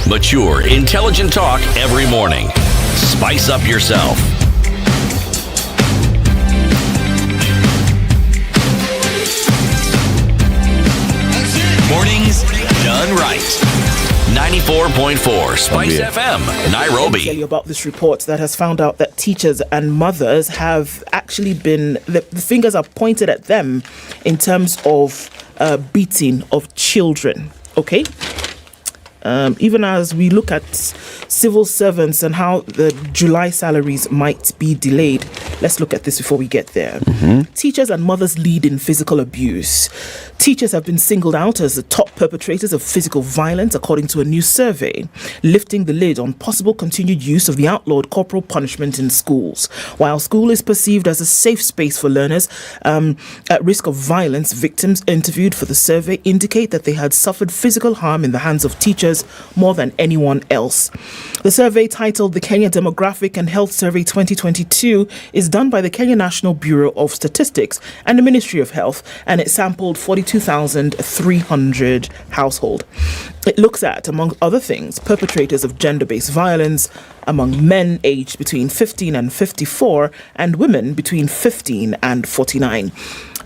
Mature, intelligent talk every morning. Spice up yourself. Mornings done right. 94.4 Spice FM, Nairobi. Let me tell you about this report that has found out that teachers and mothers have actually been, the fingers are pointed at them in terms of beating of children. Okay? Even as we look at civil servants and how the July salaries might be delayed, let's look at this before we get there. Teachers and mothers lead in physical abuse. Teachers have been singled out as the top perpetrators of physical violence, according to a new survey, lifting the lid on possible continued use of the outlawed corporal punishment in schools. While school is perceived as a safe space for learners at risk of violence, victims interviewed for the survey indicate that they had suffered physical harm in the hands of teachers more than anyone else. The survey, titled the Kenya Demographic and Health Survey 2022, is done by the Kenya National Bureau of Statistics and the Ministry of Health, and it sampled 42,300 households. It looks at, among other things, perpetrators of gender-based violence among men aged between 15 and 54 and women between 15 and 49.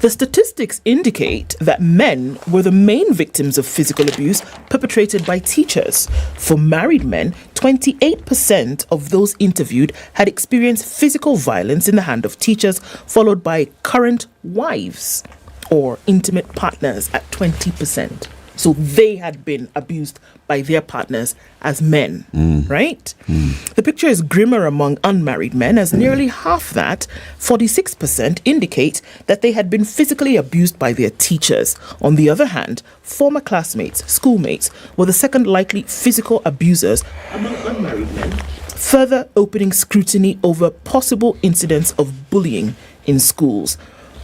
The statistics indicate that men were the main victims of physical abuse perpetrated by teachers. For married men, 28% of those interviewed had experienced physical violence in the hand of teachers, followed by current wives or intimate partners at 20%. So they had been abused by their partners as men, right? The picture is grimmer among unmarried men, as nearly half that, 46%, indicate that they had been physically abused by their teachers. On the other hand, former classmates, schoolmates, were the second likely physical abusers among unmarried men, further opening scrutiny over possible incidents of bullying in schools.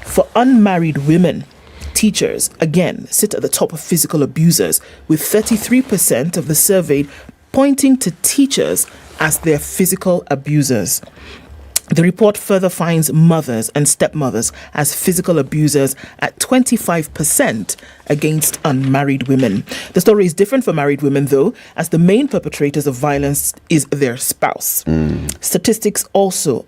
For unmarried women, teachers, again, sit at the top of physical abusers, with 33% of the surveyed pointing to teachers as their physical abusers. The report further finds mothers and stepmothers as physical abusers at 25% against unmarried women. The story is different for married women, though, as the main perpetrators of violence is their spouse. Statistics also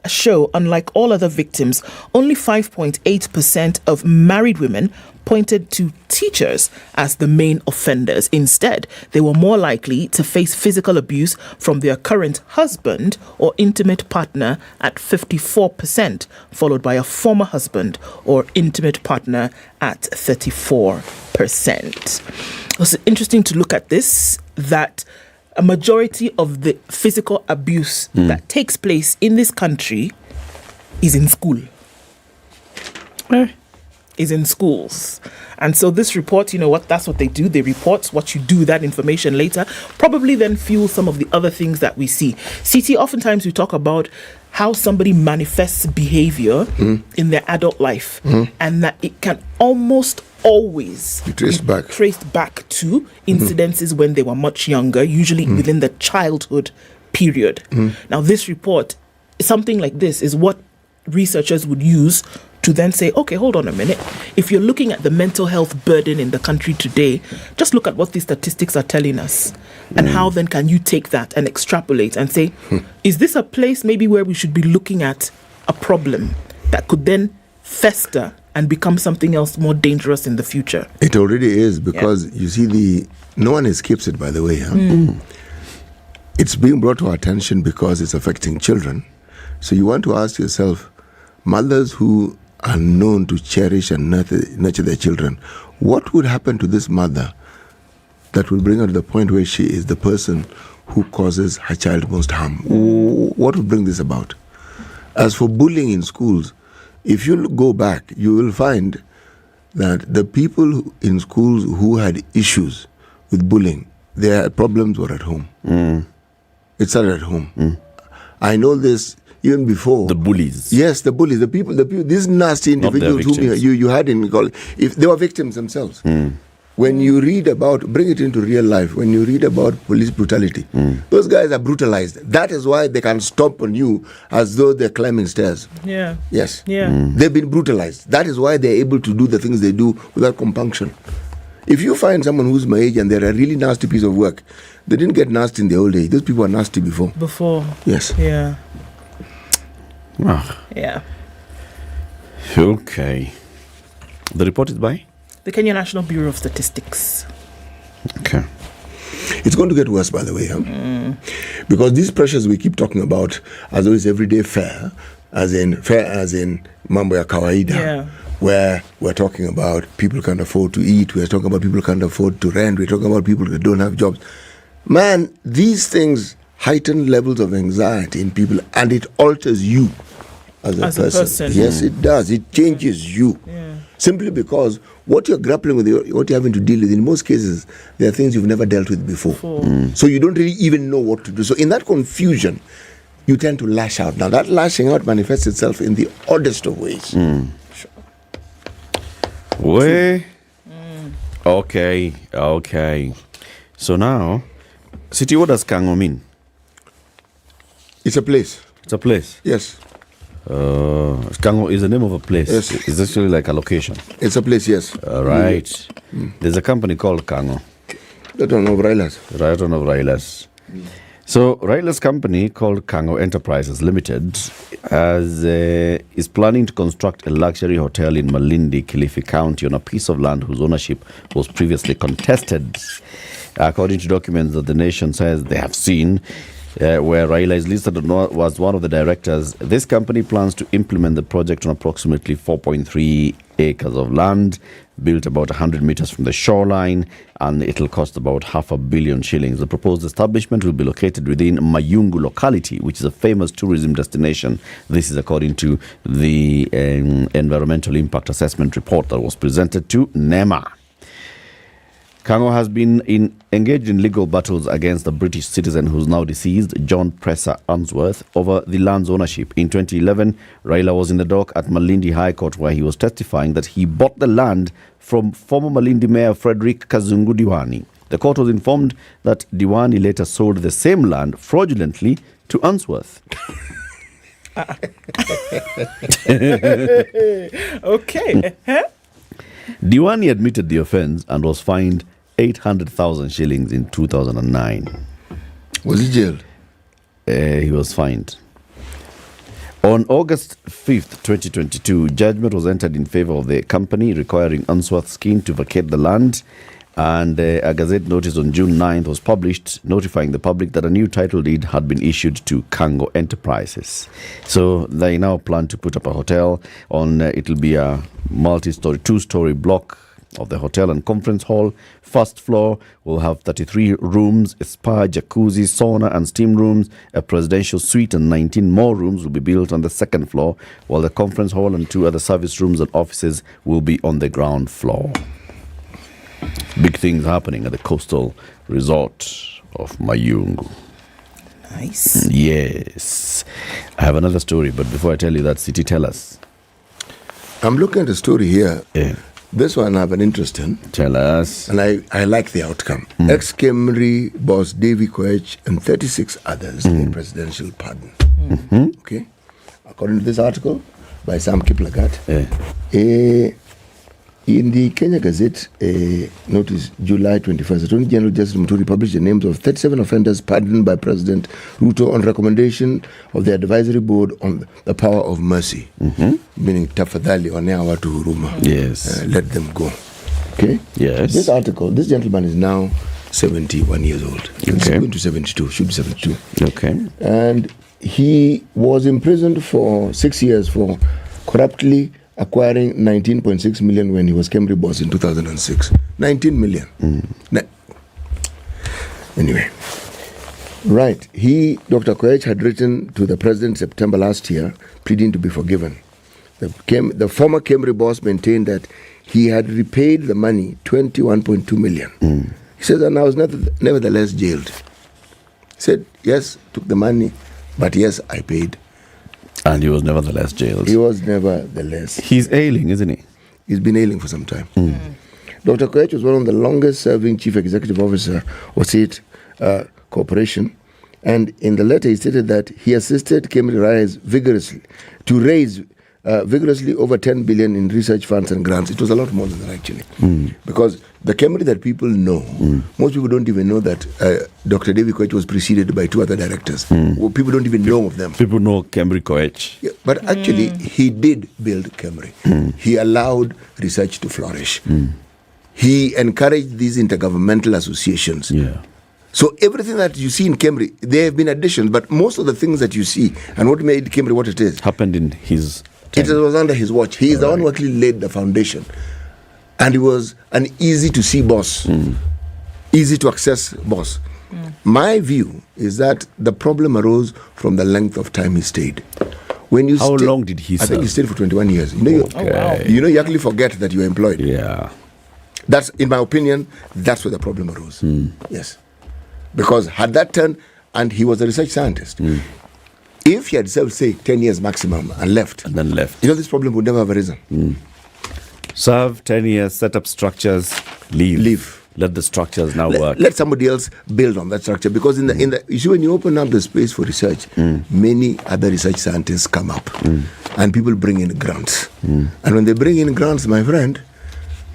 show, unlike all other victims, only 5.8% of married women pointed to teachers as the main offenders. Instead, they were more likely to face physical abuse from their current husband or intimate partner at 54%, followed by a former husband or intimate partner at 34%. It's interesting to look at this, that a majority of the physical abuse that takes place in this country is in school. Is in schools. And so this report, you know what, that's what they do. They report what you do, that information later, probably then fuel some of the other things that we see. CT, oftentimes we talk about how somebody manifests behavior in their adult life, and that it can almost always be traced back to incidences when they were much younger, usually within the childhood period. Now, this report, something like this, is what researchers would use to then say, okay, hold on a minute. If you're looking at the mental health burden in the country today, just look at what these statistics are telling us. And how then can you take that and extrapolate and say, is this a place maybe where we should be looking at a problem that could then fester and become something else more dangerous in the future? It already is, because you see, no one escapes it, by the way. It's being brought to our attention because it's affecting children. So you want to ask yourself, mothers who are known to cherish and nurture their children, what would happen to this mother that will bring her to the point where she is the person who causes her child most harm? What would bring this about? As for bullying in schools, if you go back, you will find that the people in schools who had issues with bullying, their problems were at home. It started at home. I know this even before. The bullies. Yes, the bullies. The people, these nasty individuals whom you had in college, if they were victims themselves. When you read about, bring it into real life, when you read about police brutality, those guys are brutalized. That is why they can stomp on you as though they're climbing stairs. Yeah. Yes. Yeah. They've been brutalized. That is why they're able to do the things they do without compunction. If you find someone who's my age and they're a really nasty piece of work, they didn't get nasty in the old age. Those people were nasty before. Yes. Yeah. Ah. Yeah. Okay. The report is by? The Kenya National Bureau of Statistics. Okay. It's going to get worse, by the way, because these pressures we keep talking about as though it's everyday fare, as in mambo ya kawaida, where we're talking about people can't afford to eat, we're talking about people can't afford to rent, we're talking about people that don't have jobs. Man, these things heighten levels of anxiety in people, and it alters you as a person. Yes, it does. It changes you. Simply because what you're grappling with, what you're having to deal with, in most cases, there are things you've never dealt with before. So you don't really even know what to do. So in that confusion, you tend to lash out. Now, that lashing out manifests itself in the oddest of ways. Okay. So now, City, what does Kango mean? It's a place. It's a place? Yes. Kango is the name of a place. Yes. It's actually like a location. It's a place, yes. Right. There's a company called Kango. That one of Railas. Right on of Railas. So Raila's company called Kango Enterprises Limited is planning to construct a luxury hotel in Malindi, Kilifi County on a piece of land whose ownership was previously contested. According to documents that the nation says they have seen, where Raila is listed was one of the directors, this company plans to implement the project on approximately 4.3 acres of land, built about 100 meters from the shoreline, and it'll cost about 500 million shillings. The proposed establishment will be located within Mayungu locality, which is a famous tourism destination. This is according to the environmental impact assessment report that was presented to NEMA. Kango has been engaged in legal battles against a British citizen who's now deceased, John Presser Unsworth, over the land's ownership. In 2011, Raila was in the dock at Malindi High Court, where he was testifying that he bought the land from former Malindi Mayor Frederick Kazungu Diwani. The court was informed that Diwani later sold the same land fraudulently to Unsworth. Okay. Diwani admitted the offence and was fined 800,000 shillings in 2009. Was he jailed? He was fined. On August 5th, 2022, judgment was entered in favor of the company, requiring Unsworth's kin to vacate the land, and a Gazette notice on June 9th was published, notifying the public that a new title deed had been issued to Kango Enterprises. So they now plan to put up a hotel on, it'll be a multi-story, two-story block of the hotel and conference hall. First floor will have 33 rooms, a spa, jacuzzi, sauna and steam rooms. A presidential suite and 19 more rooms will be built on the second floor, while the conference hall and 2 other service rooms and offices will be on the ground floor. Big things happening at the coastal resort of Mayungu. Nice. Yes. I have another story, but before I tell you that, City, tell us. I'm looking at the story here. Yeah. This one I have an interest in. Tell us. And I like the outcome. Ex-Kemri boss Davy Koech and 36 others in presidential pardon. Okay? According to this article by Sam Kiplagat, in the Kenya Gazette, notice July 21st, Attorney General Justice Muturi published the names of 37 offenders pardoned by President Ruto on recommendation of the advisory board on the power of mercy, meaning tafadhali onea watu huruma. Yes. Let them go. Okay? Yes. This article, this gentleman is now 71 years old. He's going to 72, should be 72. Okay. And he was imprisoned for 6 years for corruptly acquiring 19.6 million when he was Kemri boss in 2006. 19 million. Anyway. Right. Dr. Koech, had written to the president September last year, pleading to be forgiven. The former Kemri boss maintained that he had repaid the money, 21.2 million. He says, and I was nevertheless jailed. He said, yes, took the money, but yes, I paid. And he was nevertheless jailed. He was nevertheless. He's ailing, isn't he? He's been ailing for some time. Dr. Koech was one of the longest-serving chief executive officer of State Corporation, and in the letter he stated that he assisted Kemri Rise vigorously to raise vigorously over 10 billion in research funds and grants. It was a lot more than that, actually. Because the Kemri that people know, most people don't even know that Dr. David Koech was preceded by 2 other directors. Well, people don't even know of them. People know Kemri Koech. Yeah, but actually, he did build Kemri. He allowed research to flourish. He encouraged these intergovernmental associations. Yeah. So everything that you see in Kemri, there have been additions, but most of the things that you see and what made Kemri what it is, Happened in his it time. was under his watch. He is the one who actually laid the foundation. And he was an easy to see boss, easy to access boss. My view is that the problem arose from the length of time he stayed. When you How long did he I think he serve? stayed for 21 years. You know, you actually forget that you are employed. Yeah. That's, in my opinion, that's where the problem arose. Yes. Because had that turned, and he was a research scientist, if he had served, say, 10 years maximum and left, And then left. this problem would never have arisen. Serve 10 years, set up structures, leave. Leave. Let the structures now work. Let somebody else build on that structure. Because in the you see, when you open up the space for research, many other research scientists come up, and people bring in grants. And when they bring in grants, my friend,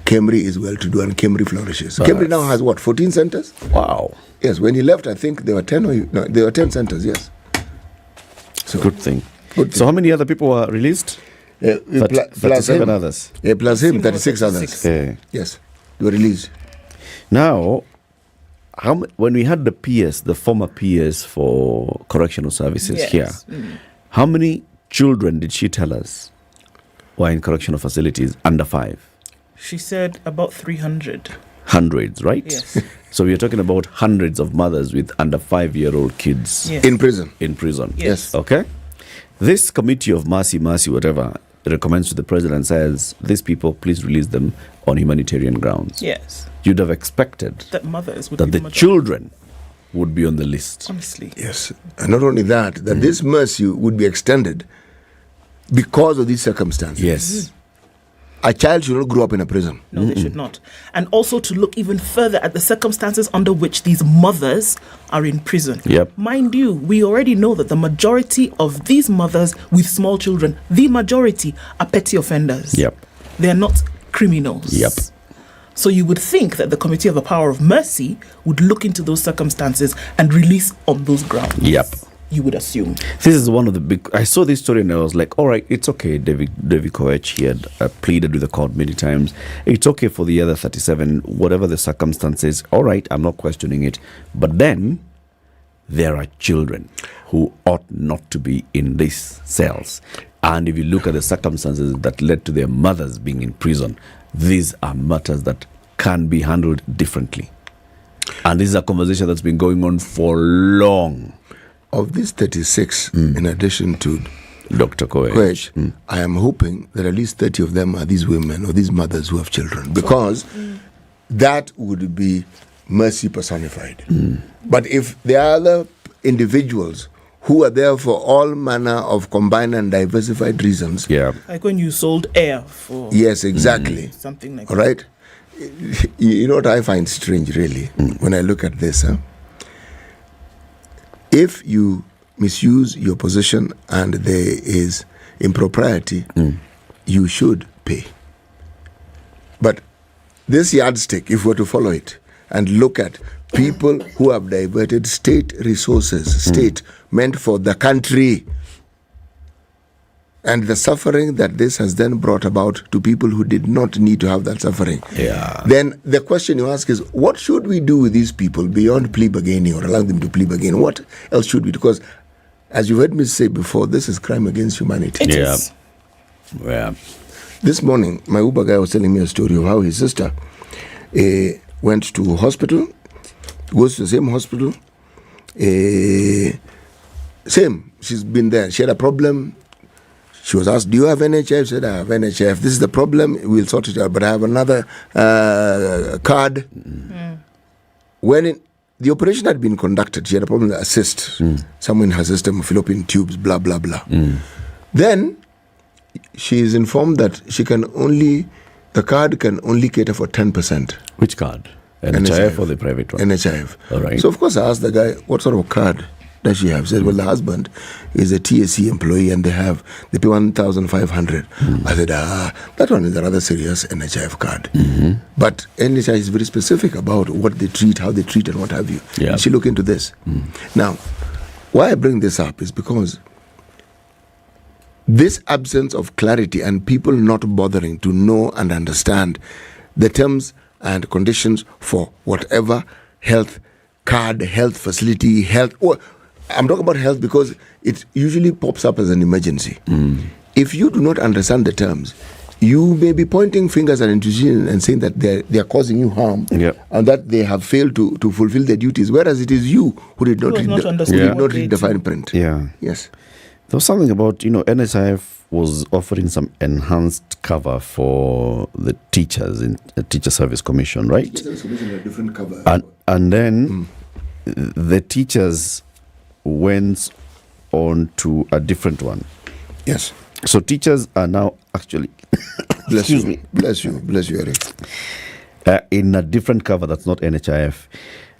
Kemri is well to do, and Kemri flourishes. Kemri now has what, 14 centers? Wow. Yes, when he left, I think there were 10 there were 10 centers, yes. So Good thing. Good So how many other people were released? plus 37 him, others. plus him, 36 36 others. Yeah. Yes, they were released. Now, when we had the PS, the former PS for correctional services Yes. here, how many children did she tell us were in correctional facilities under 5? She said about 300. Hundreds, right? Yes. So we're talking about hundreds of mothers with under 5-year-old kids Yes. In prison. in prison. Yes. Okay? This committee of mercy, whatever, recommends to the president and says, these people, please release them on humanitarian grounds. Yes. You'd have expected That mothers would that be the majority. children would be on the list. Honestly. Yes, and not only that, that this mercy would be extended because of these circumstances. Yes. A child should not grow up in a prison. No, they should not. And also to look even further at the circumstances under which these mothers are in prison. Yep. Mind you, we already know that the majority of these mothers with small children, the majority are petty offenders. Yep. They are not criminals. Yep. So you would think that the Committee of the Power of Mercy would look into those circumstances and release on those grounds. Yep. You would assume. This is one of the big. I saw this story and I was like, all right, it's okay. David Koech, he had pleaded with the court many times. It's okay for the other 37, whatever the circumstances. All right, I'm not questioning it. But then there are children who ought not to be in these cells. And if you look at the circumstances that led to their mothers being in prison, these are matters that can be handled differently. And this is a conversation that's been going on for long. Of these 36, in addition to Dr. Koech. Koech, I am hoping that at least 30 of them are these women or these mothers who have children, because that would be mercy personified. But if there are other individuals who are there for all manner of combined and diversified reasons, Yeah. Like when you sold air for yes, exactly. something like All that. right? You know what I find strange, really, when I look at this? If you misuse your position and there is impropriety, you should pay. But this yardstick, if we're to follow it and look at people who have diverted state resources, state meant for the country, and the suffering that this has then brought about to people who did not need to have that suffering. Yeah. Then the question you ask is, what should we do with these people beyond plea bargaining or allowing them to plea bargain? What else should we do? Because, as you heard me say before, this is crime against humanity. It Yeah. is. Yeah. This morning, my Uber guy was telling me a story of how his sister went to hospital, goes to the same hospital, same, she's been there. She had a problem. She was asked, do you have NHIF? She said, I have NHIF. This is the problem. We'll sort it out. But I have another card. When the operation had been conducted, she had a problem with assist. Someone in her system, fallopian tubes, blah, blah, blah. Then she is informed that the card can only cater for 10%. Which card? NHIF or the private one? NHIF. All right. So, of course, I asked the guy, what sort of card does she have? She said, well, the husband is a TSC employee and they pay 1,500. I said, that one is a rather serious NHIF card. But NHIF is very specific about what they treat, how they treat, and what have you. Yeah. Did she look into this? Now, why I bring this up is because this absence of clarity and people not bothering to know and understand the terms and conditions for whatever health card, health facility, I'm talking about health because it usually pops up as an emergency. If you do not understand the terms, you may be pointing fingers at institutions and saying that they are causing you harm and that they have failed to fulfill their duties, whereas it is you who did not read the fine print. Yeah. Yes. There was something about, NHIF was offering some enhanced cover for the teachers in the Teacher Service Commission, right? Teacher Service Commission had a different cover. And then the teachers went on to a different one. Yes. So teachers are now actually, Bless you, Eric. in a different cover that's not NHIF.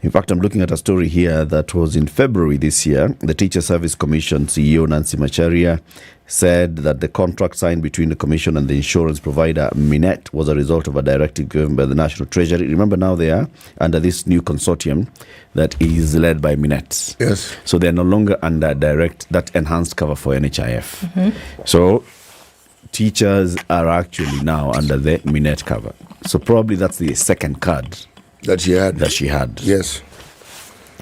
In fact, I'm looking at a story here that was in February this year. The Teacher Service Commission CEO Nancy Macharia said that the contract signed between the Commission and the insurance provider Minet was a result of a directive given by the National Treasury. Remember, now they are under this new consortium that is led by Minet. Yes. So they're no longer under that enhanced cover for NHIF. So teachers are actually now under the Minet cover. So probably that's the second card That she had. Yes.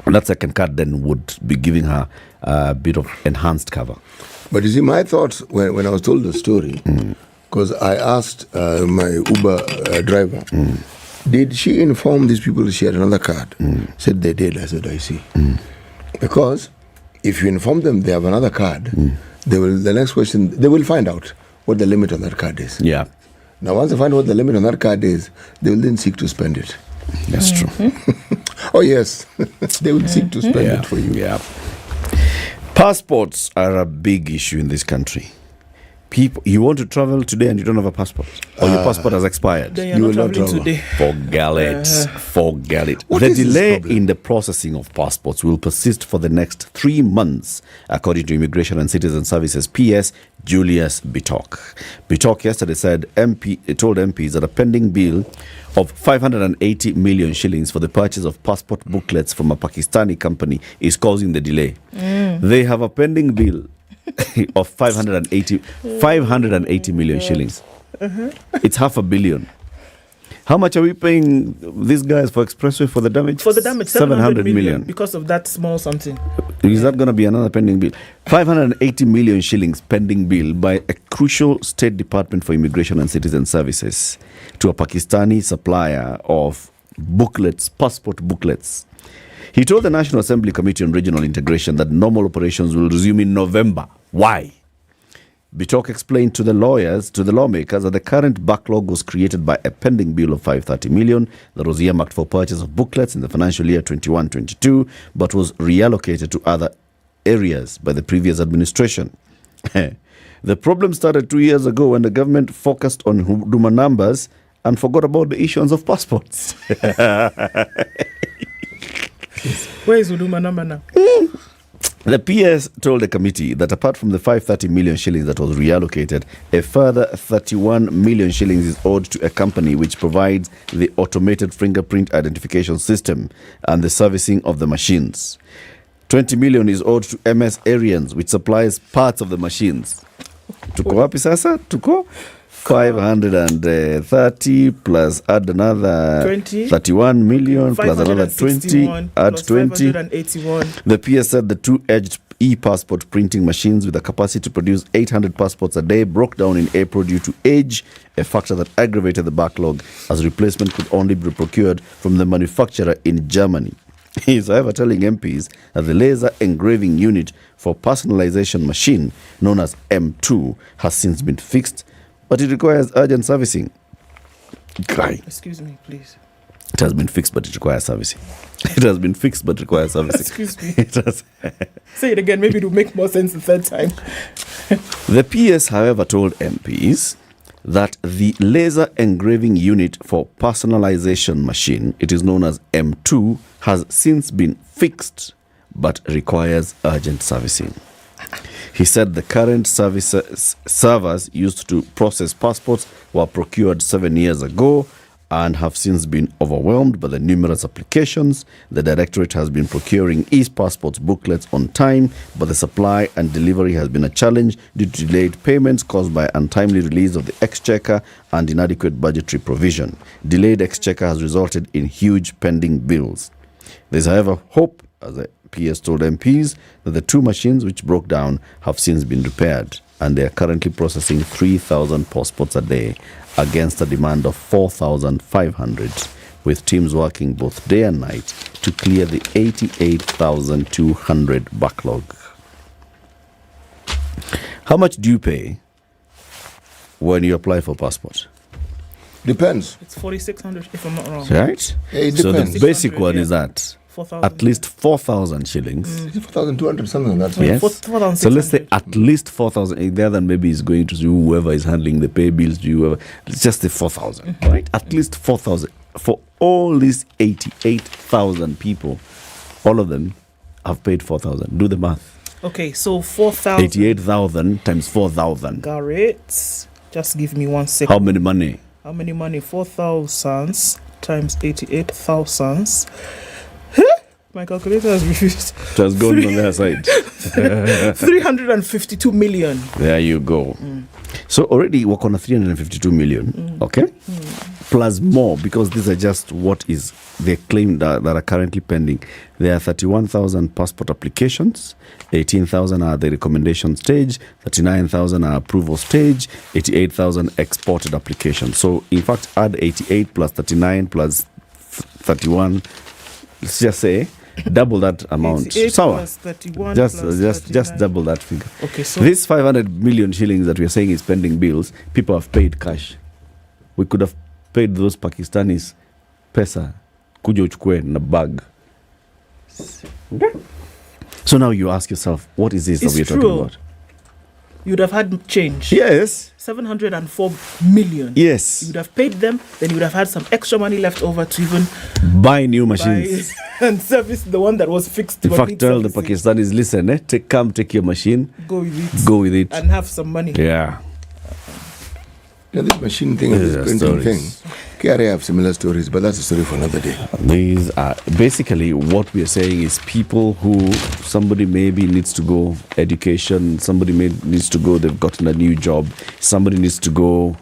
And that second card then would be giving her a bit of enhanced cover. But you see, my thoughts when I was told the story, because I asked my Uber driver, did she inform these people she had another card? Said they did. I said, I see. Because if you inform them they have another card, the next question, they will find out what the limit on that card is. Yeah. Now, once they find out what the limit on that card is, they will then seek to spend it. That's true. Oh, yes. They will seek to spend it for you. Yeah. Passports are a big issue in this country. You want to travel today and you don't have a passport, or your passport has expired. Then you're not traveling today. Forget it. What The is this delay problem? in the processing of passports will persist for the next 3 months, according to Immigration and Citizen Services PS Julius Bitok. Bitok yesterday said told MPs that a pending bill of 580 million shillings for the purchase of passport booklets from a Pakistani company is causing the delay. They have a pending bill of 580 million shillings. It's 500 million. How much are we paying these guys for expressway for the damage? For the damage, 700 million. Because of that small something. Is that going to be another pending bill? 580 million shillings pending bill by a crucial State Department for Immigration and Citizen Services to a Pakistani supplier of booklets, passport booklets. He told the National Assembly Committee on Regional Integration that normal operations will resume in November. Why? Bitok explained to the lawmakers that the current backlog was created by a pending bill of 530 million that was earmarked for purchase of booklets in the financial year 21-22, but was reallocated to other areas by the previous administration. The problem started 2 years ago when the government focused on Huduma numbers and forgot about the issuance of passports. Where is Uduma number now? The PS told the committee that apart from the 530 million shillings that was reallocated, a further 31 million shillings is owed to a company which provides the automated fingerprint identification system and the servicing of the machines. 20 million is owed to MS Arians, which supplies parts of the machines. Tuko wapi sasa? Tuko 530 plus add another 20, 31 million plus another 20, add 20. The PS said the two-edged e-passport printing machines with a capacity to produce 800 passports a day broke down in April due to age, a factor that aggravated the backlog as replacement could only be procured from the manufacturer in Germany. He is, however, telling MPs that the laser engraving unit for personalization machine, known as M2, has since been fixed, but it requires urgent servicing. Excuse me, please. It has been fixed, but it requires servicing. It has been fixed, but requires servicing. Excuse me. Say it again. Maybe it will make more sense the third time. The PS, however, told MPs that the laser engraving unit for personalization machine, it is known as M2, has since been fixed, but requires urgent servicing. He said the current servers used to process passports were procured 7 years ago and have since been overwhelmed by the numerous applications. The Directorate has been procuring e-passports booklets on time, but the supply and delivery has been a challenge due to delayed payments caused by untimely release of the exchequer and inadequate budgetary provision. Delayed exchequer has resulted in huge pending bills. There is, however, hope, as the PS told MPs, that the 2 machines which broke down have since been repaired, and they are currently processing 3,000 passports a day against a demand of 4,500, with teams working both day and night to clear the 88,200 backlog. How much do you pay when you apply for passport? Depends. It's 4,600 if I'm not wrong. Right? It So depends. the basic one is that 4,000. at least 4,000 shillings. 4,200 something like that. Yes. 4,600. So let's say at least 4,000. The other maybe is going to whoever is handling the pay bills, whoever. Let's just say 4,000, right? At least 4,000 for all these 88,000 people. All of them have paid 4,000. Do the math. Okay, so 4,000. 88,000 times 4,000. Garrett, just give me 1 second. How many money? How many money? 4,000 times 88,000. My calculator has refused. It has gone on their side. 352 million. There you go. So already work on a 352 million, okay? Plus more, because these are just what is they claim that are currently pending. There are 31,000 passport applications, 18,000 are the recommendation stage, 39,000 are approval stage, 88,000 exported applications. So in fact, add 88 plus 39 plus 31, let's just say double that amount. 88 So plus 31 just plus 39. double that figure. Okay, so This 500 million shillings that we are saying is pending bills, people have paid cash. We could have paid those Pakistanis pesa kuja uchukue na bag. Okay. So now you ask yourself, what is this that It's we're talking true. about? you'd have had change. Yes. 704 million. Yes. You would have paid them, then you would have had some extra money left over to even Buy new machines. buy and service the one that was fixed. In but fact, needs tell the servicing. Pakistanis, listen, take your machine, Go with it. go with it. And have some money. Yeah. Yeah, this machine thing, this Yeah, printing thing. stories. KRA have similar stories, but that's a story for another day. These are basically what we are saying is people who somebody maybe needs to go education, somebody needs to go, they've gotten a new job, somebody needs to go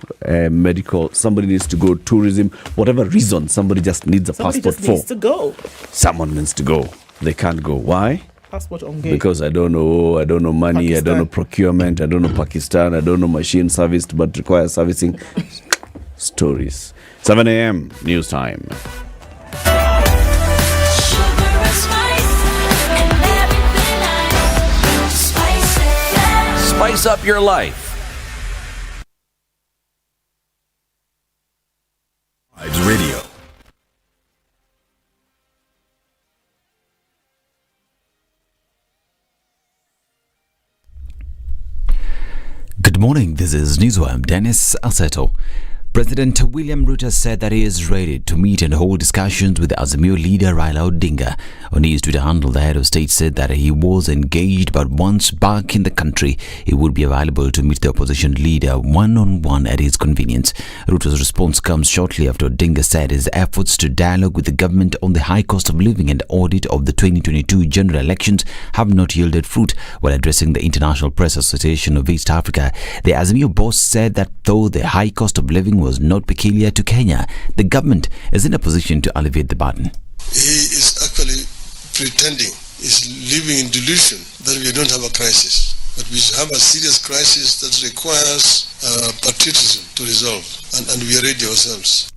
medical, somebody needs to go tourism, whatever reason, somebody just needs a Somebody passport just needs to go. Someone needs to go. They can't go. Why? Passport on gate. Because I don't know money, I don't know procurement, I don't know Pakistan, I don't know machine serviced but requires servicing. Stories. 7 a.m. news time. Spice up your life. Vibes Radio. Good morning, this is Newswire. I'm Dennis Aseto. President William Ruto said that he is ready to meet and hold discussions with the Azimo leader Raila Odinga. On his Twitter handle, the head of state said that he was engaged, but once back in the country, he would be available to meet the opposition leader one-on-one at his convenience. Ruto's response comes shortly after Odinga said his efforts to dialogue with the government on the high cost of living and audit of the 2022 general elections have not yielded fruit. While addressing the International Press Association of East Africa, the Azimo boss said that though the high cost of living was not peculiar to Kenya, the government is in a position to alleviate the burden. He is actually pretending, is living in delusion that we don't have a crisis. But we have a serious crisis that requires patriotism to resolve, and we are ready ourselves.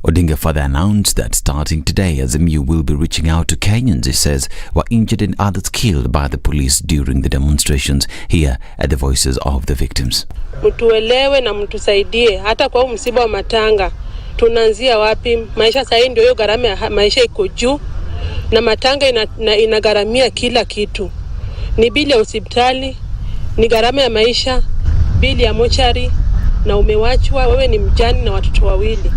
Odinga further announced that starting today, Azimo will be reaching out to Kenyans, he says, were injured and others killed by the police during the demonstrations. Here are the voices of the victims. Mtuelewe na mtusaidie hata kwa msiba wa matanga. Tunaanzia wapi? Maisha sasa ndio hiyo, gharama ya maisha iko juu na matanga inagharamia kila kitu. Ni bili ya hospitali, ni gharama ya maisha, bili ya mochari, na umewachwa wewe ni mjane na watoto wawili.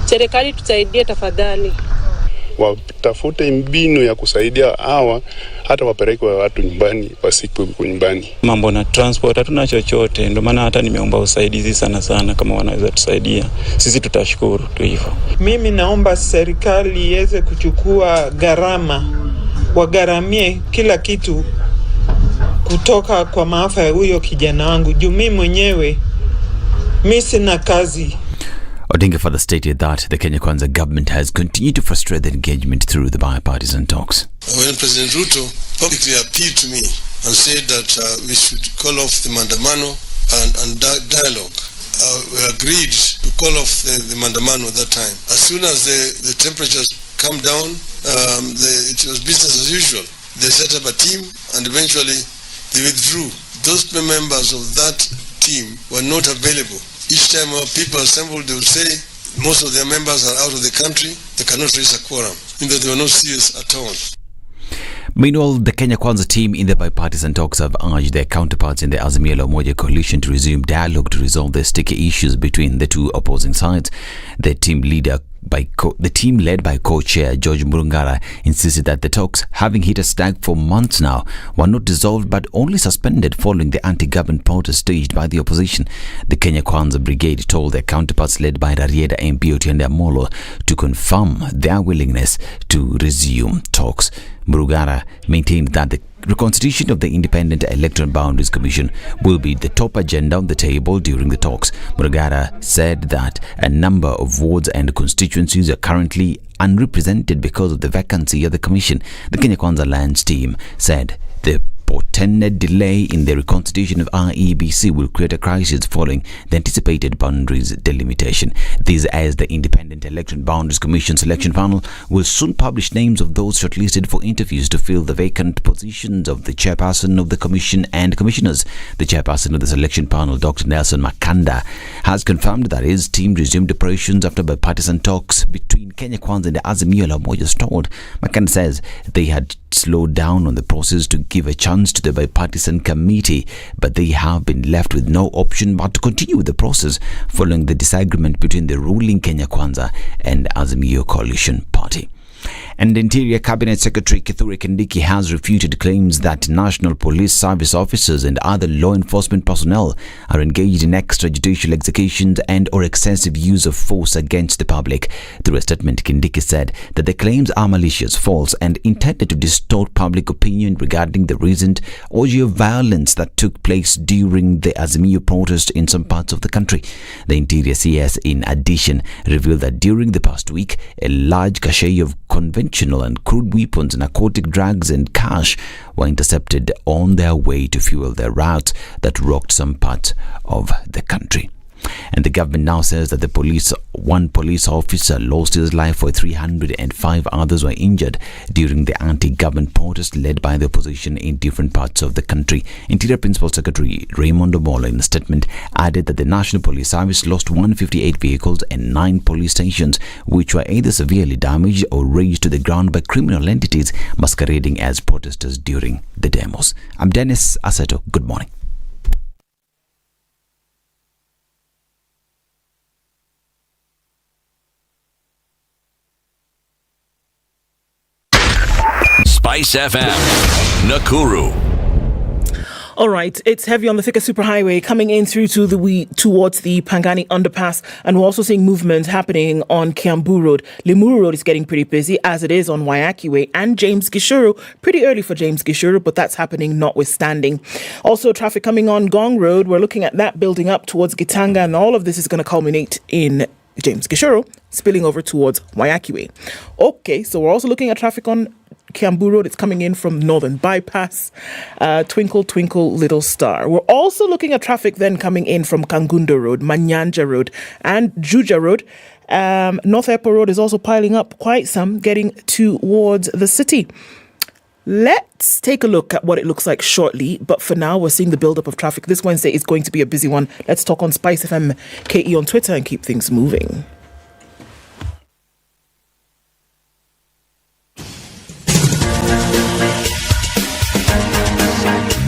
Serikali tusaidie tafadhali. watafute mbinu ya kusaidia hawa hata wapelekwe watu nyumbani wasiku nyumbani. Mambo na transport hatuna chochote, ndio maana hata nimeomba usaidizi sana kama wanaweza tusaidia. Sisi tutashukuru tu hivyo. Mimi naomba serikali iweze kuchukua gharama, wagharamie kila kitu kutoka kwa maafa ya huyo kijana wangu. Juu mimi mwenyewe mimi sina kazi. Odinga further stated that the Kenya Kwanza government has continued to frustrate the engagement through the bipartisan talks. When President Ruto publicly appealed to me and said that we should call off the mandamano and dialogue, we agreed to call off the mandamano at that time. As soon as the temperatures come down, it was business as usual. They set up a team and eventually they withdrew. Those members of that team were not available. Each time our people assembled, they would say most of their members are out of the country, they cannot raise a quorum, in that they were not serious at all. Meanwhile, the Kenya Kwanza team in the bipartisan talks have urged their counterparts in the Azimo la Umoja coalition to resume dialogue to resolve the sticky issues between the two opposing sides. The team led by co-chair George Murungara insisted that the talks, having hit a snag for months now, were not dissolved but only suspended following the anti-government protest staged by the opposition. The Kenya Kwanza brigade told their counterparts led by EALA MP Otiende Amolo to confirm their willingness to resume talks. Murungara maintained that the reconstitution of the Independent Electoral Boundaries Commission will be the top agenda on the table during the talks. Murungara said that a number of wards and constituencies are currently unrepresented because of the vacancy of the commission. The Kenya Kwanza Alliance team said the portended delay in the reconstitution of IEBC will create a crisis following the anticipated boundaries delimitation. This as the Independent Electoral Boundaries Commission selection panel will soon publish names of those shortlisted for interviews to fill the vacant positions of the chairperson of the commission and commissioners. The chairperson of the selection panel, Dr. Nelson Makanda, has confirmed that his team resumed operations after bipartisan talks between Kenya Kwanza and the Azimo la Umoja stalled. Makanda says they had slowed down on the process to give a chance to the bipartisan committee, but they have been left with no option but to continue with the process following the disagreement between the ruling Kenya Kwanza and Azimo coalition party. And Interior Cabinet Secretary Kithure Kindiki has refuted claims that National Police Service officers and other law enforcement personnel are engaged in extrajudicial executions and or excessive use of force against the public. Through a statement, Kindiki said that the claims are malicious, false, and intended to distort public opinion regarding the recent orgy of violence that took place during the Azimo protest in some parts of the country. The Interior CS, in addition, revealed that during the past week, a large cache of conventional and crude weapons, narcotic drugs and cash were intercepted on their way to fuel their routes that rocked some parts of the country. And the government now says that one police officer lost his life while 305 others were injured during the anti-government protest led by the opposition in different parts of the country. Interior Principal Secretary Raymond Omola in a statement added that the National Police Service lost 158 vehicles and 9 police stations, which were either severely damaged or razed to the ground by criminal entities masquerading as protesters during the demos. I'm Dennis Aseto. Good morning. Spice FM, Nakuru. All right, it's heavy on the Thika Superhighway coming in through to towards the Pangani Underpass, and we're also seeing movement happening on Kiambu Road. Limuru Road is getting pretty busy, as it is on Waiaki Way and James Gishuru. Pretty early for James Gishuru, but that's happening notwithstanding. Also, traffic coming on Gong Road. We're looking at that building up towards Gitanga, and all of this is going to culminate in James Gishuru, spilling over towards Waiaki Way. Okay, so we're also looking at traffic on Kiambu Road. It's coming in from Northern Bypass, Twinkle Twinkle Little Star. We're also looking at traffic then coming in from Kangundo Road, Manyanja Road and Juja Road. North Airport Road is also piling up quite some, getting towards the city. Let's take a look at what it looks like shortly, but for now we're seeing the build-up of traffic. This Wednesday is going to be a busy one. Let's talk on Spice FM KE on Twitter and keep things moving.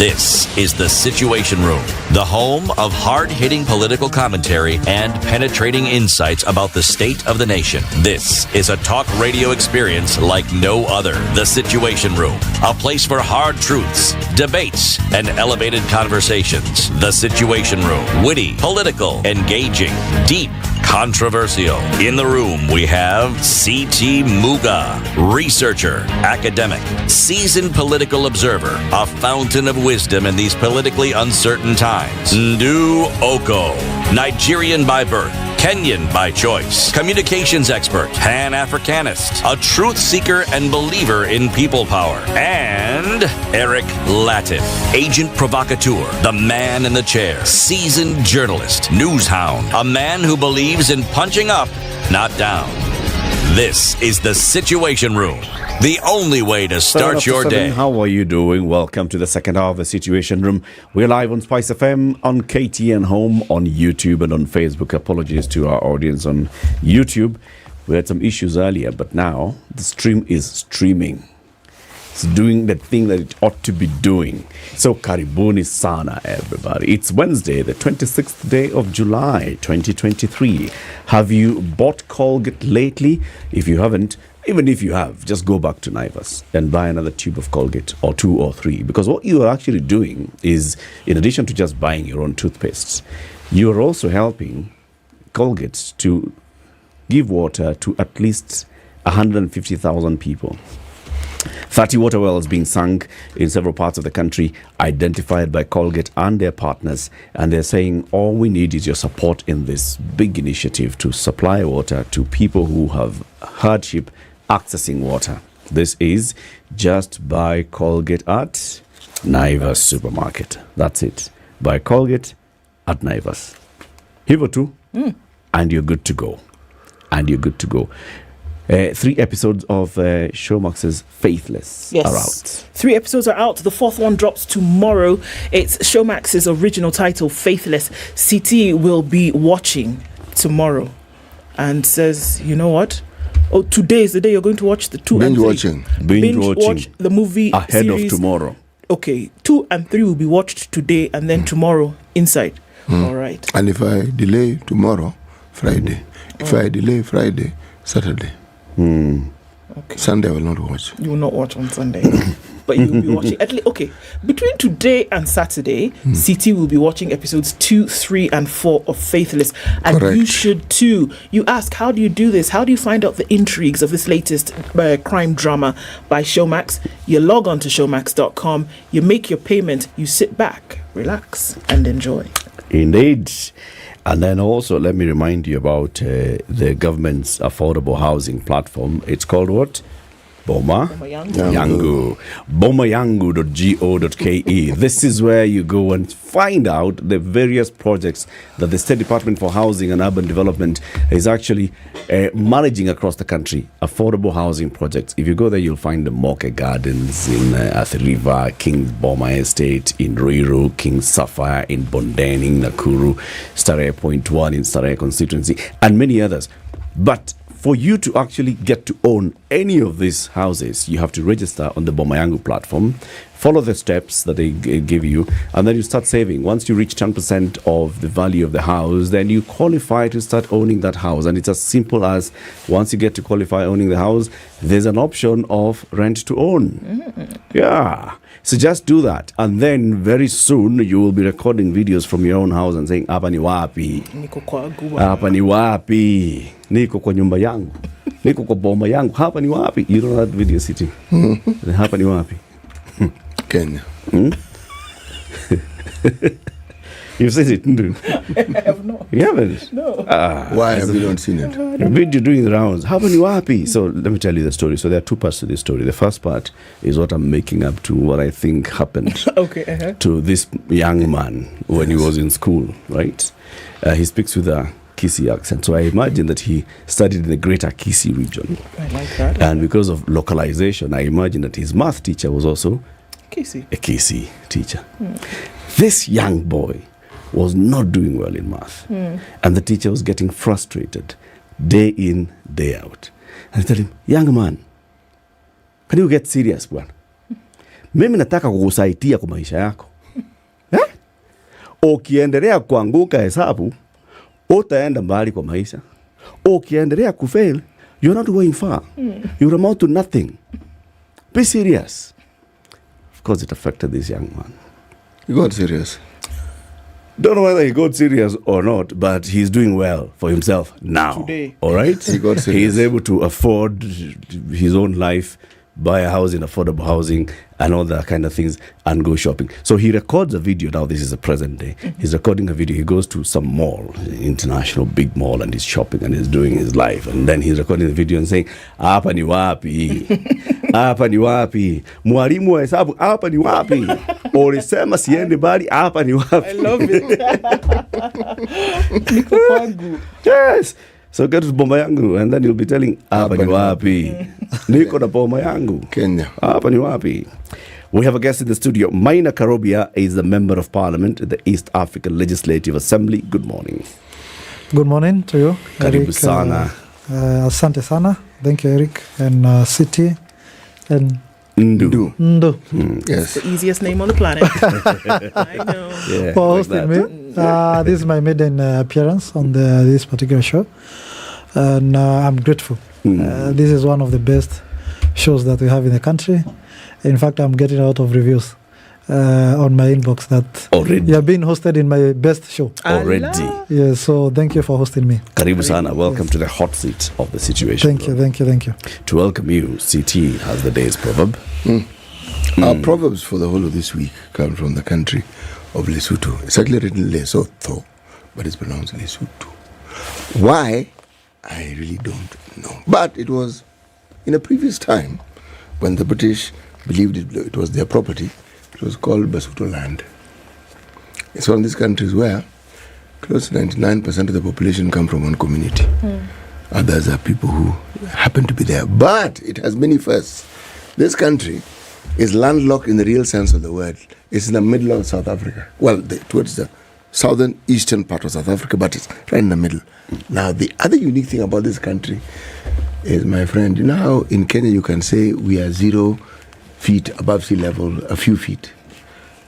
This is The Situation Room, the home of hard-hitting political commentary and penetrating insights about the state of the nation. This is a talk radio experience like no other. The Situation Room, a place for hard truths, debates, and elevated conversations. The Situation Room, witty, political, engaging, deep, controversial. In the room, we have C.T. Muga, researcher, academic, seasoned political observer, a fountain of wisdom in these politically uncertain times. Ndu Okoh, Nigerian by birth, Kenyan by choice, communications expert, Pan-Africanist, a truth seeker and believer in people power, and Eric Latiff, agent provocateur, the man in the chair, seasoned journalist, news hound, a man who believes in punching up, not down. This is The Situation Room, the only way to start your day. How are you doing? Welcome to the second hour of The Situation Room. We're live on Spice FM, on KTN Home, on YouTube, and on Facebook. Apologies to our audience on YouTube. We had some issues earlier, but now the stream is streaming. It's doing the thing that it ought to be doing. So karibuni sana, everybody. It's Wednesday, the 26th day of July, 2023. Have you bought Colgate lately? If you haven't, even if you have, just go back to Naivas and buy another tube of Colgate, or 2 or 3. Because what you are actually doing is, in addition to just buying your own toothpastes, you are also helping Colgate to give water to at least 150,000 people. 30 water wells being sunk in several parts of the country, identified by Colgate and their partners, and they're saying all we need is your support in this big initiative to supply water to people who have hardship accessing water. This is just buy Colgate at Naivas Supermarket. That's it. Buy Colgate at Naivas. Hivo too, and you're good to go. And you're good to go. 3 episodes of Showmax's Faithless are out. 3 episodes are out. The 4th one drops tomorrow. It's Showmax's original title, Faithless. CT will be watching tomorrow and says, you know what? Oh, today is the day you're going to watch the 2 and 3. Binge watching. Watch the movie ahead series of tomorrow. Okay, 2 and 3 will be watched today, and then tomorrow inside. All right. And if I delay tomorrow, Friday. If I delay Friday, Saturday. Okay. Sunday I will not watch. You will not watch on Sunday, but you will be watching at least. Okay, between today and Saturday, CT will be watching episodes 2, 3, and 4 of Faithless, and Correct. you should too. You ask, how do you do this? How do you find out the intrigues of this latest crime drama by Showmax? You log on to showmax.com, you make your payment, you sit back, relax, and enjoy. Indeed. And then also, let me remind you about the government's affordable housing platform. It's called what? Boma Yangu. bomayangu.go.ke. This is where you go and find out the various projects that the State Department for Housing and Urban Development is actually managing across the country. Affordable housing projects. If you go there, you'll find the Moke Gardens in Athi River, King's Boma Estate in Ruiru, King's Sapphire in Bondeni, in Nakuru, Starehe Point 1 in Starehe constituency, and many others. But for you to actually get to own any of these houses, you have to register on the Bomayangu platform, follow the steps that they give you, and then you start saving. Once you reach 10% of the value of the house, then you qualify to start owning that house. And it's as simple as, once you get to qualify owning the house, there's an option of rent to own. Yeah. So just do that, and then very soon you will be recording videos from your own house and saying, hapa ni wapi, hapa ni wapi, niko kwa nyumba yangu, niko kwa boma yangu, hapa ni wapi. You know that video, City? Hapa ni wapi? Kenya. You've seen it, didn't you? I have not. You haven't? No. Why have you not seen it? A video doing the rounds. Hapa ni wapi? So let me tell you the story. So there are 2 parts to this story. The first part is what I'm making up to what I think happened to this young man when he was in school, right? He speaks with a Kisii accent. So I imagine that he studied in the greater Kisii region. I like that. And because of localization, I imagine that his math teacher was also Kisii. a Kisii teacher. This young boy was not doing well in math. And the teacher was getting frustrated day in, day out. And I told him, young man, can you get serious, bwana? Mimi nataka kukusaidia kwa maisha yako. Ukiendelea kuanguka hesabu, utaenda mbali kwa maisha. Ukiendelea kufail, you're not going far. You'll amount to nothing. Be serious. Of course, it affected this young man. He got serious. Don't know whether he got serious or not, but he's doing well for himself now. Today. All right? He got serious. He is able to afford his own life, buy a house in affordable housing and all that kind of things and go shopping. So he records a video. Now this is the present day. He's recording a video. He goes to some mall, international big mall, and he's shopping and he's doing his life. And then he's recording the video and saying, hapa ni wapi? Hapa ni wapi? Mwalimu wa hesabu, hapa ni wapi? Ulisema siende bali, hapa ni wapi? I love it. Niko kwangu. Yes. So get to bomba yangu and then you'll be telling hapa ni wapi. Niko na bomba yangu. Kenya. Hapa ni wapi. We have a guest in the studio. Maina Karobia is the Member of Parliament at the East African Legislative Assembly. Good morning. Good morning to you. Karibu Eric, sana. Asante sana. Thank you, Eric. And City and Ndu. Yes. The easiest name on the planet. I know. Yeah, for like hosting that. me. This is my maiden appearance on this particular show. And I'm grateful. This is one of the best shows that we have in the country. In fact, I'm getting a lot of reviews on my inbox that Already. you have been hosted in my best show. Already. Yes, so thank you for hosting me. Karibu sana. Welcome to the hot seat of the situation. Thank you. To welcome you, CT has the day's proverb. Our proverbs for the whole of this week come from the country of Lesotho. It's actually written Lesotho, but it's pronounced Lesotho. Why? I really don't know. But it was in a previous time when the British believed it was their property. It was called Basotho land. It's one of these countries where close to 99% of the population come from one community. Others are people who happen to be there. But it has many firsts. This country is landlocked in the real sense of the word. It's in the middle of South Africa. Well, towards the southern eastern part of South Africa, but it's right in the middle. Now, the other unique thing about this country is, my friend, you know how in Kenya you can say we are 0 feet above sea level, a few feet.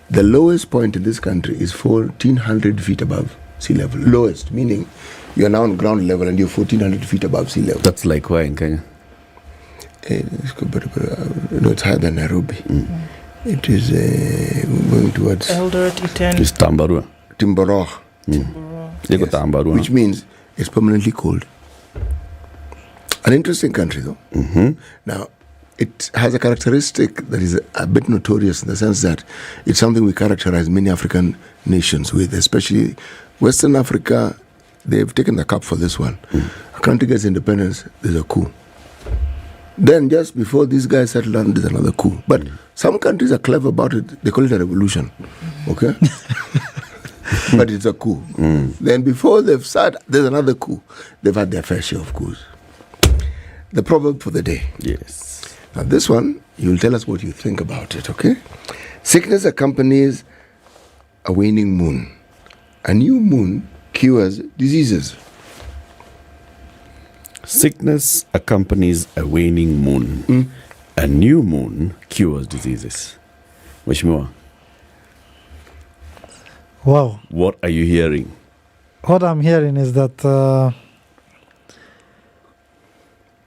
The lowest point in this country is 1,400 feet above sea level. Lowest, meaning you are now on ground level and you're 1,400 feet above sea level. That's like where in Kenya? No, it's higher than Nairobi. It is going towards Eldoret, It's Tambarua. Timborough. Yes. Tambarua. Which means it's permanently cold. An interesting country, though. Now, it has a characteristic that is a bit notorious in the sense that it's something we characterize many African nations with, especially Western Africa. They've taken the cup for this one. A country gets independence, there's a coup. Then just before these guys settle down, there's another coup. But some countries are clever about it. They call it a revolution. Okay? But it's a coup. Then before they've sat, there's another coup. They've had their fair share of coups. The proverb for the day. Yes. Now this one, you'll tell us what you think about it, okay? Sickness accompanies a waning moon. A new moon cures diseases. Sickness accompanies a waning moon. A new moon cures diseases. Mheshimiwa, Wow. what are you hearing? What I'm hearing is that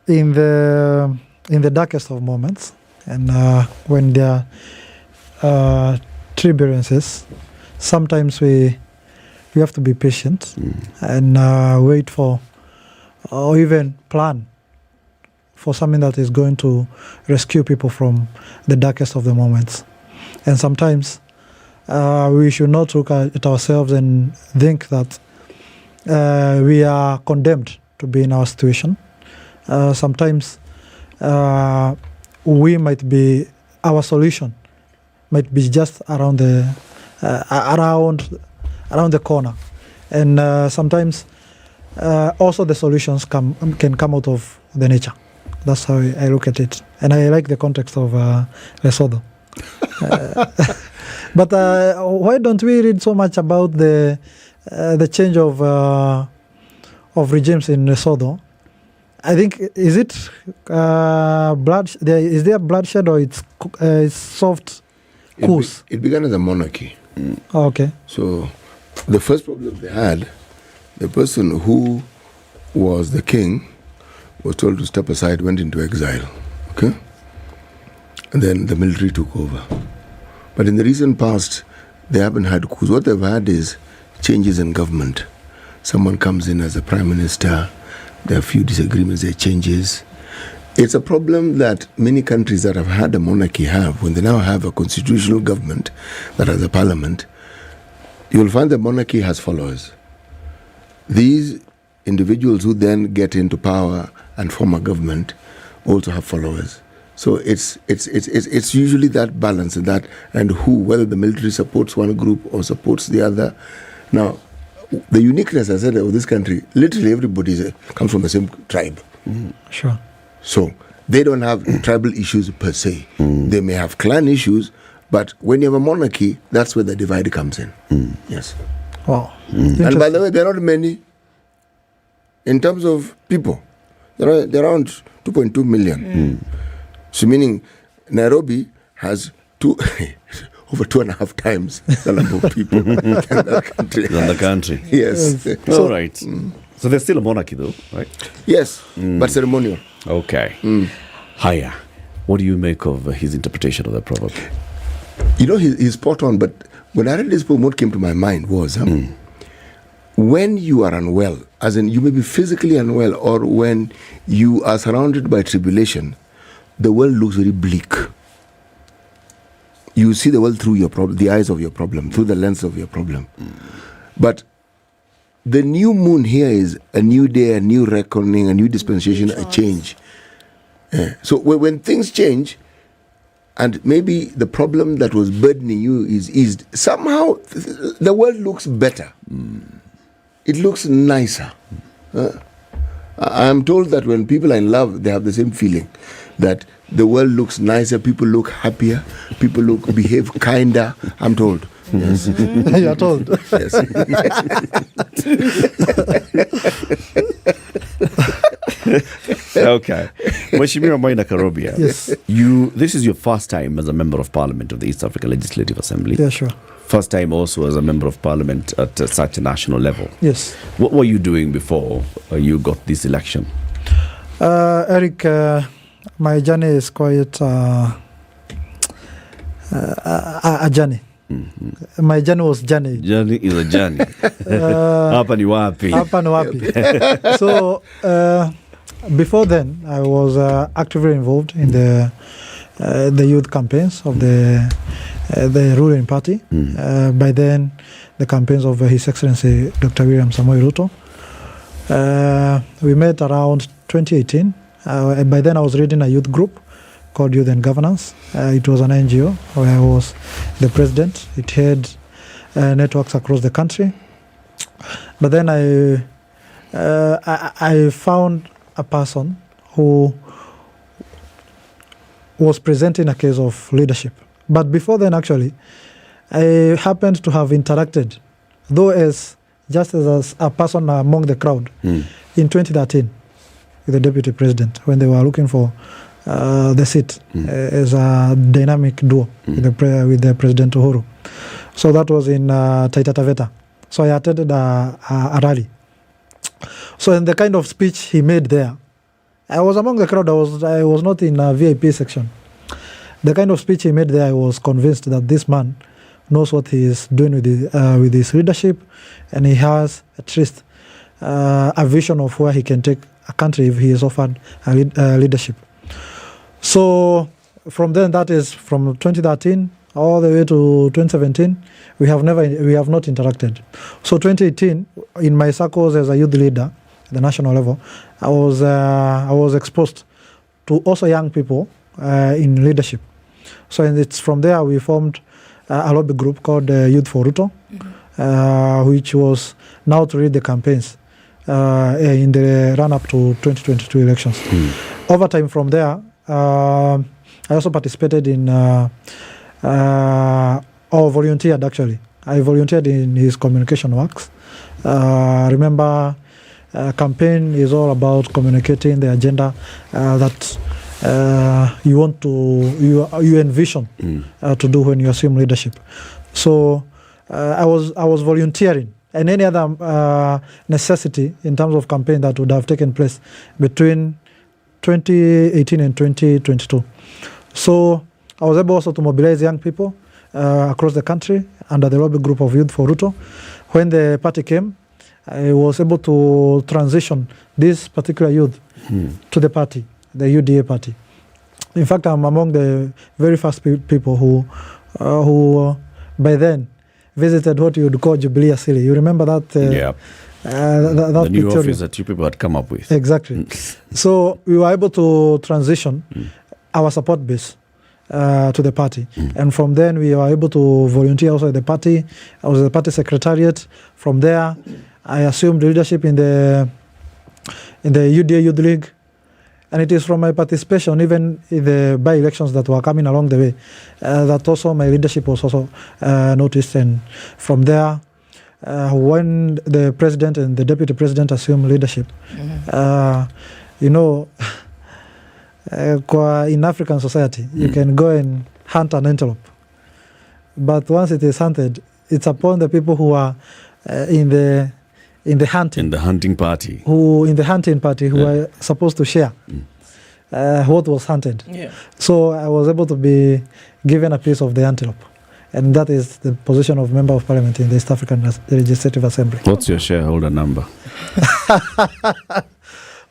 in the darkest of moments, and when there are turbulences, sometimes we have to be patient and wait for, or even plan for something that is going to rescue people from the darkest of the moments. And sometimes we should not look at ourselves and think that we are condemned to be in our situation. Sometimes we might be, our solution might be just around the corner, and sometimes also the solutions can come out of the nature. That's how I look at it, and I like the context of Lesotho. But why don't we read so much about the change of regimes in Lesotho? I think, is it blood? Is there bloodshed, or it's soft coups? It began as a monarchy. Okay. So the first problem they had, the person who was the king was told to step aside, went into exile. Okay? And then the military took over. But in the recent past, they haven't had coups. What they've had is changes in government. Someone comes in as a prime minister, there are a few disagreements, there are changes. It's a problem that many countries that have had a monarchy have. When they now have a constitutional government that has a parliament, you'll find the monarchy has followers. These individuals who then get into power and form a government also have followers. So it's usually that balance and whether the military supports one group or supports the other. Now, the uniqueness, I said, of this country, literally everybody comes from the same tribe. Sure. So they don't have tribal issues per se. They may have clan issues, but when you have a monarchy, that's where the divide comes in. Yes. Wow. And by the way, there are not many. In terms of people, there are around 2.2 million. So meaning Nairobi has over 2.5 times the number of people in the country. Yes. All right. So there's still a monarchy though, right? Yes, but ceremonial. Okay. Haya, what do you make of his interpretation of the proverb? You know, he's spot on, but when I read this poem, what came to my mind was, when you are unwell, as in you may be physically unwell, or when you are surrounded by tribulation, the world looks very bleak. You see the world through your problem, the eyes of your problem, through the lens of your problem. But the new moon here is a new day, a new reckoning, a new dispensation, a change. So when things change, and maybe the problem that was burdening you is eased, somehow the world looks better. It looks nicer. I'm told that when people are in love, they have the same feeling, that the world looks nicer, people look happier, people behave kinder. I'm told. Yes. You're told. Yes. Okay. Mheshimiwa Maina Karobia, yes. This is your first time as a member of Parliament of the East African Legislative Assembly. Yeah, sure. First time also as a member of Parliament at such a national level. Yes. What were you doing before you got this election? Eric, my journey is quite a journey. My journey was journey. Journey is a journey. Hapa ni wapi? Hapa ni wapi. So, before then, I was actively involved in the youth campaigns of the ruling party. By then, the campaigns of His Excellency Dr. William Samoei Ruto. We met around 2018. By then, I was leading a youth group called Youth and Governance. It was an NGO where I was the president. It had networks across the country. But then I found a person who was presenting a case of leadership. But before then, actually, I happened to have interacted, though just as a person among the crowd, in 2013 with the deputy president when they were looking for the seat as a dynamic duo with the President Uhuru. So that was in Taita Taveta. So I attended a rally. So in the kind of speech he made there, I was among the crowd. I was not in a VIP section. The kind of speech he made there, I was convinced that this man knows what he is doing with his leadership, and he has at least a vision of where he can take a country if he is offered leadership. So from then, that is from 2013 all the way to 2017, we have not interacted. So 2018, in my circles as a youth leader at the national level, I was exposed to also young people in leadership. So it's from there we formed a lobby group called Youth for Ruto, which was now to lead the campaigns in the run-up to 2022 elections. Over time from there, I also participated in volunteered actually. I volunteered in his communication works. Remember, campaign is all about communicating the agenda that you envision to do when you assume leadership. So I was volunteering, and any other necessity in terms of campaign that would have taken place between 2018 and 2022. So I was able also to mobilize young people across the country under the Lobby Group of Youth for Ruto. When the party came, I was able to transition this particular youth to the party, the UDA party. In fact, I'm among the very first people who by then visited what you would call Jubilee Asili. You remember that? That the new picture office that you people had come up with. Exactly. So we were able to transition our support base to the party. And from then we were able to volunteer also at the party. I was the party secretariat. From there, I assumed leadership in the UDA Youth League. And it is from my participation, even in the by-elections that were coming along the way, that also my leadership was also noticed. And from there, when the president and the deputy president assumed leadership, in African society, you can go and hunt an antelope. But once it is hunted, it's upon the people who are in the hunting party who are supposed to share what was hunted. So I was able to be given a piece of the antelope, and that is the position of Member of Parliament in the East African Legislative Assembly. What's your shareholder number?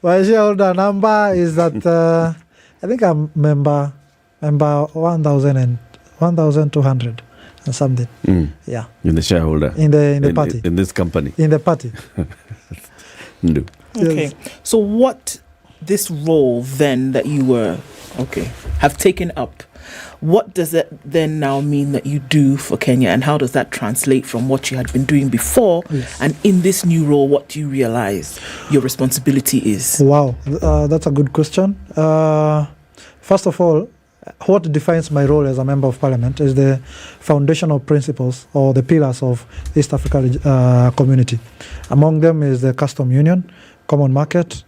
My shareholder number is that I think I'm member 1,200 and something. Yeah. In the shareholder. In the party. In this company. In the party. No. Okay. Yes. So what this role then that you have taken up, what does that then now mean that you do for Kenya, and how does that translate from what you had been doing before? Yes. And in this new role, what do you realize your responsibility is? Wow, that's a good question. First of all, what defines my role as a Member of Parliament is the foundational principles or the pillars of East Africa community. Among them is the custom union, common market,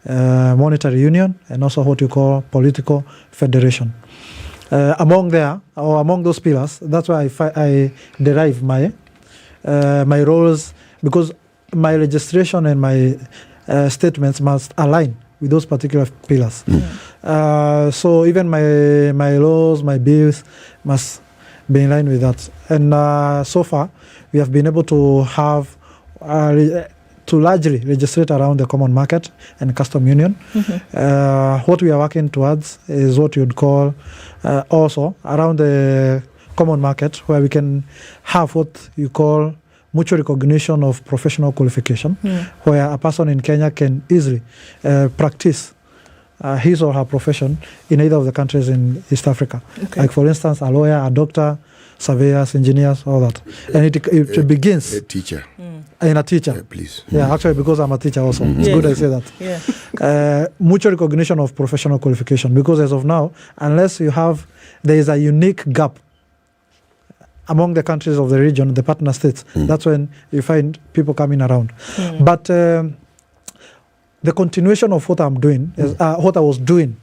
monetary union, and also what you call political federation. Among those pillars, that's why I derive my roles, because my legislation and my statements must align with those particular pillars. So even my laws, my bills must be in line with that. And so far, we have been able to have to largely legislate around the common market and custom union. What we are working towards is what you'd call also around the common market, where we can have what you call mutual recognition of professional qualification, where a person in Kenya can easily practice his or her profession in either of the countries in East Africa. Okay. Like, for instance, a lawyer, a doctor, surveyors, engineers, all that. And it begins... A teacher. And a teacher. Please. Yeah, actually, because I'm a teacher also. It's good I say that. Mutual recognition of professional qualification, because as of now, unless there is a unique gap among the countries of the region, the partner states, that's when you find people coming around. But the continuation of what I'm doing, what I was doing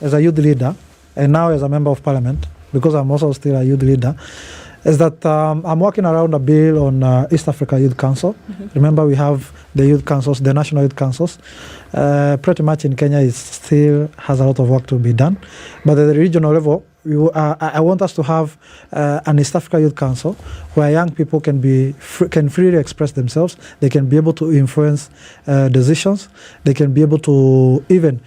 as a youth leader, and now as a Member of Parliament, because I'm also still a youth leader, is that I'm working around a bill on East Africa Youth Council. Remember, we have the youth councils, the national youth councils. Pretty much in Kenya, it still has a lot of work to be done. But at the regional level, I want us to have an East Africa Youth Council where young people can freely express themselves. They can be able to influence decisions. They can be able to even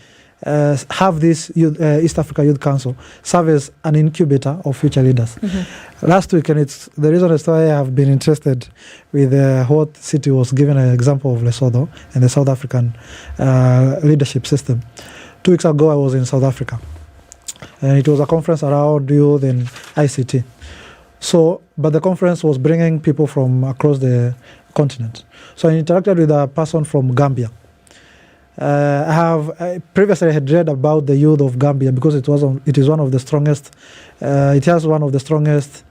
have this East Africa Youth Council serve as an incubator of future leaders. Last week, and it's the reason as to why I have been interested with what city was given an example of Lesotho and the South African leadership system. 2 weeks ago, I was in South Africa, and it was a conference around youth and ICT. But the conference was bringing people from across the continent. So I interacted with a person from Gambia. Previously I had read about the youth of Gambia because it is one of the strongest. It has one of the strongest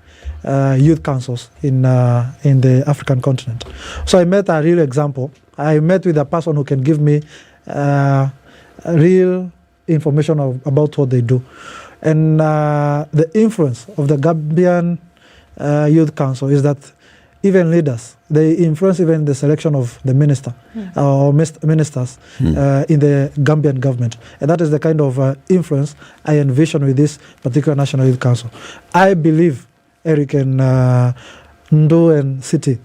youth councils in the African continent. So I met a real example. I met with a person who can give me real information about what they do, and the influence of the Gambian youth council is that even leaders, they influence even the selection of the minister or ministers in the Gambian government. And that is the kind of influence I envision with this particular National Youth Council. I believe, Eric and Ndo and City,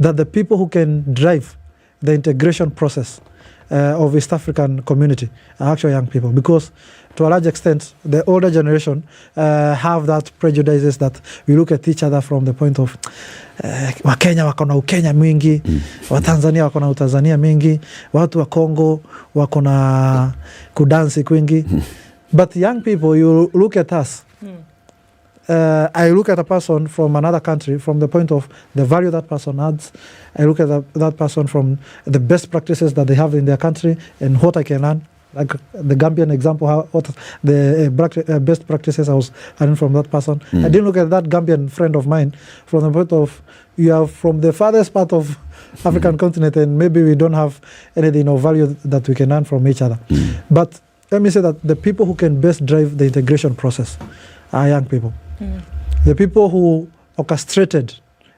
that the people who can drive the integration process of East African community are actually young people, because to a large extent, the older generation have that prejudices that we look at each other from the point of Wakenya wako na Ukenya mwingi, Watanzania wako na Utanzania mingi, watu wa Congo wako na kudansi kwingi. But young people, you look at us. I look at a person from another country from the point of the value that person adds. I look at that person from the best practices that they have in their country and what I can learn. Like the Gambian example, what the best practices I was learning from that person. I didn't look at that Gambian friend of mine from the point of, you are from the farthest part of African continent, and maybe we don't have anything of value that we can learn from each other. But let me say that the people who can best drive the integration process are young people. The people who orchestrated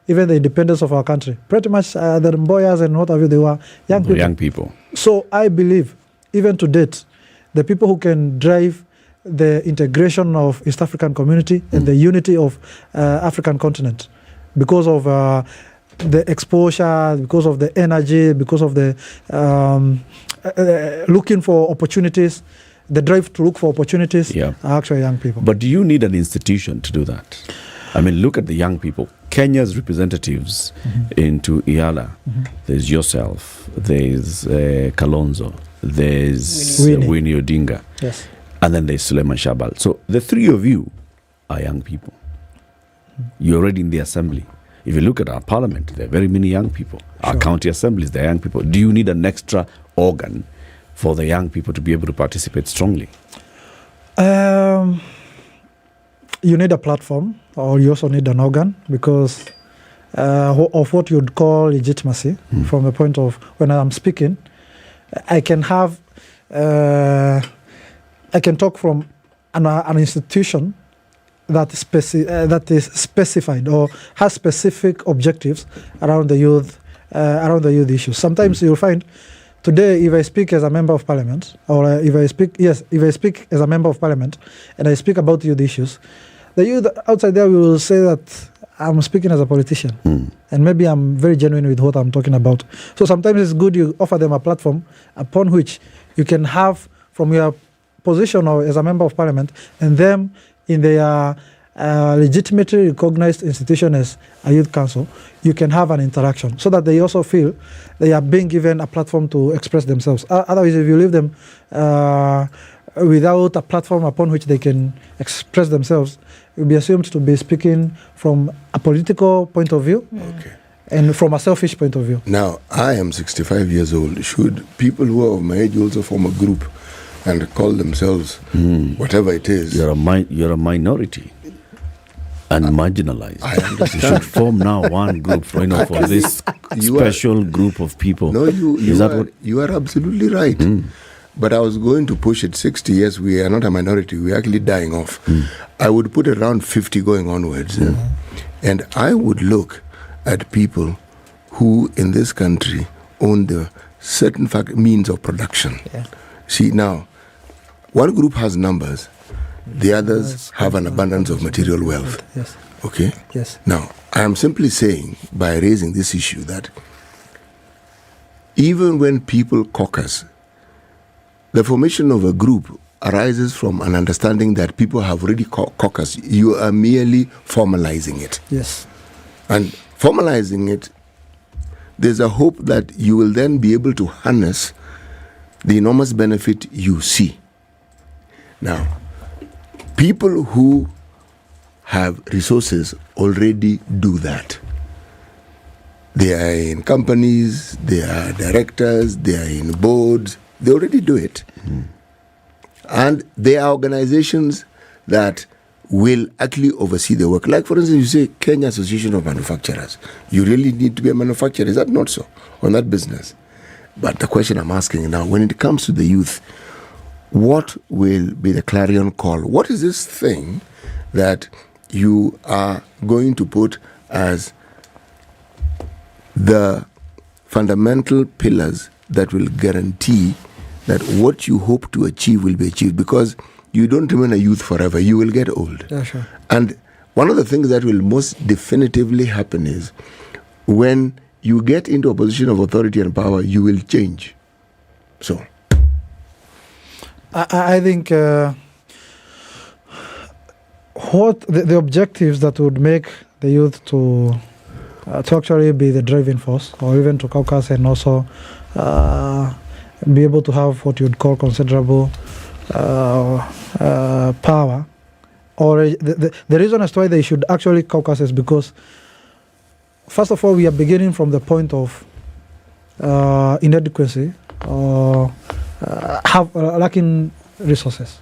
even the independence of our country. Pretty much the Mboyas and what have you, they were young people. So I believe, even to date, the people who can drive the integration of East African community and the unity of African continent, because of the exposure, because of the energy, because of the looking for opportunities, the drive to look for opportunities, are actually young people. But do you need an institution to do that? I mean, look at the young people. Kenya's representatives into EALA, there's yourself, there's Kalonzo, there's Winnie Odinga, and then there's Suleiman Shabal. So the three of you are young people. You're already in the assembly. If you look at our parliament, there are very many young people. Our county assemblies, they're young people. Do you need an extra organ for the young people to be able to participate strongly? You need a platform, or you also need an organ, because of what you'd call legitimacy. From the point of, when I'm speaking, I can have, I can talk from an institution that is specified or has specific objectives around the youth issues. Sometimes you'll find, today, if I speak as a member of parliament, or if I speak as a member of parliament, and I speak about youth issues, the youth outside there will say that I'm speaking as a politician, and maybe I'm very genuine with what I'm talking about. So sometimes it's good you offer them a platform upon which you can have, from your position or as a member of parliament, and them in their legitimately recognized institution as a youth council, you can have an interaction so that they also feel they are being given a platform to express themselves. Otherwise, if you leave them without a platform upon which they can express themselves, you'll be assumed to be speaking from a political point of view and from a selfish point of view. Now, I am 65 years old. Should people who are of my age also form a group and call themselves whatever it is? You're a minority and marginalized. I understand. You should form now one group for this special group of people. No, you are absolutely right. But I was going to push it 60 years. We are not a minority. We are actually dying off. I would put it around 50 going onwards. And I would look at people who in this country own the certain means of production. See, now, one group has numbers. The others have an abundance of material wealth. Okay? Now, I am simply saying, by raising this issue, that even when people caucus, the formation of a group arises from an understanding that people have already caucused. You are merely formalizing it. And formalizing it, there's a hope that you will then be able to harness the enormous benefit you see. Now, people who have resources already do that. They are in companies, they are directors, they are in boards. They already do it. And there are organizations that will actually oversee the work. Like, for instance, you say Kenya Association of Manufacturers. You really need to be a manufacturer. Is that not so on that business? But the question I'm asking now, when it comes to the youth, what will be the clarion call? What is this thing that you are going to put as the fundamental pillars that will guarantee that what you hope to achieve will be achieved, because you don't remain a youth forever. You will get old. Yeah, sure. And one of the things that will most definitively happen is when you get into a position of authority and power, you will change. So I think what the objectives that would make the youth to actually be the driving force, or even to caucus and also be able to have what you'd call considerable power, or the reason as to why they should actually caucus is because, first of all, we are beginning from the point of inadequacy or lacking resources,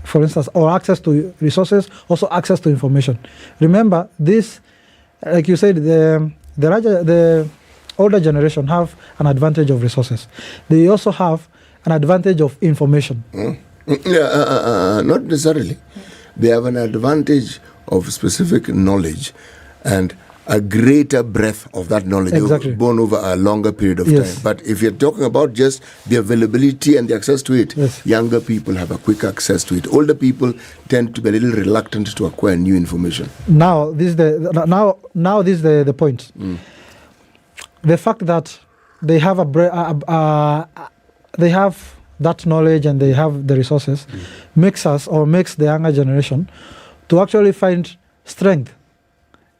for instance, or access to resources, also access to information. Remember, this, like you said, the older generation have an advantage of resources. They also have an advantage of information. Not necessarily. They have an advantage of specific knowledge and a greater breadth of that knowledge, exactly, born over a longer period of yes, time. But if you're talking about just the availability and the access to it, yes, younger people have a quick access to it. Older people tend to be a little reluctant to acquire new information. Now this is the point. The fact that they have they have that knowledge and they have the resources makes the younger generation to actually find strength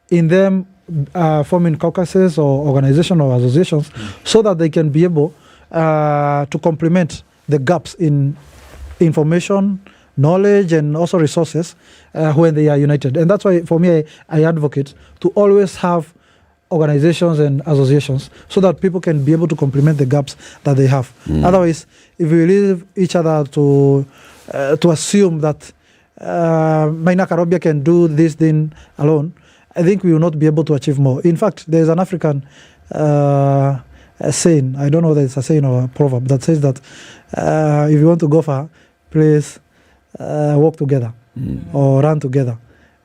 in them forming caucuses or organizations or associations, so that they can be able to complement the gaps in information, knowledge, and also resources when they are united. And that's why, for me, I advocate to always have organizations and associations so that people can be able to complement the gaps that they have. Otherwise, if we leave each other to assume that Minor Karobia can do this thing alone, I think we will not be able to achieve more. In fact, there's an African saying, I don't know whether it's a saying or a proverb, that says that if you want to go far, please walk together or run together.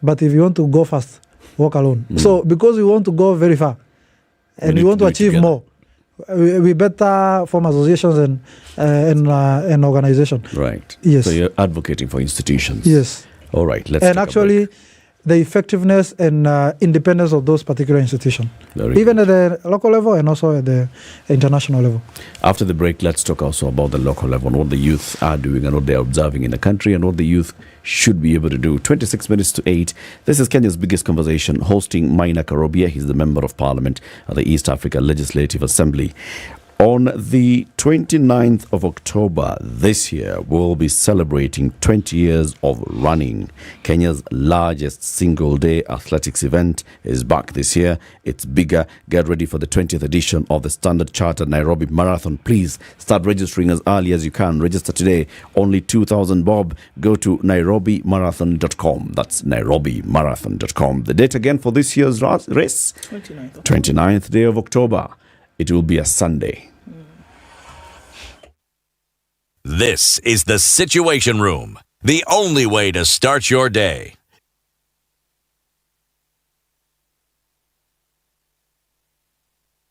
But if you want to go fast, walk alone. So because we want to go very far and we want to achieve more, we better form associations and organizations. Right. Yes. So you're advocating for institutions. Yes. All right. Let's and take actually, a break. The effectiveness and independence of those particular institutions, even at the local level and also at the international level. After the break, let's talk also about the local level and what the youth are doing and what they're observing in the country and what the youth should be able to do. 26 minutes to 8. This is Kenya's biggest conversation, hosting Minor Karobia. He's the Member of Parliament at the East Africa Legislative Assembly. On the 29th of October this year, we'll be celebrating 20 years of running. Kenya's largest single-day athletics event is back this year. It's bigger. Get ready for the 20th edition of the Standard Chartered Nairobi Marathon. Please start registering as early as you can. Register today. Only 2,000 bob. Go to nairobimarathon.com. That's nairobimarathon.com. The date again for this year's race? 29th day of October. It will be a Sunday. This is the Situation Room, the only way to start your day.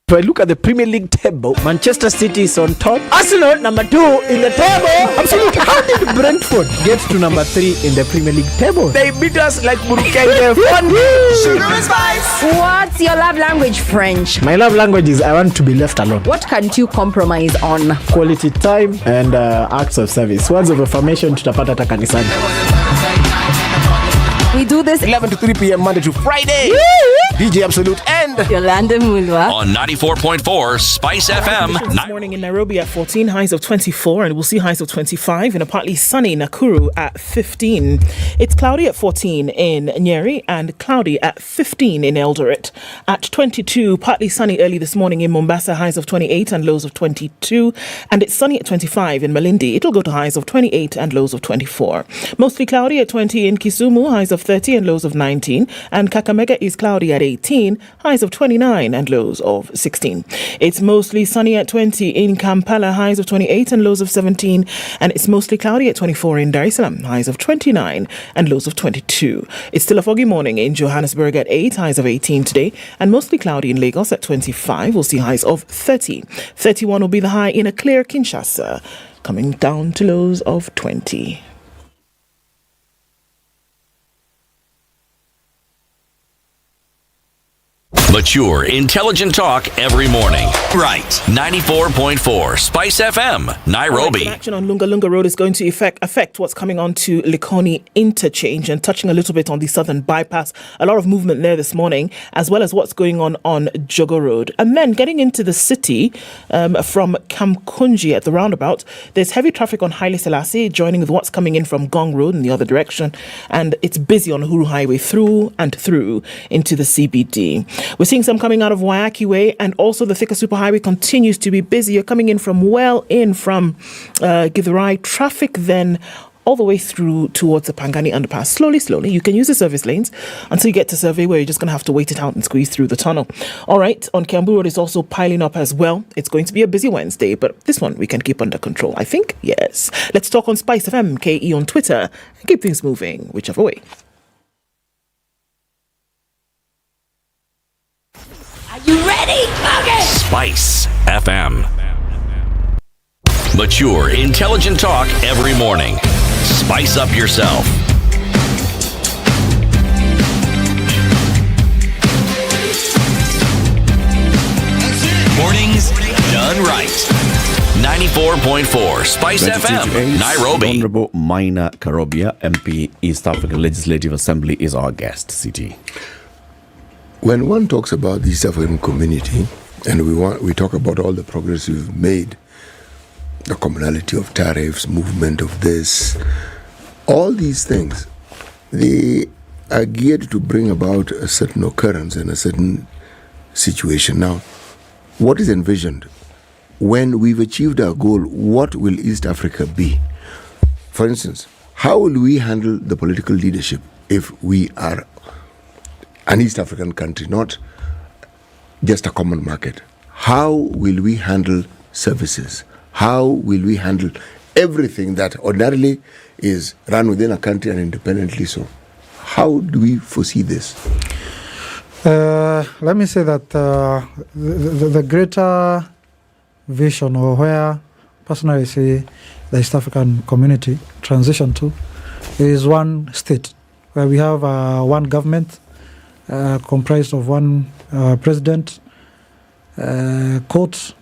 If I look at the Premier League table, Manchester City is on top. Arsenal, number 2 in the table. Absolutely. How did Brentford get to number 3 in the Premier League table? They beat us like Burkenge. What's your love language, French? My love language is I want to be left alone. What can't you compromise on? Quality time and acts of service. Words of affirmation tutapata hata kanisani. We do this 11 to 3 p.m. Monday to Friday. DJ Absolute and Yolanda Mulwa on 94.4 Spice FM. This morning in Nairobi at 14, highs of 24, and we'll see highs of 25 in a partly sunny Nakuru at 15. It's cloudy at 14 in Nyeri and cloudy at 15 in Eldoret. At 22, partly sunny early this morning in Mombasa, highs of 28 and lows of 22. And it's sunny at 25 in Malindi. It'll go to highs of 28 and lows of 24. Mostly cloudy at 20 in Kisumu, highs of 30 and lows of 19. And Kakamega is cloudy at 18, highs of 29 and lows of 16. It's mostly sunny at 20 in Kampala, highs of 28 and lows of 17. And it's mostly cloudy at 24 in Dar es Salaam, highs of 29 and lows of 22. It's still a foggy morning in Johannesburg at 8, highs of 18 today. And mostly cloudy in Lagos at 25. We'll see highs of 30. 31 will be the high in a clear Kinshasa, coming down to lows of 20. Mature, intelligent talk every morning. Right. 94.4 Spice FM, Nairobi. Action on Lunga Lunga Road is going to affect what's coming on to Likoni interchange and touching a little bit on the southern bypass. A lot of movement there this morning, as well as what's going on Jogo Road. And then getting into the city from Kamkunji at the roundabout, there's heavy traffic on Haile Selassie, joining with what's coming in from Gong Road in the other direction. And it's busy on Uhuru Highway through into the CBD. We're seeing some coming out of Wayaki Way, and also the Thika Superhighway continues to be busy. You're coming in from Githurai. Traffic then all the way through towards the Pangani underpass. Slowly. You can use the service lanes until you get to Survey, where you're just going to have to wait it out and squeeze through the tunnel. All right, on Kiambu Road is also piling up as well. It's going to be a busy Wednesday, but this one we can keep under control, I think. Yes. Let's talk on Spice FM, KE on Twitter, and keep things moving, whichever way. You ready? Okay. Spice FM. Mature, intelligent talk every morning. Spice up yourself. Mornings done right. 94.4 Spice FM, Nairobi. Honorable Maina Karobia, MP, East African Legislative Assembly, is our guest. CT. When one talks about the East African community, and we talk about all the progress we've made, the commonality of tariffs, movement of this, all these things, they are geared to bring about a certain occurrence and a certain situation. Now, what is envisioned? When we've achieved our goal, what will East Africa be? For instance, how will we handle the political leadership if we are an East African country, not just a common market? How will we handle services? How will we handle everything that ordinarily is run within a country and independently so? How do we foresee this? Let me say that the greater vision, or where personally I see the East African community transition to, is one state where we have one government comprised of one president, courts,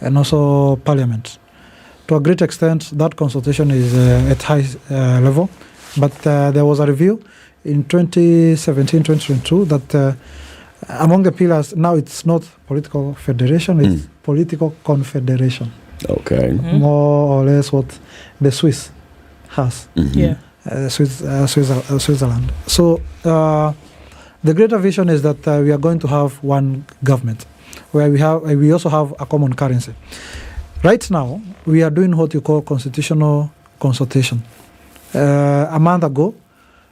and also parliament. To a great extent, that consultation is at high level, but there was a review in 2017-2022 that among the pillars, now it's not political federation, it's political confederation. Okay. More or less what the Swiss has. Switzerland. So the greater vision is that we are going to have one government, where we also have a common currency. Right now, we are doing what you call constitutional consultation. A month ago,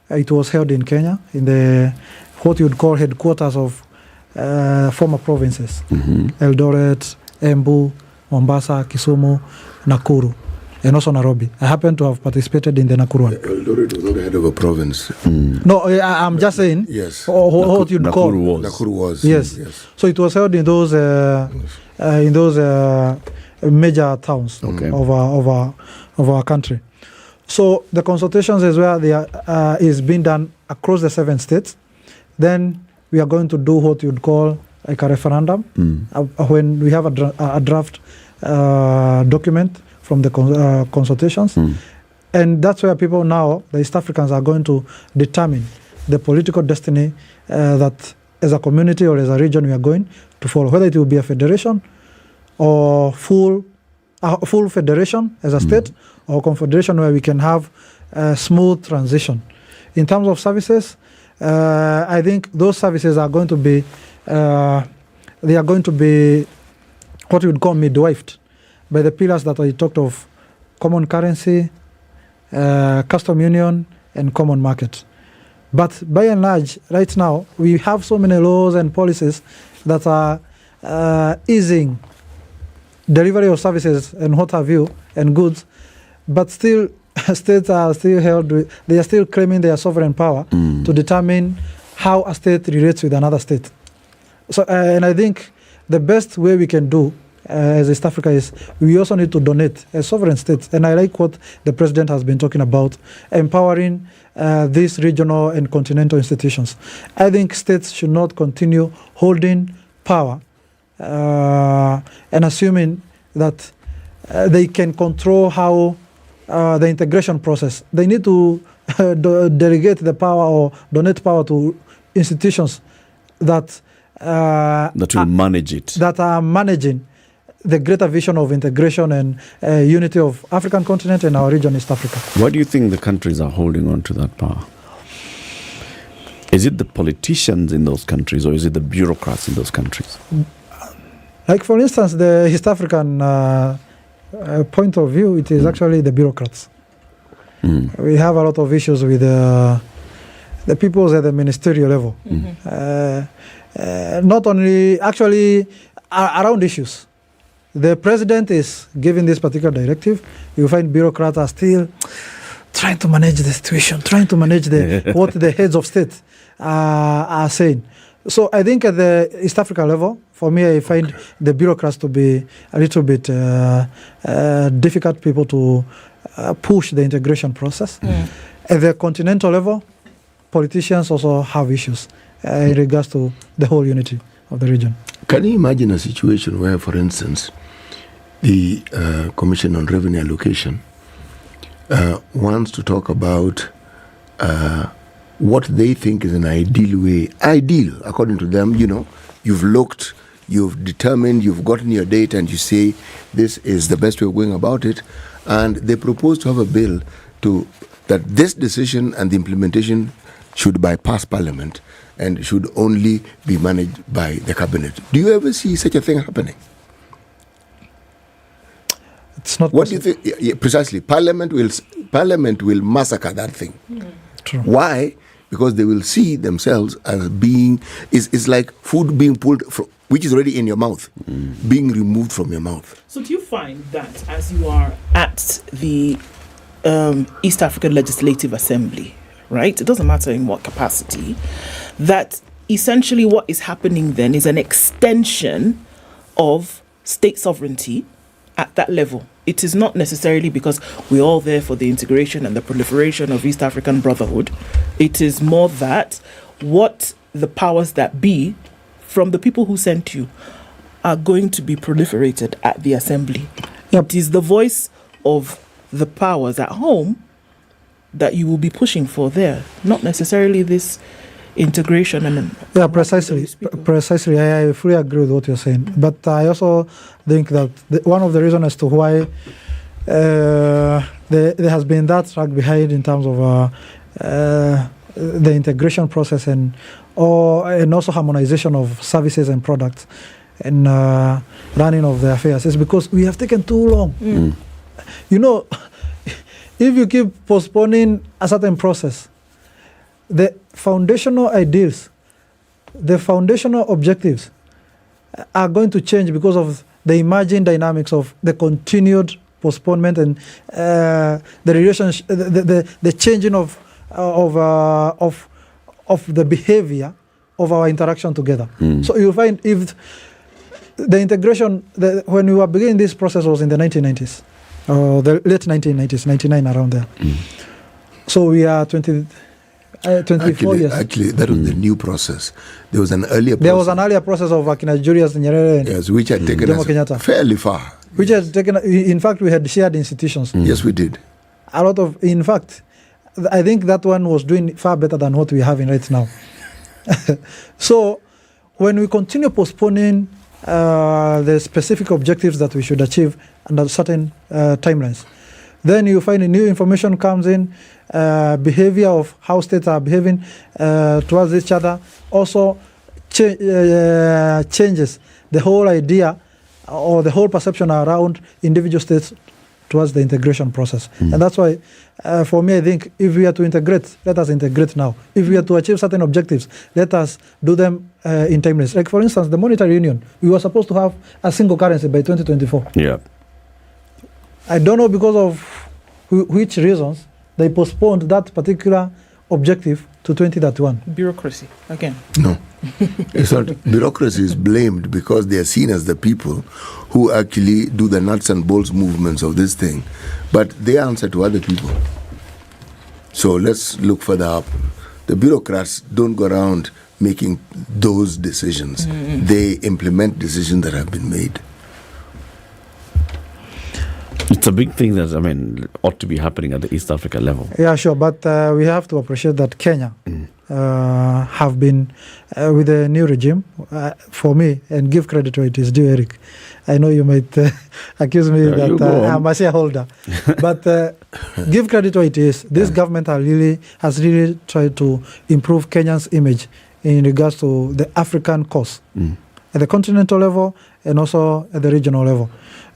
it was held in Kenya, in the what you would call headquarters of former provinces: Eldoret, Embu, Mombasa, Kisumu, Nakuru, and also Nairobi. I happen to have participated in the Nakuru one. Eldoret was not the head of a province. No, I'm just saying. Yes. What you'd call Nakuru was. Yes. So it was held in those major towns of our country. So the consultations is where is being done across the 7 states. Then we are going to do what you'd call like a referendum when we have a draft document from the consultations. And that's where people now, the East Africans, are going to determine the political destiny that as a community or as a region we are going to follow, whether it will be a federation or full federation as a state, or confederation where we can have a smooth transition. In terms of services, I think those services are going to be what we would call midwifed by the pillars that I talked of: common currency, custom union, and common market. But by and large, right now, we have so many laws and policies that are easing delivery of services and what have you, and goods, but still states are still held with, they are still claiming their sovereign power to determine how a state relates with another state. So, and I think the best way we can do as East Africa is we also need to donate as sovereign states. And I like what the president has been talking about, empowering these regional and continental institutions. I think states should not continue holding power and assuming that they can control how the integration process. They need to delegate the power or donate power to institutions that will manage it. That are managing the greater vision of integration and unity of African continent and our region, East Africa. Why do you think the countries are holding on to that power? Is it the politicians in those countries, or is it the bureaucrats in those countries? Like, for instance, the East African point of view, it is actually the bureaucrats. We have a lot of issues with the peoples at the ministerial level. Not only, actually, around issues. The president is giving this particular directive. You find bureaucrats are still trying to manage the situation, trying to manage what the heads of state are saying. So I think at the East Africa level, for me, I find the bureaucrats to be a little bit difficult people to push the integration process. At the continental level, politicians also have issues in regards to the whole unity of the region. Can you imagine a situation where, for instance, the Commission on Revenue Allocation wants to talk about what they think is an ideal way, according to them, you've looked, you've determined, you've gotten your data, and you say this is the best way of going about it, and they propose to have a bill that this decision and the implementation should bypass Parliament and should only be managed by the cabinet. Do you ever see such a thing happening? It's not. What do you think? Yeah, precisely, Parliament will massacre that thing. True. Why? Because they will see themselves as being it's like food being pulled from, which is already in your mouth, being removed from your mouth. So do you find that as you are at the East African Legislative Assembly, right? It doesn't matter in what capacity, that essentially what is happening then is an extension of state sovereignty at that level. It is not necessarily because we're all there for the integration and the proliferation of East African brotherhood. It is more that what the powers that be from the people who sent you are going to be proliferated at the assembly. It is the voice of the powers at home that you will be pushing for there, not necessarily this integration. And precisely. I fully agree with what you're saying. But I also think that one of the reasons as to why there has been that lag behind in terms of the integration process and also harmonization of services and products and running of the affairs is because we have taken too long. If you keep postponing a certain process, the foundational ideals, the foundational objectives are going to change because of the emerging dynamics of the continued postponement and the relationship, the changing of the behavior of our interaction together. So you find if the integration, when we were beginning this process was in the 1990s, or the late 1990s, 99 around there. So we are 24 years. Actually, that was the new process. There was an earlier process. There was an earlier process of Julius Nyeri. Yes, which had taken us fairly far. Which had taken, in fact, we had shared institutions. Yes, we did. A lot of, in fact, I think that one was doing far better than what we have in right now. So, when we continue postponing the specific objectives that we should achieve under certain timelines, then you find a new information comes in, behavior of how states are behaving towards each other also changes the whole idea or the whole perception around individual states towards the integration process. And that's why, for me, I think if we are to integrate, let us integrate now. If we are to achieve certain objectives, let us do them in timeless. Like, for instance, the monetary union, we were supposed to have a single currency by 2024. Yeah. I don't know because of which reasons they postponed that particular objective to 2031. Bureaucracy, again. No. It's not. Bureaucracy is blamed because they are seen as the people who actually do the nuts and bolts movements of this thing. But they answer to other people. So let's look further up. The bureaucrats don't go around making those decisions. They implement decisions that have been made. It's a big thing that, ought to be happening at the East Africa level. Yeah, sure, but we have to appreciate that Kenya have been, with the new regime, for me, and give credit to it is due, Eric. I know you might accuse me that I'm a shareholder, but give credit to it is this government has really tried to improve Kenya's image in regards to the African cause at the continental level and also at the regional level.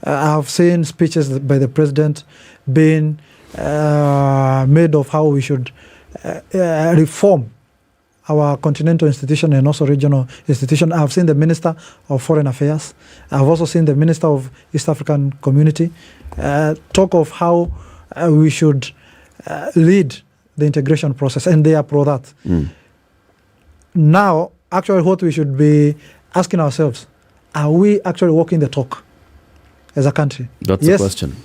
I have seen speeches by the president being made of how we should reform our continental institution and also regional institution. I have seen the Minister of Foreign Affairs. I have also seen the Minister of East African Community talk of how we should lead the integration process, and they are pro that. Now, actually, what we should be asking ourselves, are we actually walking the talk as a country? That's the question.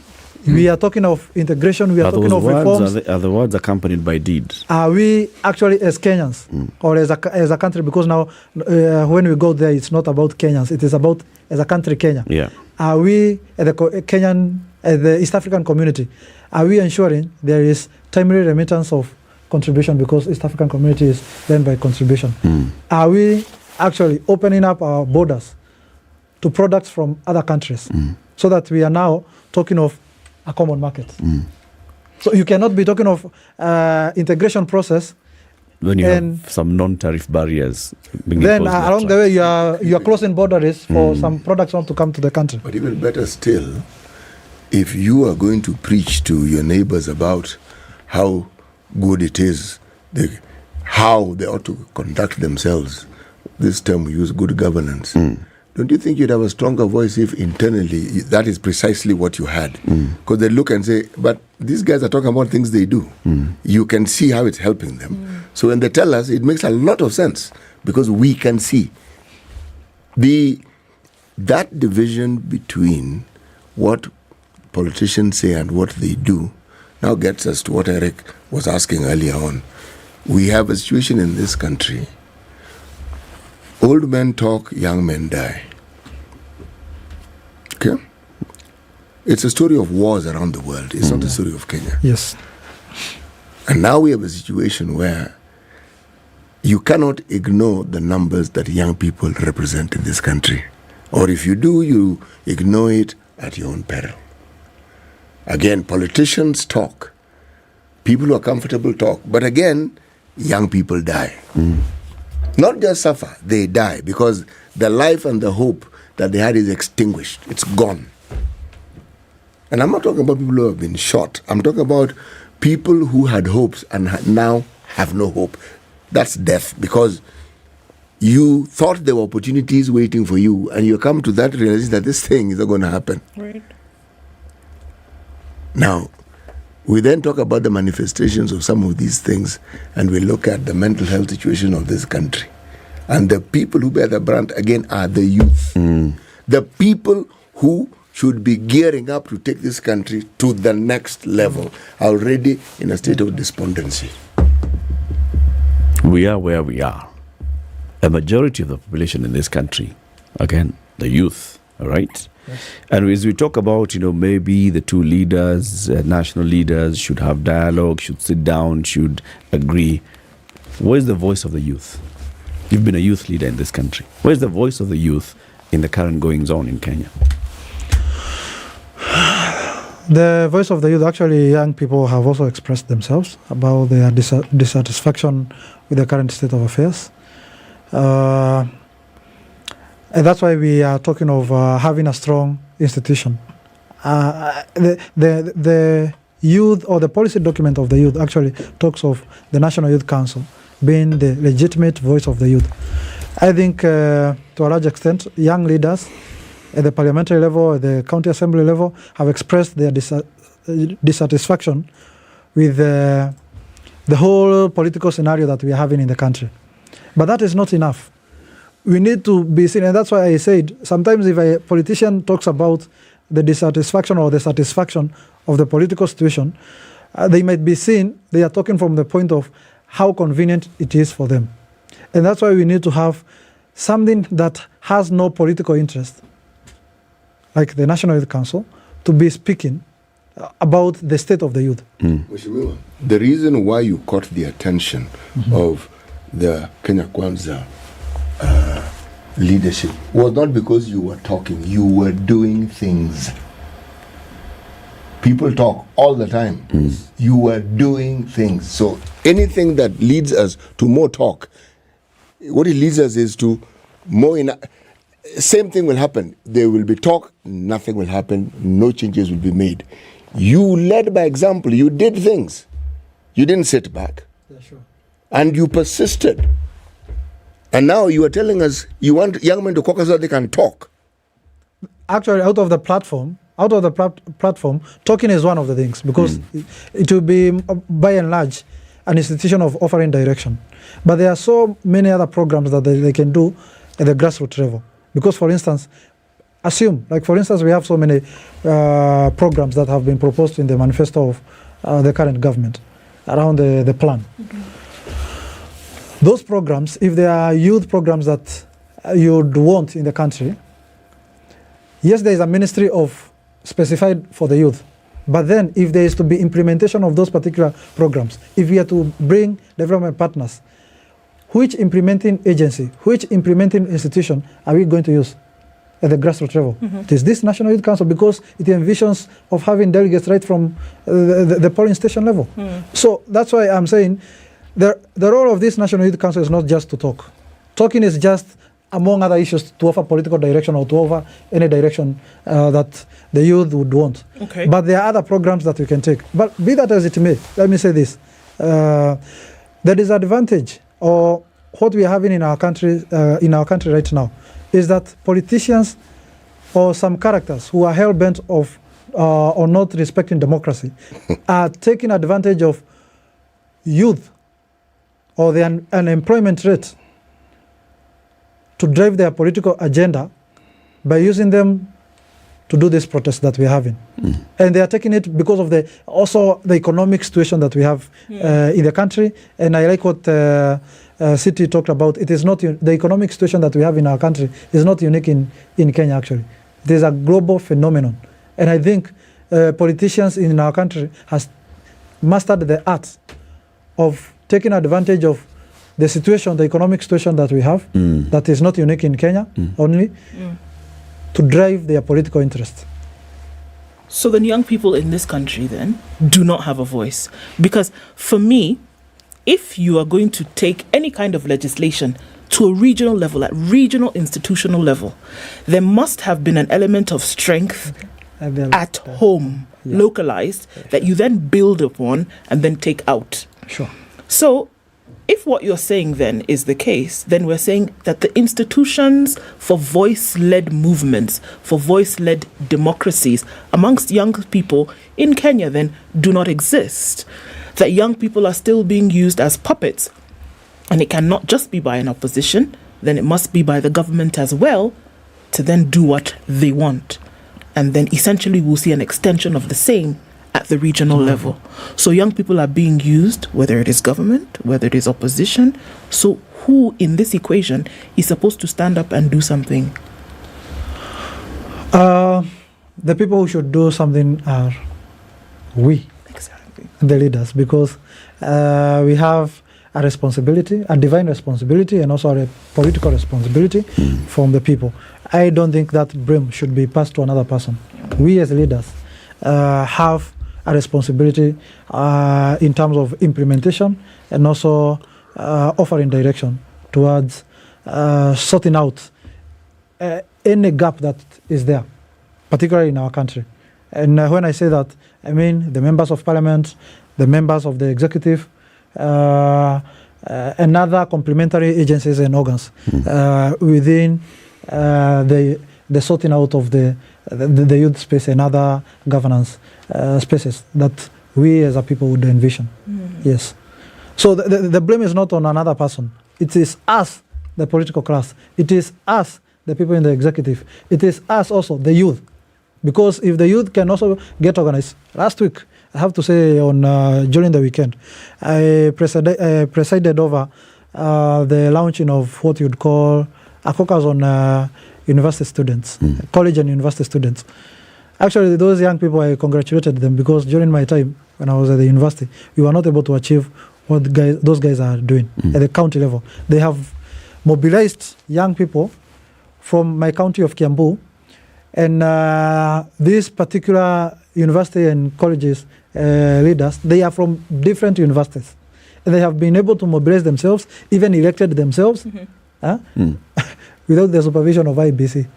We are talking of integration, we are talking of reforms. Are the words accompanied by deeds? Are we actually, as Kenyans, or as a country, because now when we go there, it's not about Kenyans, it is about as a country, Kenya. Yeah. Are we, at the Kenyan, at the East African community, are we ensuring there is timely remittance of contribution, because East African community is led by contribution? Are we actually opening up our borders to products from other countries, so that we are now talking of a common market? So you cannot be talking of integration process when you have some non-tariff barriers. Then along the way you are closing borders for some products want to come to the country. But even better still, if you are going to preach to your neighbors about how good it is, how they ought to conduct themselves, this term we use, good governance, don't you think you'd have a stronger voice if internally that is precisely what you had? Because they look and say, but these guys are talking about things they do. You can see how it's helping them. So when they tell us, it makes a lot of sense, because we can see. That division between what politicians say and what they do now gets us to what Eric was asking earlier on. We have a situation in this country. Old men talk, young men die. Okay? It's a story of wars around the world. It's not a story of Kenya. Yes. And now we have a situation where you cannot ignore the numbers that young people represent in this country. Or if you do, you ignore it at your own peril. Again, politicians talk. People who are comfortable talk. But again, young people die. Not just suffer, they die, because the life and the hope that they had is extinguished. It's gone. And I'm not talking about people who have been shot. I'm talking about people who had hopes and now have no hope. That's death, because you thought there were opportunities waiting for you, and you come to that realization that this thing is not going to happen. Right. Now, we then talk about the manifestations of some of these things, and we look at the mental health situation of this country. And the people who bear the brunt, again, are the youth. The people who should be gearing up to take this country to the next level are already in a state of despondency. We are where we are. A majority of the population in this country, again, the youth, all right? Yes. And as we talk about, maybe the two leaders, national leaders, should have dialogue, should sit down, should agree. Where's the voice of the youth? You've been a youth leader in this country. Where's the voice of the youth in the current goings-on in Kenya? The voice of the youth, actually, young people have also expressed themselves about their dissatisfaction with the current state of affairs. And that's why we are talking of having a strong institution the youth, or the policy document of the youth, actually talks of the National Youth Council being the legitimate voice of the youth. I think to a large extent, young leaders at the parliamentary level, at the county assembly level, have expressed their dissatisfaction with the whole political scenario that we are having in the country. But that is not enough. We need to be seen, and that's why I said, sometimes if a politician talks about the dissatisfaction or the satisfaction of the political situation, they might be seen, they are talking from the point of how convenient it is for them. And that's why we need to have something that has no political interest, like the National Youth Council, to be speaking about the state of the youth. Mheshimiwa, the reason why you caught the attention of the Kenya Kwanza leadership was not because you were talking, you were doing things. People talk all the time. You were doing things. So anything that leads us to more talk, what it leads us is to more same thing will happen. There will be talk, nothing will happen, no changes will be made. You led by example, you did things. You didn't sit back. Yeah, sure. And you persisted. And now you are telling us you want young men to caucus so that they can talk. Actually, out of the platform, talking is one of the things, because it will be, by and large, an institution of offering direction. But there are so many other programs that they can do at the grassroots level. Because, for instance, we have so many programs that have been proposed in the manifesto of the current government around the plan. Those programs, if there are youth programs that you'd want in the country, yes, there is a ministry of specified for the youth. But then, if there is to be implementation of those particular programs, if we are to bring development partners, which implementing agency, which implementing institution are we going to use at the grassroots level? It is this National Youth Council, because it envisions of having delegates right from the polling station level. So that's why I'm saying the role of this National Youth Council is not just to talk. Talking is just among other issues to offer political direction or to offer any direction that the youth would want. Okay. But there are other programs that we can take. But be that as it may, let me say this. The disadvantage, or what we are having in our country right now, is that politicians or some characters who are hell-bent of or not respecting democracy are taking advantage of youth or the unemployment rate to drive their political agenda by using them to do this protest that we're having. And they are taking it because of the economic situation that we have in the country. And I like what City talked about. It is not the economic situation that we have in our country is not unique in Kenya, actually. It is a global phenomenon. And I think politicians in our country has mastered the art of taking advantage of the situation, the economic situation that we have, that is not unique in Kenya only, to drive their political interests. So then young people in this country then do not have a voice. Because for me, if you are going to take any kind of legislation to a regional level, at regional institutional level, there must have been an element of strength at home, localized, that you then build upon and then take out. Sure. So if what you're saying then is the case, then we're saying that the institutions for voice-led movements, for voice-led democracies amongst young people in Kenya then do not exist. That young people are still being used as puppets. And it cannot just be by an opposition, then it must be by the government as well to then do what they want. And then essentially we'll see an extension of the same at the regional level. So young people are being used, whether it is government, whether it is opposition. So who in this equation is supposed to stand up and do something? The people who should do something are we, the leaders, because we have a responsibility, a divine responsibility, and also a political responsibility from the people. I don't think that blame should be passed to another person. We as leaders have a responsibility in terms of implementation and also offering direction towards sorting out any gap that is there, particularly in our country. And when I say that, I mean the members of parliament, the members of the executive, and other complementary agencies and organs within the sorting out of the youth space and other governance spaces that we as a people would envision. Yes. So the blame is not on another person. It is us, the political class. It is us, the people in the executive. It is us also, the youth. Because if the youth can also get organized, last week, I have to say, during the weekend, I presided over the launching of what you'd call a caucus on university students, college and university students. Actually, those young people, I congratulated them because during my time when I was at the university, we were not able to achieve what those guys are doing at the county level. They have mobilized young people from my county of Kiambu, and these particular university and colleges leaders, they are from different universities. And they have been able to mobilize themselves, even elected themselves, without the supervision of IEBC.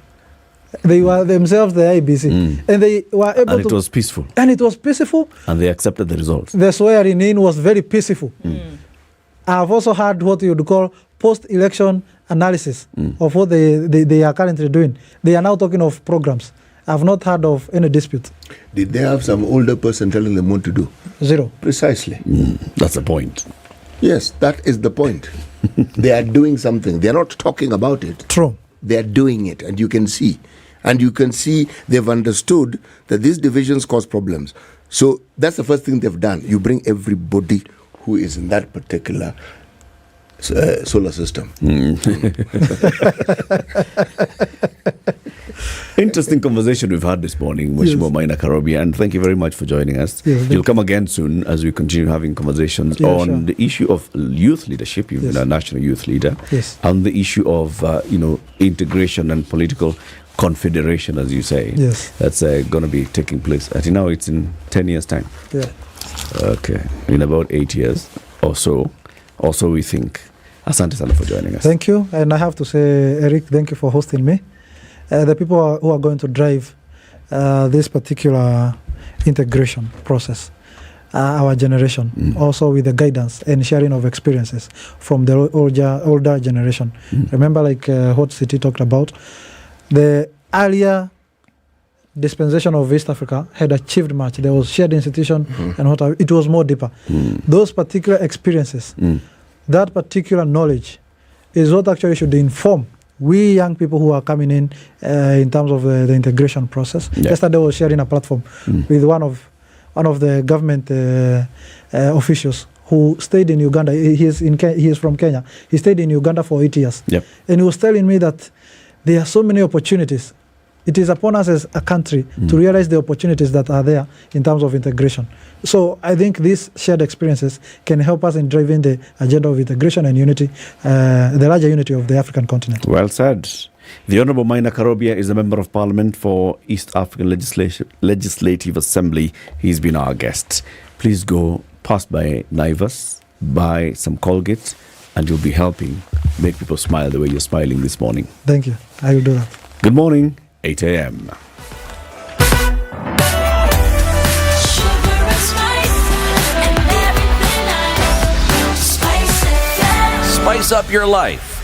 They were themselves the IEBC. And they were able to... And it was peaceful. And it was peaceful. And they accepted the results. The swearing in was very peaceful. I've also had what you would call post-election analysis of what they are currently doing. They are now talking of programs. I've not heard of any dispute. Did they have some older person telling them what to do? Zero. Precisely. That's the point. Yes, that is the point. They are doing something. They are not talking about it. True. They are doing it, and you can see. And you can see they've understood that these divisions cause problems. So that's the first thing they've done. You bring everybody who is in that particular solar system. Interesting conversation we've had this morning, Mheshimiwa Maina Karobia, and thank you very much for joining us. You'll come again soon as we continue having conversations on the issue of youth leadership. You've been a national youth leader, and the issue of integration and political confederation, as you say. That's going to be taking place. I think now it's in 10 years' time. Okay, in about 8 years or so. Also, we think. Asante sana for joining us. Thank you, and I have to say, Eric, thank you for hosting me. The people who are going to drive this particular integration process, our generation, also with the guidance and sharing of experiences from the older generation. Remember, like what City talked about, the earlier dispensation of East Africa had achieved much. There was shared institution and what it was more deeper. Those particular experiences, that particular knowledge is what actually should inform we young people who are coming in terms of the integration process. Yesterday I was sharing a platform with one of the government officials who stayed in Uganda. He is from Kenya. He stayed in Uganda for 8 years. And he was telling me that there are so many opportunities. It is upon us as a country to realize the opportunities that are there in terms of integration. So I think these shared experiences can help us in driving the agenda of integration and unity, the larger unity of the African continent. Well said. The Honourable Maina Karobia is a Member of Parliament for East African Legislative Assembly. He's been our guest. Please go past by Naivas, buy some Colgate, and you'll be helping make people smile the way you're smiling this morning. Thank you. I will do that. Good morning. 8 a.m. Spice up your life.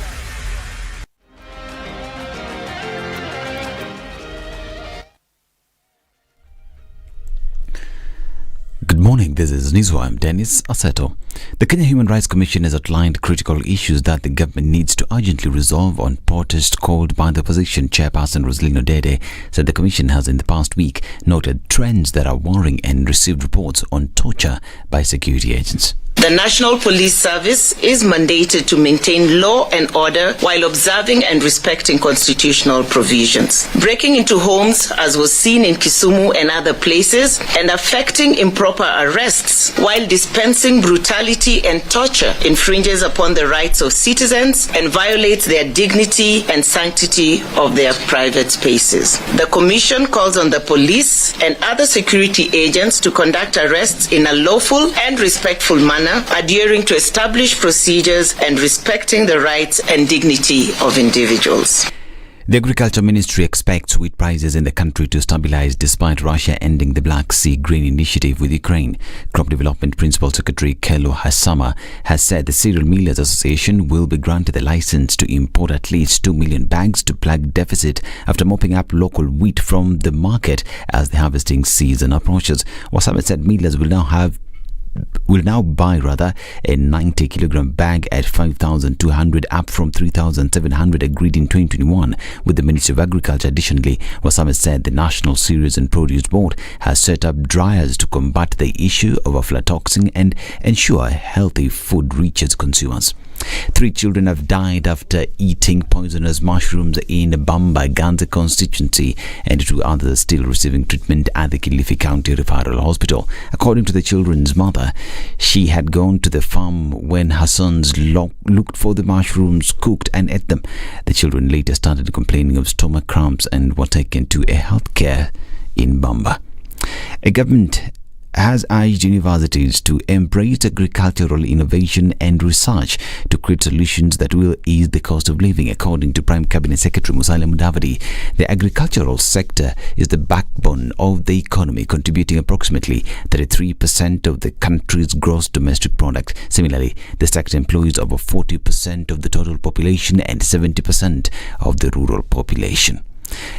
Good morning, this is Nizwa. I'm Dennis Aseto. The Kenya Human Rights Commission has outlined critical issues that the government needs to urgently resolve on protest called by the opposition. Chairperson Rosalino Dede said the commission has in the past week noted trends that are worrying and received reports on torture by security agents. The National Police Service is mandated to maintain law and order while observing and respecting constitutional provisions. Breaking into homes, as was seen in Kisumu and other places, and affecting improper arrests while dispensing brutality and torture infringes upon the rights of citizens and violates their dignity and sanctity of their private spaces. The Commission calls on the police and other security agents to conduct arrests in a lawful and respectful manner, adhering to established procedures and respecting the rights and dignity of individuals. The Agriculture Ministry expects wheat prices in the country to stabilize despite Russia ending the Black Sea Grain Initiative with Ukraine. Crop Development Principal Secretary Kelo Hassama has said the Cereal Millers Association will be granted the license to import at least 2 million bags to plug deficit after mopping up local wheat from the market as the harvesting season approaches. Hassama said millers will now buy a 90 kilogram bag at 5,200, up from 3,700 agreed in 2021 with the Ministry of Agriculture. Additionally, Wasame said the National Cereals and Produce Board has set up dryers to combat the issue of aflatoxin and ensure healthy food reaches consumers. 3 children have died after eating poisonous mushrooms in Bamba, Ganze constituency, and 2 others are still receiving treatment at the Kilifi County Referral Hospital. According to the children's mother, she had gone to the farm when her sons looked for the mushrooms, cooked and ate them. The children later started complaining of stomach cramps and were taken to a healthcare in Bamba. A government has urged universities to embrace agricultural innovation and research to create solutions that will ease the cost of living. According to Prime Cabinet Secretary Musalia Mudavadi, the agricultural sector is the backbone of the economy, contributing approximately 33% of the country's gross domestic product. Similarly, the sector employs over 40% of the total population and 70% of the rural population.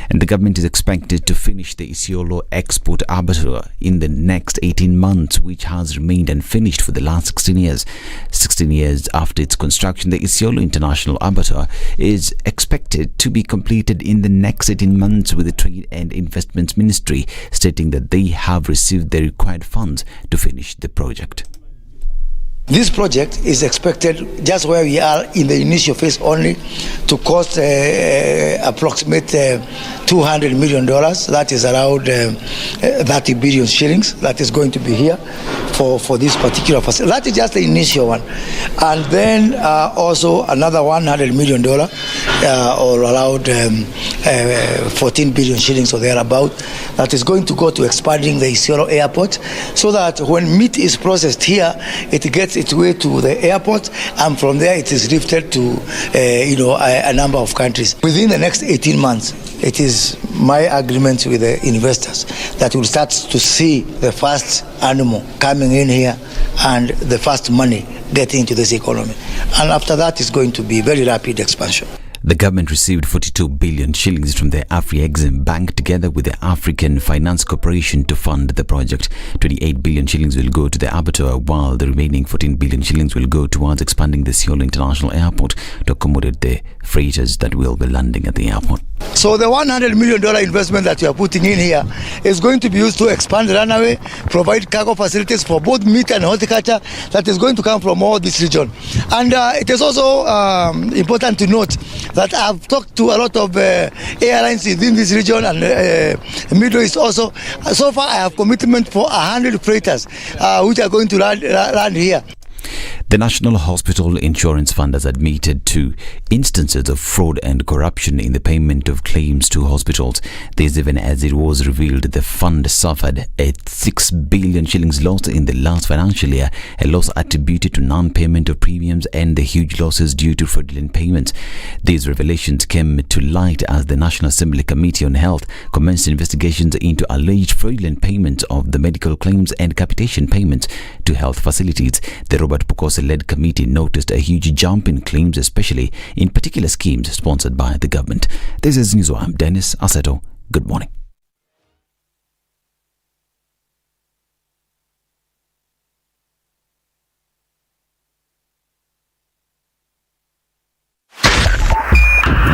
And the government is expected to finish the Isiolo Export Abattoir in the next 18 months, which has remained unfinished for the last 16 years. 16 years after its construction, the Isiolo International Abattoir is expected to be completed in the next 18 months, with the Trade and Investments Ministry stating that they have received the required funds to finish the project. This project is expected, just where we are in the initial phase only, to cost approximate $200 million. That is around 30 billion shillings that is going to be here for this particular facility. That is just the initial one. And then also another $100 million or around 14 billion shillings or thereabout, that is going to go to expanding the Isiolo airport, so that when meat is processed here, it gets its way to the airport, and from there it is lifted to a number of countries. Within the next 18 months, it is my agreement with the investors that we'll start to see the first animal coming in here and the first money getting into this economy. And after that, it's going to be very rapid expansion. The government received 42 billion shillings from the Afri-Exim Bank together with the African Finance Corporation to fund the project. 28 billion shillings will go to the abattoir, while the remaining 14 billion shillings will go towards expanding the Isiolo International Airport to accommodate the freighters that will be landing at the airport. So the $100 million investment that we are putting in here is going to be used to expand the runway, provide cargo facilities for both meat and horticulture that is going to come from all this region. And it is also important to note that I've talked to a lot of airlines within this region and the Middle East also. So far I have commitment for 100 freighters which are going to land here. The National Hospital Insurance Fund has admitted to instances of fraud and corruption in the payment of claims to hospitals. This even as it was revealed the fund suffered a 6 billion shillings loss in the last financial year, a loss attributed to non-payment of premiums and the huge losses due to fraudulent payments. These revelations came to light as the National Assembly Committee on Health commenced investigations into alleged fraudulent payments of the medical claims and capitation payments to health facilities. The Robert Pukosa-led committee noticed a huge jump in claims, especially in particular schemes sponsored by the government. This is Newswire. I'm Dennis Aseto. Good morning.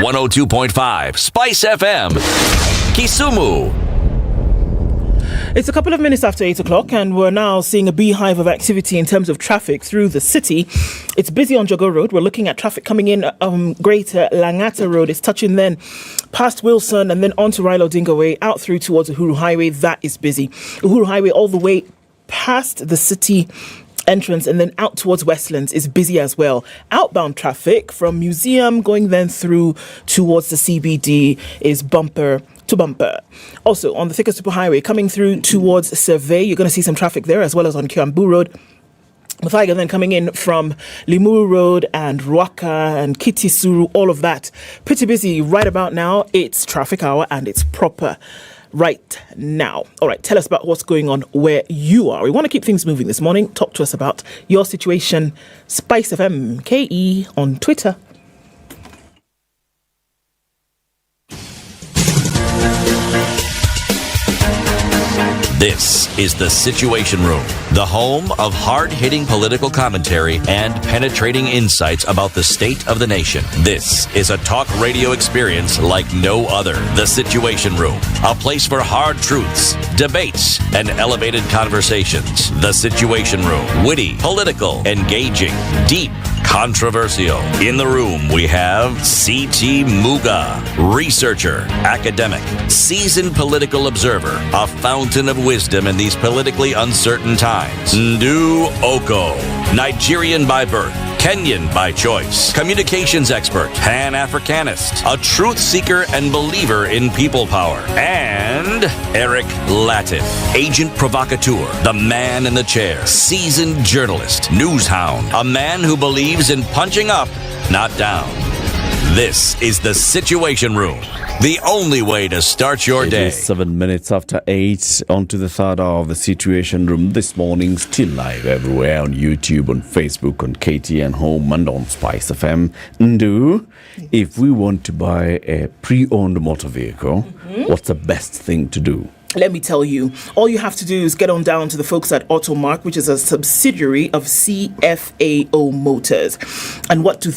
.5 Spice FM, Kisumu. It's a couple of minutes after 8 o'clock and we're now seeing a beehive of activity in terms of traffic through the city. It's busy on Jogo Road. We're looking at traffic coming in Greater Langata Road. It's touching then past Wilson and then onto Raila Odinga Way out through towards Uhuru Highway. That is busy. Uhuru Highway all the way past the city entrance and then out towards Westlands is busy as well. Outbound traffic from Museum going then through towards the CBD is bumper to bumper. Also on the Thika Superhighway coming through towards Survey, you're going to see some traffic there as well as on Kiambu Road. Muthaiga then coming in from Limuru Road and Ruaka and Kitisuru, all of that. Pretty busy right about now. It's traffic hour and it's proper right now. All right, tell us about what's going on where you are. We want to keep things moving this morning. Talk to us about your situation. Spice FM KE on Twitter. This is The Situation Room, the home of hard-hitting political commentary and penetrating insights about the state of the nation. This is a talk radio experience like no other. The Situation Room, a place for hard truths, debates, and elevated conversations. The Situation Room, witty, political, engaging, deep, controversial. In the room, we have C.T. Muga, researcher, academic, seasoned political observer, a fountain of wisdom in these politically uncertain times. Ndu Okoh, Nigerian by birth, Kenyan by choice, communications expert, Pan-Africanist, a truth seeker and believer in people power, and Eric Latiff, agent provocateur, the man in the chair, seasoned journalist, news hound, a man who believes in punching up, not down. This is The Situation Room, the only way to start your day. It is 7 minutes after 8, on to the third hour of The Situation Room this morning, still live everywhere on YouTube, on Facebook, on KTN Home, and on Spice FM. Ndu, if we want to buy a pre-owned motor vehicle, what's the best thing to do? Let me tell you, all you have to do is get on down to the folks at Automark, which is a subsidiary of CFAO Motors. And what do?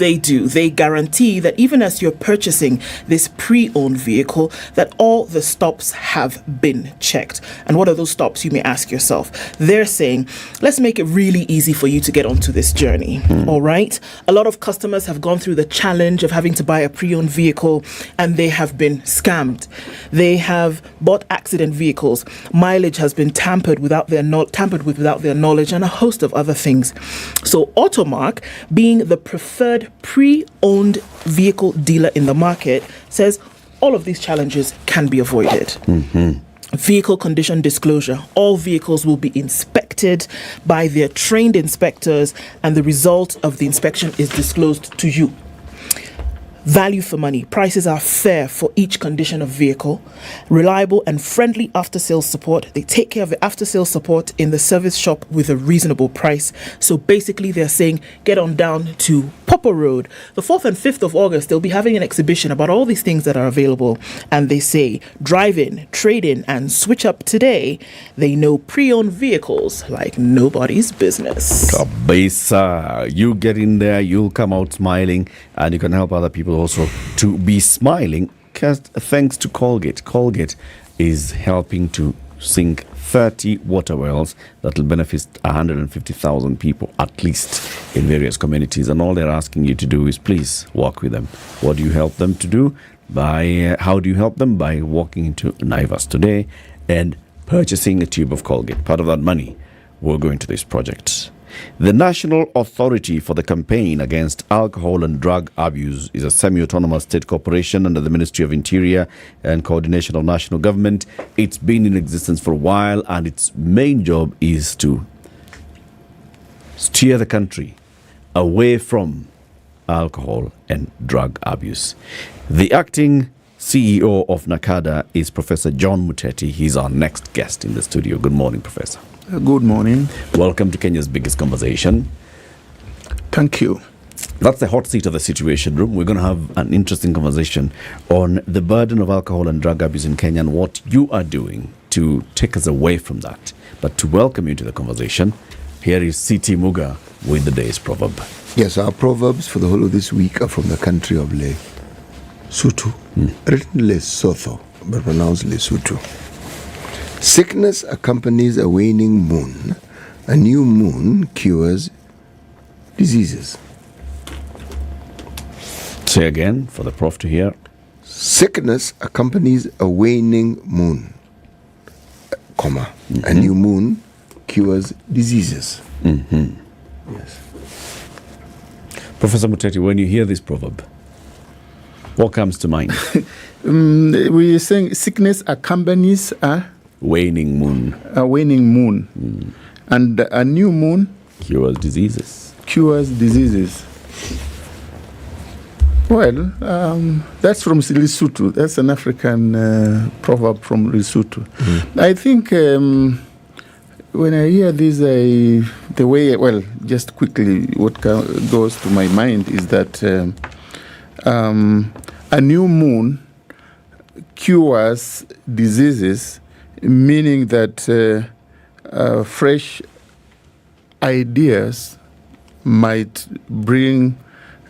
They guarantee that even as you're purchasing this pre-owned vehicle, that all the stops have been checked. And what are those stops, you may ask yourself? They're saying, let's make it really easy for you to get onto this journey. All right? A lot of customers have gone through the challenge of having to buy a pre-owned vehicle, and they have been scammed. They have bought accident vehicles. Mileage has been tampered with without their knowledge, and a host of other things. So Automark, being the preferred pre-owned vehicle dealer in the market, says all of these challenges can be avoided. Vehicle condition disclosure. All vehicles will be inspected by their trained inspectors, and the result of the inspection is disclosed to you. Value for money. Prices are fair for each condition of vehicle. Reliable and friendly after-sales support. They take care of the after-sales support in the service shop with a reasonable price. So basically they're saying get on down to Popper Road. The 4th and 5th of August, they'll be having an exhibition about all these things that are available. And they say drive in, trade in, and switch up today. They know pre-owned vehicles like nobody's business. Kabisa. You get in there, you'll come out smiling, and you can help other people also to be smiling, thanks to Colgate. Colgate is helping to sink 30 water wells that will benefit 150,000 people at least in various communities, and all they're asking you to do is please work with them. What do you help them to do? How do you help them? By walking into Naivas today and purchasing a tube of Colgate. Part of that money will go into this project. The National Authority for the Campaign Against Alcohol and Drug Abuse is a semi-autonomous state corporation under the Ministry of Interior and Coordination of National Government. It's been in existence for a while, and its main job is to steer the country away from alcohol and drug abuse. The acting CEO of NACA is Professor John Muteti. He's our next guest in the studio. Good morning, Professor. Good morning. Welcome to Kenya's biggest conversation. Thank you. That's the hot seat of The Situation Room. We're going to have an interesting conversation on the burden of alcohol and drug abuse in Kenya and what you are doing to take us away from that. But to welcome you to the conversation, here is C.T. Muga with the day's proverb. Yes, our proverbs for the whole of this week are from the country of Lesotho. Written Lesotho, but pronounced Lesotho. Sickness accompanies a waning moon. A new moon cures diseases. Say again for the prof to hear. Sickness accompanies a waning moon, a new moon cures diseases. Yes. Professor Muteti, when you hear this proverb, what comes to mind? We are saying sickness accompanies a waning moon. A waning moon. And a new moon Cures diseases. Cures diseases. Well, that's from Lesotho. That's an African proverb from Lesotho. I think when I hear this, the way, well, just quickly, what goes to my mind is that a new moon cures diseases, meaning that fresh ideas might bring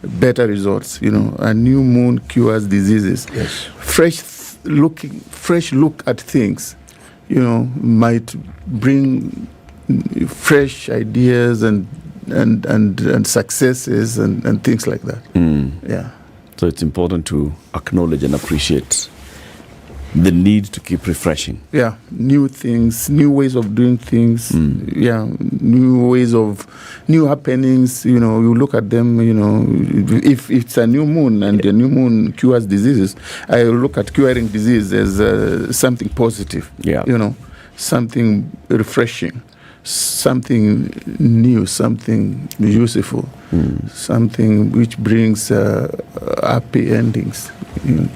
better results. A new moon cures diseases. Yes. Fresh look at things, might bring fresh ideas and successes and things like that. Yeah. So it's important to acknowledge and appreciate the need to keep refreshing. Yeah, new things, new ways of doing things. Yeah, new happenings. You look at them. If it's a new moon and the new moon cures diseases, I look at curing disease as something positive. Yeah, something refreshing, something new, something useful, something which brings happy endings.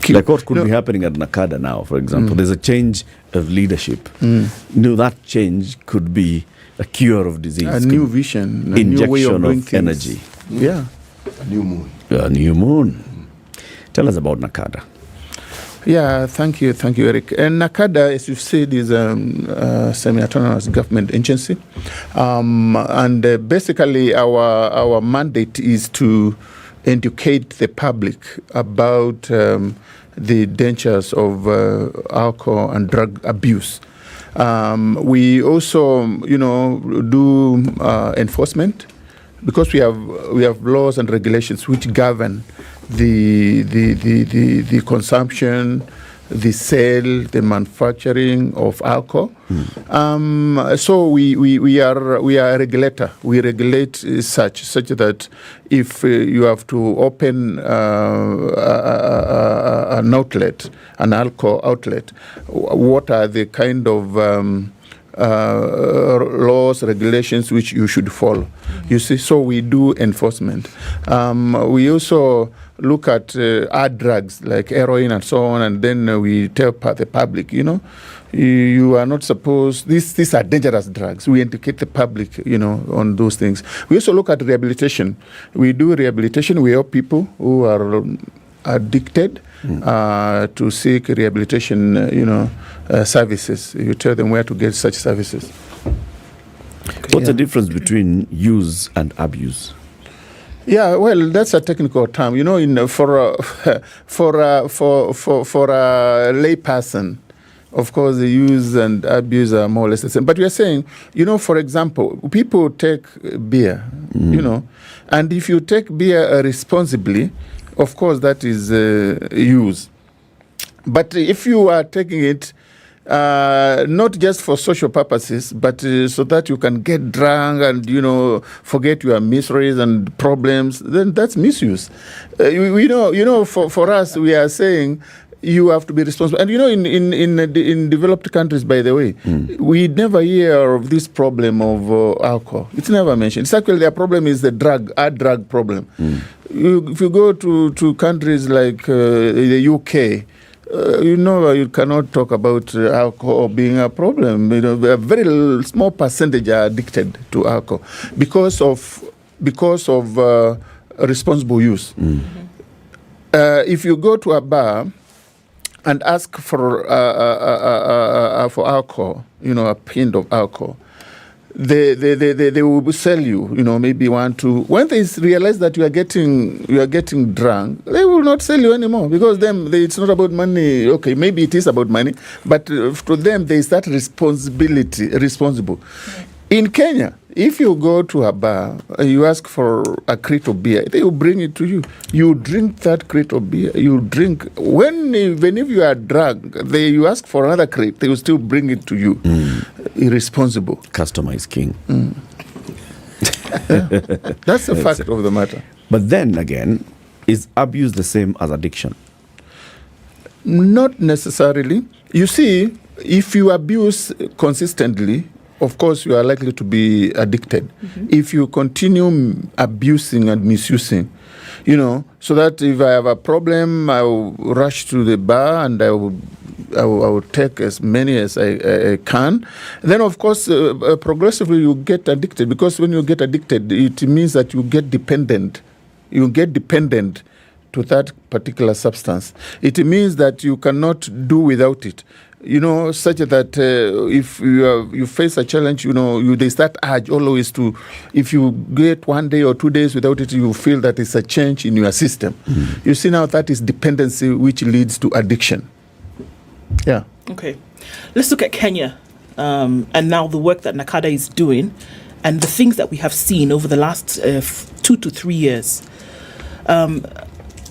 Like what could be happening at NACA now, for example. There's a change of leadership. That change could be a cure of disease. A new vision, a injection new way of doing of energy. Yeah. A new moon. A new moon. Tell us about NACA. Yeah, thank you, Eric. And NACA, as you've said, is a semi-autonomous government agency, and basically our mandate is to educate the public about the dangers of alcohol and drug abuse. We also, do enforcement, because we have laws and regulations which govern the consumption, the sale, the manufacturing of alcohol. So we are a regulator. We regulate such that if you have to open an outlet, an alcohol outlet, what are the kind of laws, regulations which you should follow? You see, so we do enforcement. We also look at hard drugs like heroin and so on, and then we tell the public, you are not supposed, these are dangerous drugs. We educate the public, on those things. We also look at rehabilitation. We do rehabilitation. We help people who are addicted to seek rehabilitation, services. You tell them where to get such services. What's the difference between use and abuse? Yeah, well, that's a technical term. For a lay person, of course, the use and abuse are more or less the same. But we are saying, for example, people take beer, and if you take beer responsibly, of course, that is use. But if you are taking it not just for social purposes, but so that you can get drunk and forget your miseries and problems, then that's misuse. We know. For us, we are saying you have to be responsible. And in developed countries, by the way, we never hear of this problem of alcohol. It's never mentioned. It's actually their problem is the drug problem. If you go to countries like the UK. You cannot talk about alcohol being a problem. A very small percentage are addicted to alcohol because of responsible use. If you go to a bar and ask for alcohol, a pint of alcohol, they will sell you, maybe 1, 2. When they realize that you are getting drunk, they will not sell you anymore, because it's not about money. Okay, maybe it is about money, but to them they start responsible. In Kenya, if you go to a bar, you ask for a crate of beer, they will bring it to you. You drink that crate of beer. You drink. Even if you are drunk, you ask for another crate, they will still bring it to you. Irresponsible. Customer is king. That's the fact of the matter. But then again, is abuse the same as addiction? Not necessarily. You see, if you abuse consistently, of course, you are likely to be addicted. If you continue abusing and misusing, so that if I have a problem, I will rush to the bar and I will take as many as I can. Then, of course, progressively you get addicted, because when you get addicted, it means that you get dependent. You get dependent to that particular substance. It means that you cannot do without it. Such that if you face a challenge, they start urge always to, if you get 1 day or 2 days without it, you feel that it's a change in your system. You see, now that is dependency, which leads to addiction. Yeah. Okay. Let's look at Kenya and now the work that NACA is doing and the things that we have seen over the last 2 to 3 years.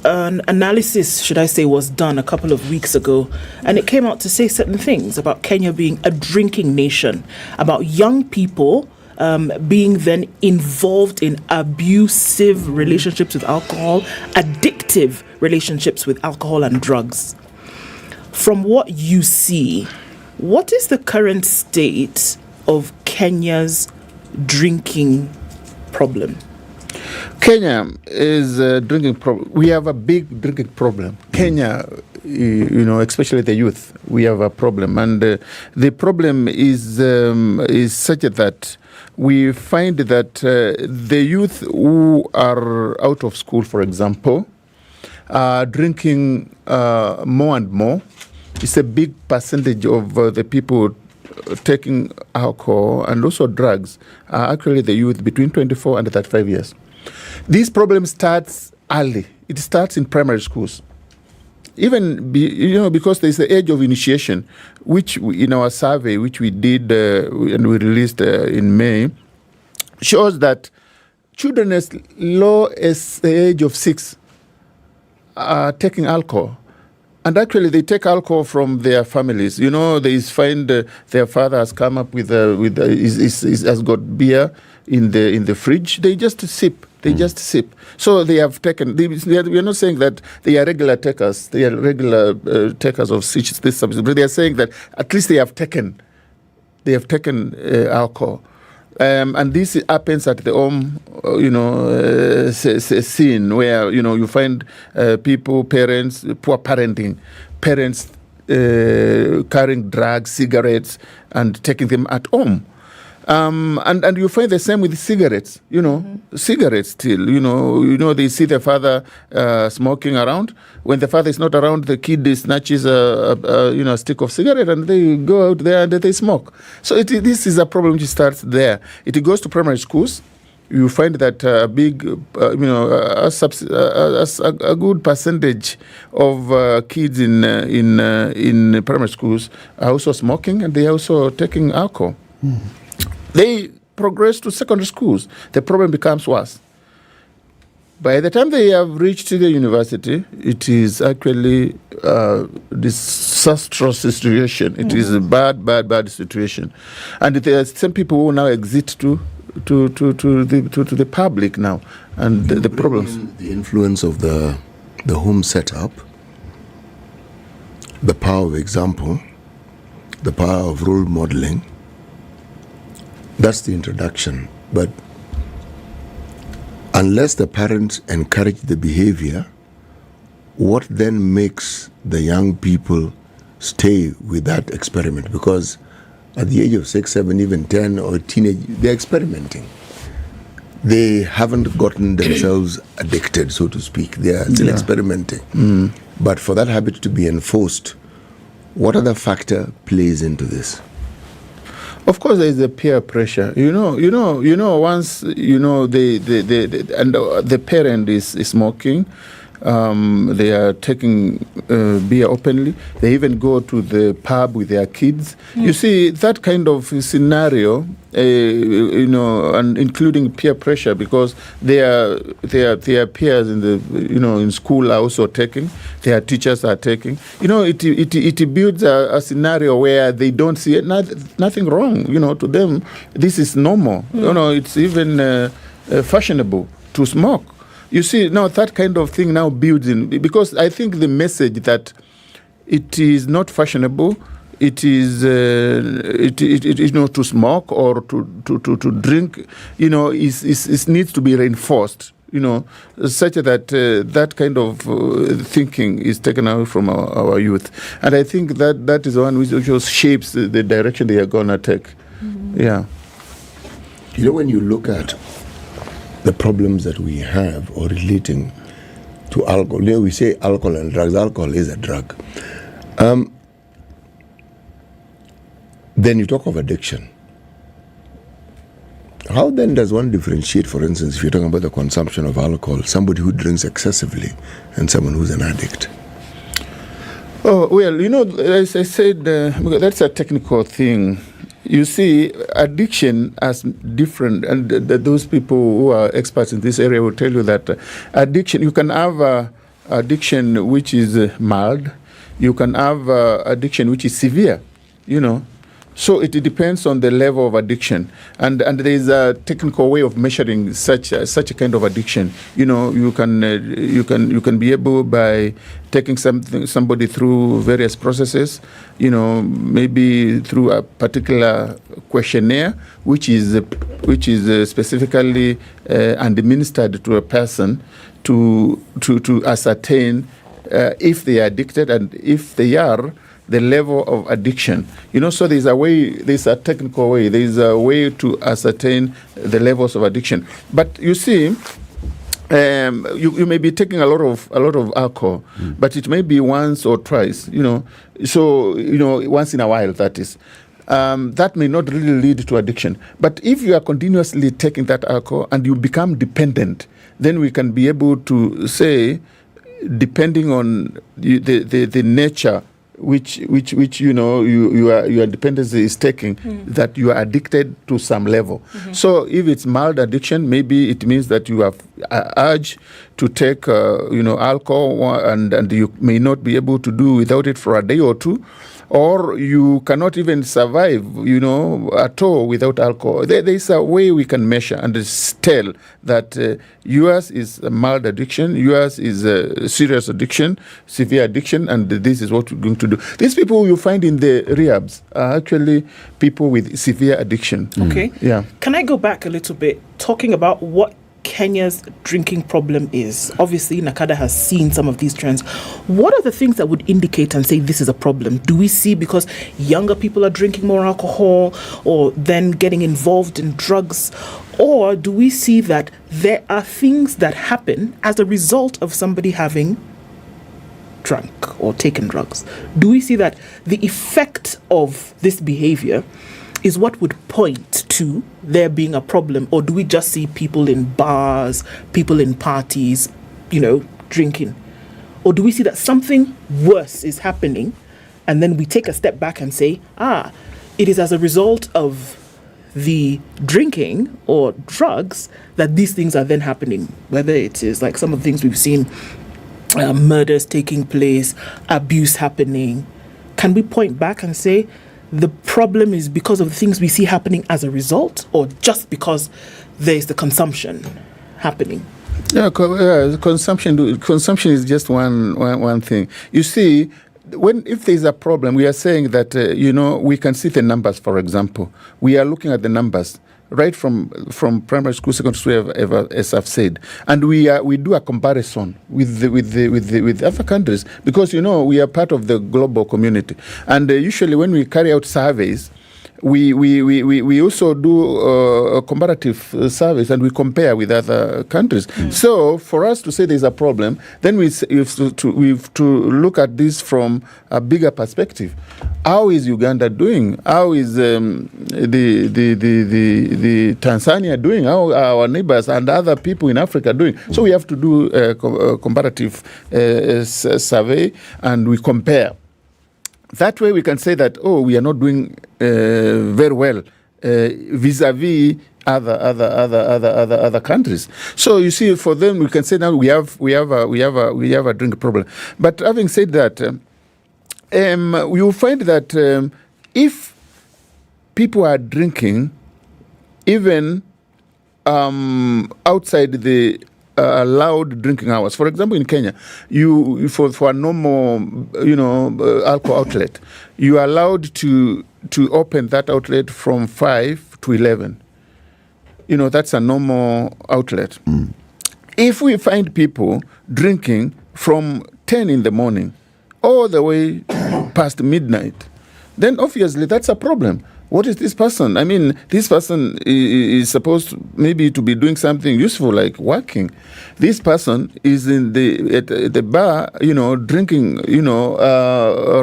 An analysis, should I say, was done a couple of weeks ago, and it came out to say certain things about Kenya being a drinking nation, about young people being then involved in abusive relationships with alcohol, addictive relationships with alcohol and drugs. From what you see, what is the current state of Kenya's drinking problem? Kenya is a drinking problem. We have a big drinking problem. Kenya, especially the youth, we have a problem. And the problem is such that we find that the youth who are out of school, for example, are drinking more and more. It's a big percentage of the people taking alcohol and also drugs are actually the youth between 24 and 35 years. This problem starts early. It starts in primary schools. Even, because there's the age of initiation, which in our survey, which we did and we released in May, shows that children as low as the age of 6 are taking alcohol. And actually, they take alcohol from their families. They find their father has come up with has got beer in the fridge. They just sip. So they have taken. We are not saying that they are regular takers. They are regular takers of this substance. But they are saying that at least they have taken alcohol. And this happens at the home, scene where, you find people, parents, poor parenting, parents carrying drugs, cigarettes, and taking them at home. And you find the same with cigarettes, cigarettes still, they see their father smoking around. When the father is not around, the kid snatches a stick of cigarette and they go out there and they smoke. So this is a problem which starts there. It goes to primary schools. You find that a big, a good percentage of kids in primary schools are also smoking and they are also taking alcohol. They progress to secondary schools. The problem becomes worse. By the time they have reached the university, it is actually a disastrous situation. It is a bad situation. And there are some people who now exit to the public now. And the problems. The influence of the home setup, the power of example, the power of role modeling. That's the introduction. But unless the parents encourage the behavior, what then makes the young people stay with that experiment? Because at the age of 6, 7, even 10 or teenage, they're experimenting. They haven't gotten themselves addicted, so to speak. They are still experimenting. But for that habit to be enforced, what other factor plays into this? Of course, there is a peer pressure. Once the parent is smoking, they are taking beer openly. They even go to the pub with their kids. You see that kind of scenario, and including peer pressure, because their peers in school are also taking. Their teachers are taking. It builds a scenario where they don't see nothing wrong. To them, this is normal. It's even fashionable to smoke. You see, now that kind of thing now builds in, because I think the message that it is not fashionable it is to smoke or to drink, it needs to be reinforced, such that that kind of thinking is taken away from our youth. And I think that is the one which shapes the direction they are going to take. Mm-hmm. Yeah. When you look at the problems that we have or relating to alcohol, we say alcohol and drugs. Alcohol is a drug. Then you talk of addiction. How then does one differentiate, for instance, if you're talking about the consumption of alcohol, somebody who drinks excessively and someone who's an addict? Oh, well, as I said, that's a technical thing. You see, addiction as different, and those people who are experts in this area will tell you that addiction, you can have addiction which is mild, you can have addiction which is severe, So it depends on the level of addiction, and there is a technical way of measuring such a kind of addiction. You can be able by taking somebody through various processes. Maybe through a particular questionnaire, which is specifically and administered to a person to ascertain if they are addicted, and if they are, the level of addiction. So there's a technical way, there's a way to ascertain the levels of addiction. But you see, you may be taking a lot of alcohol, but it may be once or twice, So, once in a while, that is. That may not really lead to addiction. But if you are continuously taking that alcohol and you become dependent, then we can be able to say, depending on the nature which your dependency is taking, that you are addicted to some level. Mm-hmm. So if it's mild addiction, maybe it means that you have urge to take alcohol, and you may not be able to do without it for a day or two, or you cannot even survive, at all without alcohol. There is a way we can measure and tell that yours is a mild addiction, yours is a serious addiction, severe addiction, and this is what we're going to do. These people you find in the rehabs are actually people with severe addiction. Okay. Yeah. Can I go back a little bit, talking about what Kenya's drinking problem is? Obviously, NACADA has seen some of these trends. What are the things that would indicate and say this is a problem? Do we see because younger people are drinking more alcohol or then getting involved in drugs? Or do we see that there are things that happen as a result of somebody having drunk or taken drugs? Do we see that the effect of this behavior is what would point to there being a problem? Or do we just see people in bars, people in parties, drinking? Or do we see that something worse is happening, and then we take a step back and say, it is as a result of the drinking or drugs that these things are then happening? Whether it is like some of the things we've seen, murders taking place, abuse happening. Can we point back and say the problem is because of the things we see happening as a result, or just because there's the consumption happening? Yeah, consumption is just one thing. You see, if there's a problem, we are saying that we can see the numbers. For example, we are looking at the numbers right from primary school, secondary school, as I've said, and we do a comparison with other countries, because we are part of the global community, and usually when we carry out surveys, we also do a comparative surveys, and we compare with other countries. So for us to say there's a problem, then we have to look at this from a bigger perspective. How is Uganda doing? How is the Tanzania doing? How are our neighbors and other people in Africa doing? So we have to do a comparative survey, and we compare. That way we can say that, we are not doing very well vis-a-vis other countries. So you see, for them we can say now we have a drink problem. But having said that, you will find that if people are drinking, even outside the allowed drinking hours. For example, in Kenya, you for a normal, alcohol outlet, you are allowed to open that outlet from 5 to 11. That's a normal outlet. If we find people drinking from 10 in the morning all the way past midnight, then obviously that's a problem. What is this person? I mean, this person is supposed maybe to be doing something useful like working. This person is at the bar, drinking,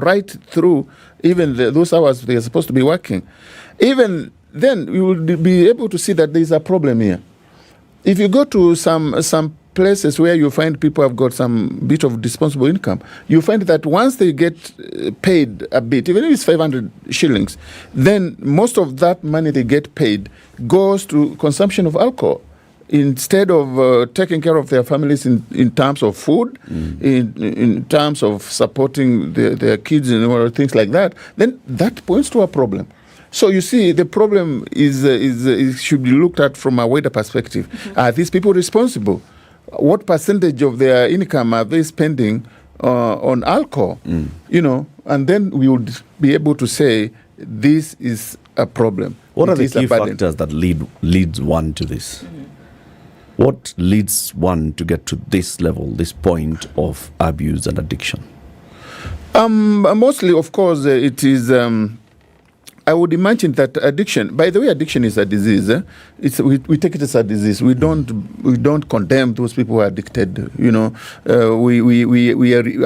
right through even those hours they are supposed to be working. Even then, we will be able to see that there is a problem here. If you go to some places where you find people have got some bit of disposable income, you find that once they get paid a bit, even if it's 500 shillings, then most of that money they get paid goes to consumption of alcohol instead of taking care of their families in terms of food, in terms of supporting their kids and things like that. Then that points to a problem. So you see, the problem is should be looked at from a wider perspective. Are these people responsible? What percentage of their income are they spending on alcohol? And then we would be able to say this is a problem. What are the key factors that leads one to this? What leads one to get to this level, this point of abuse and addiction? Mostly, of course, it is. I would imagine that addiction. By the way, addiction is a disease. We take it as a disease. We don't condemn those people who are addicted. We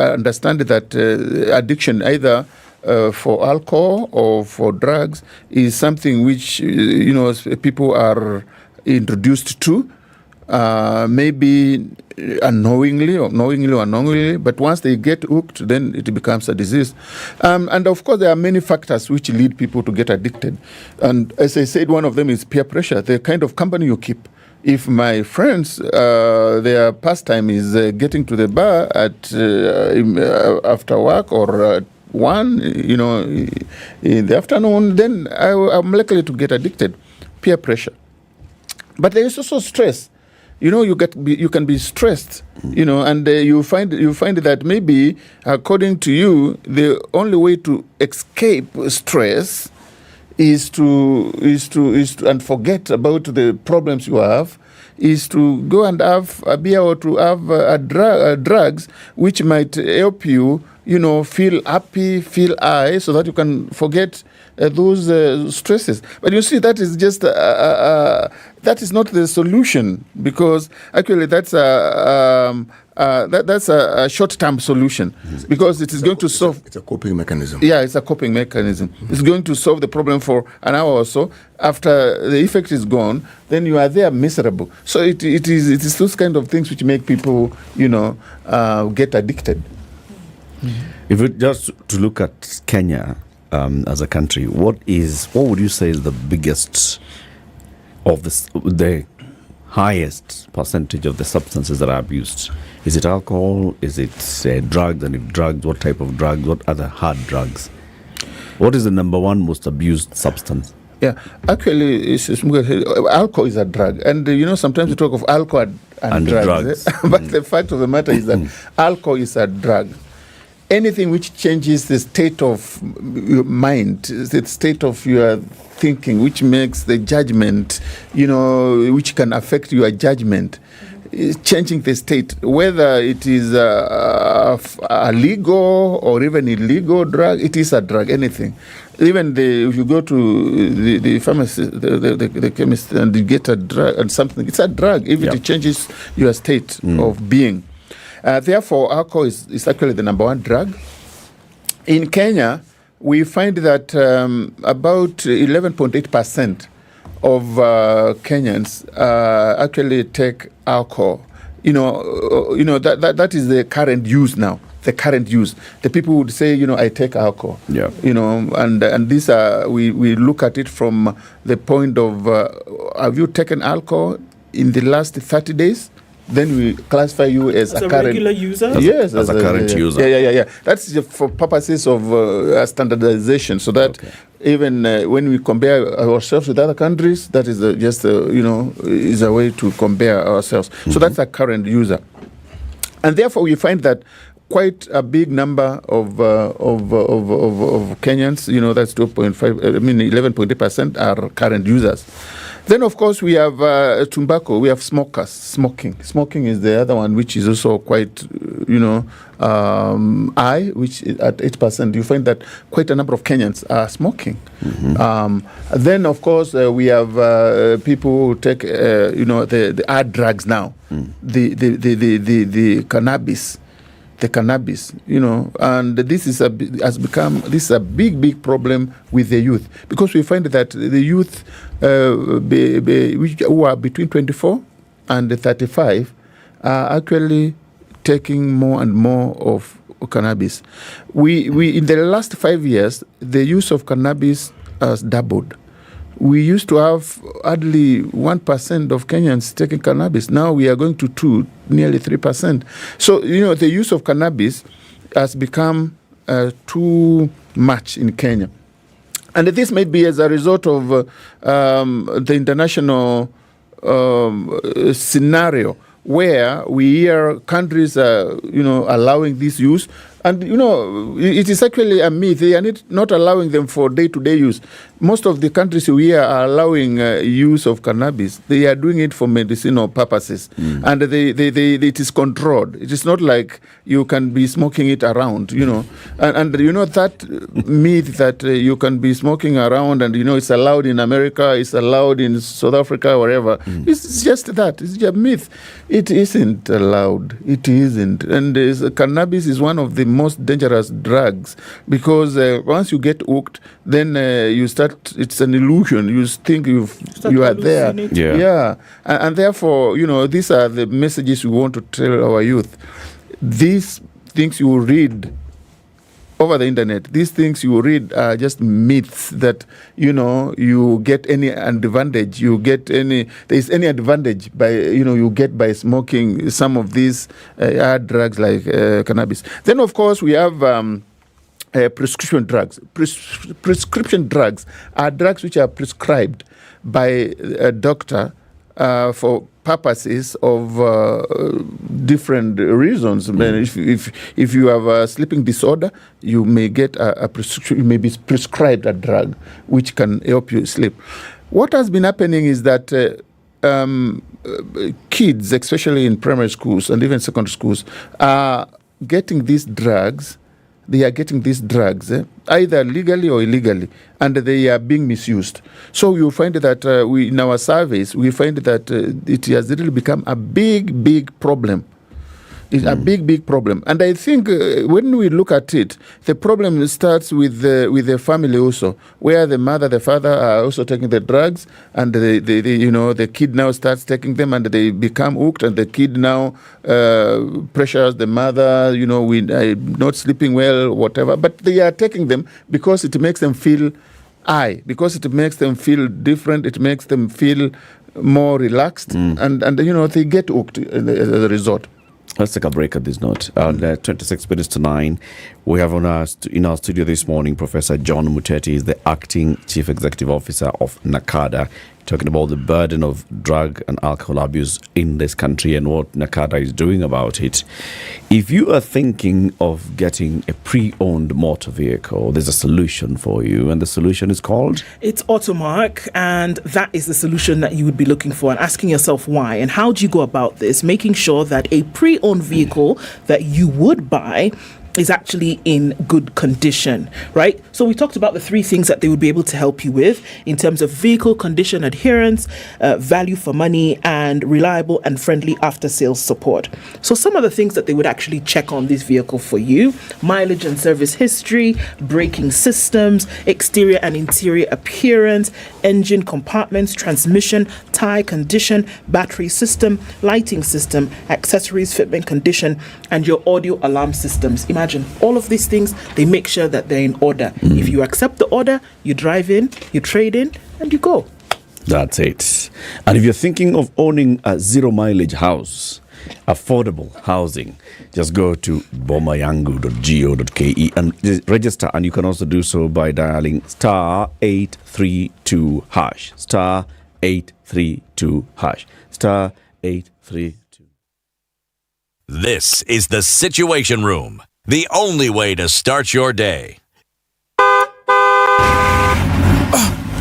understand that addiction, either for alcohol or for drugs, is something which people are introduced to. Maybe unknowingly or unknowingly, but once they get hooked, then it becomes a disease. And of course, there are many factors which lead people to get addicted. And as I said, one of them is peer pressure, the kind of company you keep. If my friends, their pastime is getting to the bar at after work or at 1, in the afternoon, then I'm likely to get addicted. Peer pressure. But there is also stress. You can be stressed, and you find that maybe, according to you, the only way to escape stress is to and forget about the problems you have, is to go and have a beer or to have drugs which might help you, feel happy, feel high, so that you can forget those stresses. But you see, that is just that is not the solution, because actually that's a short-term solution, because it is going to solve. It's a coping mechanism. Yeah, it's a coping mechanism. It's going to solve the problem for an hour or so. After the effect is gone, then you are there miserable. So it is those kind of things which make people get addicted. If we just to look at Kenya as a country, what would you say is the biggest of the highest percentage of the substances that are abused? Is it alcohol? Is it drugs? And if drugs, what type of drugs? What other hard drugs? What is the number one most abused substance? Yeah, actually, alcohol is a drug. And, sometimes we talk of alcohol and drugs. But the fact of the matter is that alcohol is a drug. Anything which changes the state of your mind, the state of your thinking, which makes the judgment, which can affect your judgment, changing the state, whether it is a legal or even illegal drug, it is a drug, anything. Even if you go to the pharmacy, the chemist, and you get a drug and something, it's a drug if it changes your state of being. Therefore, alcohol is actually the number one drug. In Kenya, we find that about 11.8% of Kenyans actually take alcohol. That is the current use now. The current use. The people would say, I take alcohol. Yeah. And these are we look at it from the point of have you taken alcohol in the last 30 days? then we classify you as a current regular user. Yes, as a current user. Yeah. That's just for purposes of standardization, so that even when we compare ourselves with other countries, that is is a way to compare ourselves. So that's a current user, and therefore we find that quite a big number of Kenyans, that's 11.8% are current users. Then, of course, we have tobacco. We have smokers, smoking. Smoking is the other one, which is also quite, high, which is at 8%. You find that quite a number of Kenyans are smoking. Then, of course, we have people who take, the hard drugs now, the cannabis. The cannabis, and this is a big problem with the youth, because we find that the youth who are between 24 and 35 are actually taking more and more of cannabis. We in the last 5 years, the use of cannabis has doubled. We used to have hardly 1% of Kenyans taking cannabis. Now we are going to nearly 3%. So, the use of cannabis has become too much in Kenya. And this may be as a result of the international scenario, where we hear countries allowing this use. And, it is actually a myth. They are not allowing them for day-to-day use. Most of the countries we are allowing use of cannabis. They are doing it for medicinal purposes. And it is controlled. It is not like you can be smoking it around, And that myth that you can be smoking around and, it's allowed in America, it's allowed in South Africa, wherever. It's just that. It's just a myth. It isn't allowed. It isn't. And cannabis is one of the most dangerous drugs, because once you get hooked, then you start. It's an illusion. You think you are there. Yeah. And therefore, these are the messages we want to tell our youth. These things you read over the internet, these things you read are just myths that, you get any advantage. There is any advantage by, you get by smoking some of these hard drugs like cannabis. Then, of course, we have prescription drugs. Prescription drugs are drugs which are prescribed by a doctor for purposes of different reasons. If you have a sleeping disorder, you may get a prescription. You may be prescribed a drug which can help you sleep. What has been happening is that kids, especially in primary schools and even secondary schools, are getting these drugs. They are getting these drugs either legally or illegally, and they are being misused. So you find that in our surveys, we find that it has really become a big problem. It's a big problem. And I think when we look at it, the problem starts with the family also, where the mother, the father are also taking the drugs, and the kid now starts taking them, and they become hooked, and the kid now pressures the mother, we not sleeping well, whatever. But they are taking them because it makes them feel because it makes them feel different, it makes them feel more relaxed, and they get hooked as a result. Let's take a break at this note. 26 minutes to 9. We have in our studio this morning Professor John Muteti, is the Acting Chief Executive Officer of NACA, talking about the burden of drug and alcohol abuse in this country and what NACA is doing about it. If you are thinking of getting a pre-owned motor vehicle, there's a solution for you, and the solution is called? It's Automark, and that is the solution that you would be looking for, and asking yourself why. And how do you go about this? Making sure that a pre-owned vehicle that you would buy is actually in good condition, right? So we talked about the three things that they would be able to help you with in terms of vehicle condition adherence, value for money, and reliable and friendly after-sales support. So some of the things that they would actually check on this vehicle for you: mileage and service history, braking systems, exterior and interior appearance, engine compartments, transmission, tire condition, battery system, lighting system, accessories, fitment condition, and your audio alarm systems. Imagine all of these things, they make sure that they're in order. If you accept the order, you drive in, you trade in, and you go. That's it. And if you're thinking of owning a zero mileage house, affordable housing, just go to bomayangu.go.ke and register. And you can also do so by dialing star 832 hash, star 832 hash, star 832. This is the Situation Room, the only way to start your day.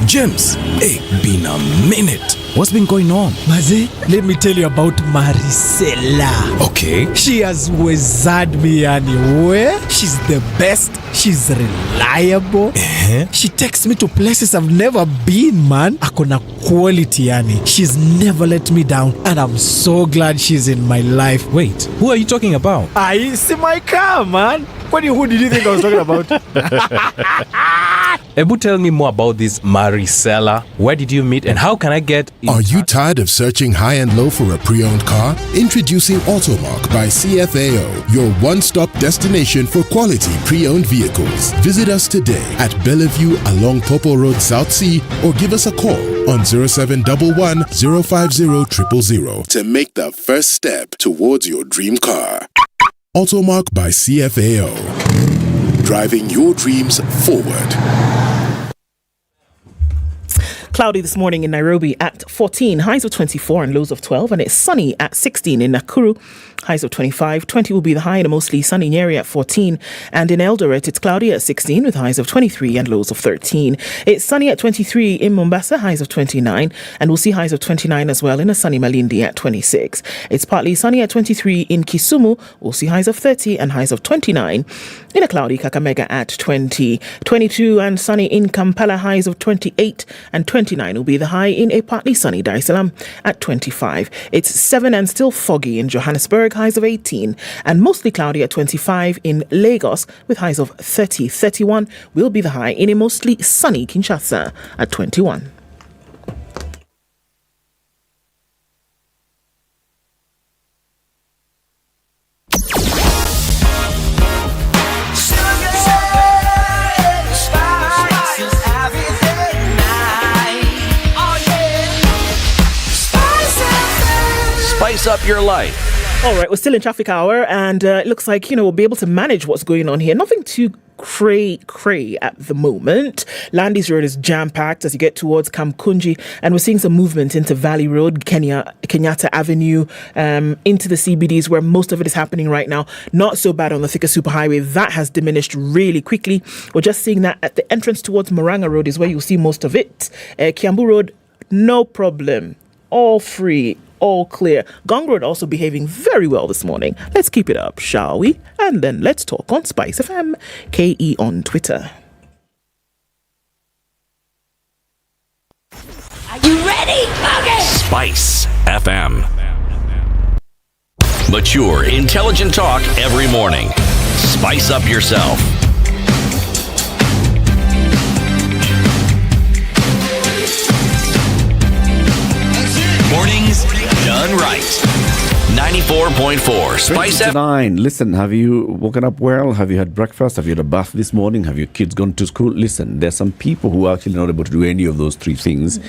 James, hey, been a minute. What's been going on? Mazi, let me tell you about Maricela. Okay. She has wizard me anywhere. She's the best. She's reliable. She takes me to places I've never been, man. Akona quality, yani. She's never let me down, and I'm so glad she's in my life. Wait, who are you talking about? I see my car, man. Who did you think I was talking about? Ebu, tell me more about this Maricela. Where did you meet and how can I get in Are you tired of searching high and low for a pre-owned car? Introducing Automark by CFAO, your one-stop destination for quality pre-owned vehicles. Visit us today at Bellevue along Popo Road, South Sea, or give us a call on 0711 050 000 to make the first step towards your dream car. Automark by CFAO, driving your dreams forward. Cloudy this morning in Nairobi at 14, highs of 24 and lows of 12, and it's sunny at 16 in Nakuru, highs of 25. 20 will be the high in a mostly sunny Nyeri at 14, and in Eldoret it's cloudy at 16 with highs of 23 and lows of 13. It's sunny at 23 in Mombasa, highs of 29, and we'll see highs of 29 as well in a sunny Malindi at 26. It's partly sunny at 23 in Kisumu, we'll see highs of 30 and highs of 29. In a cloudy Kakamega at 20, 22 and sunny in Kampala, highs of 28 and 29 will be the high in a partly sunny Dar es Salaam at 25. It's 7 and still foggy in Johannesburg, highs of 18, and mostly cloudy at 25 in Lagos with highs of 30. 31 will be the high in a mostly sunny Kinshasa at 21. Spice up your life. All right, we're still in traffic hour, and it looks like, we'll be able to manage what's going on here. Nothing too cray at the moment. Landis Road is jam-packed as you get towards Kamkunji, and we're seeing some movement into Valley Road, Kenyatta Avenue, into the CBDs where most of it is happening right now. Not so bad on the Thika Superhighway. That has diminished really quickly. We're just seeing that at the entrance towards Moranga Road is where you'll see most of it. Kiambu Road, no problem. All free. All clear. Gong Road also behaving very well this morning. Let's keep it up, shall we? And then let's talk on Spice FM, KE on Twitter. Are you ready? Okay. Spice FM. Mature, intelligent talk every morning. Spice up yourself. Mornings done right. 94.4 Spice FM. 9. Listen, have you woken up well? Have you had breakfast? Have you had a bath this morning? Have your kids gone to school? Listen, there's some people who are actually not able to do any of those three things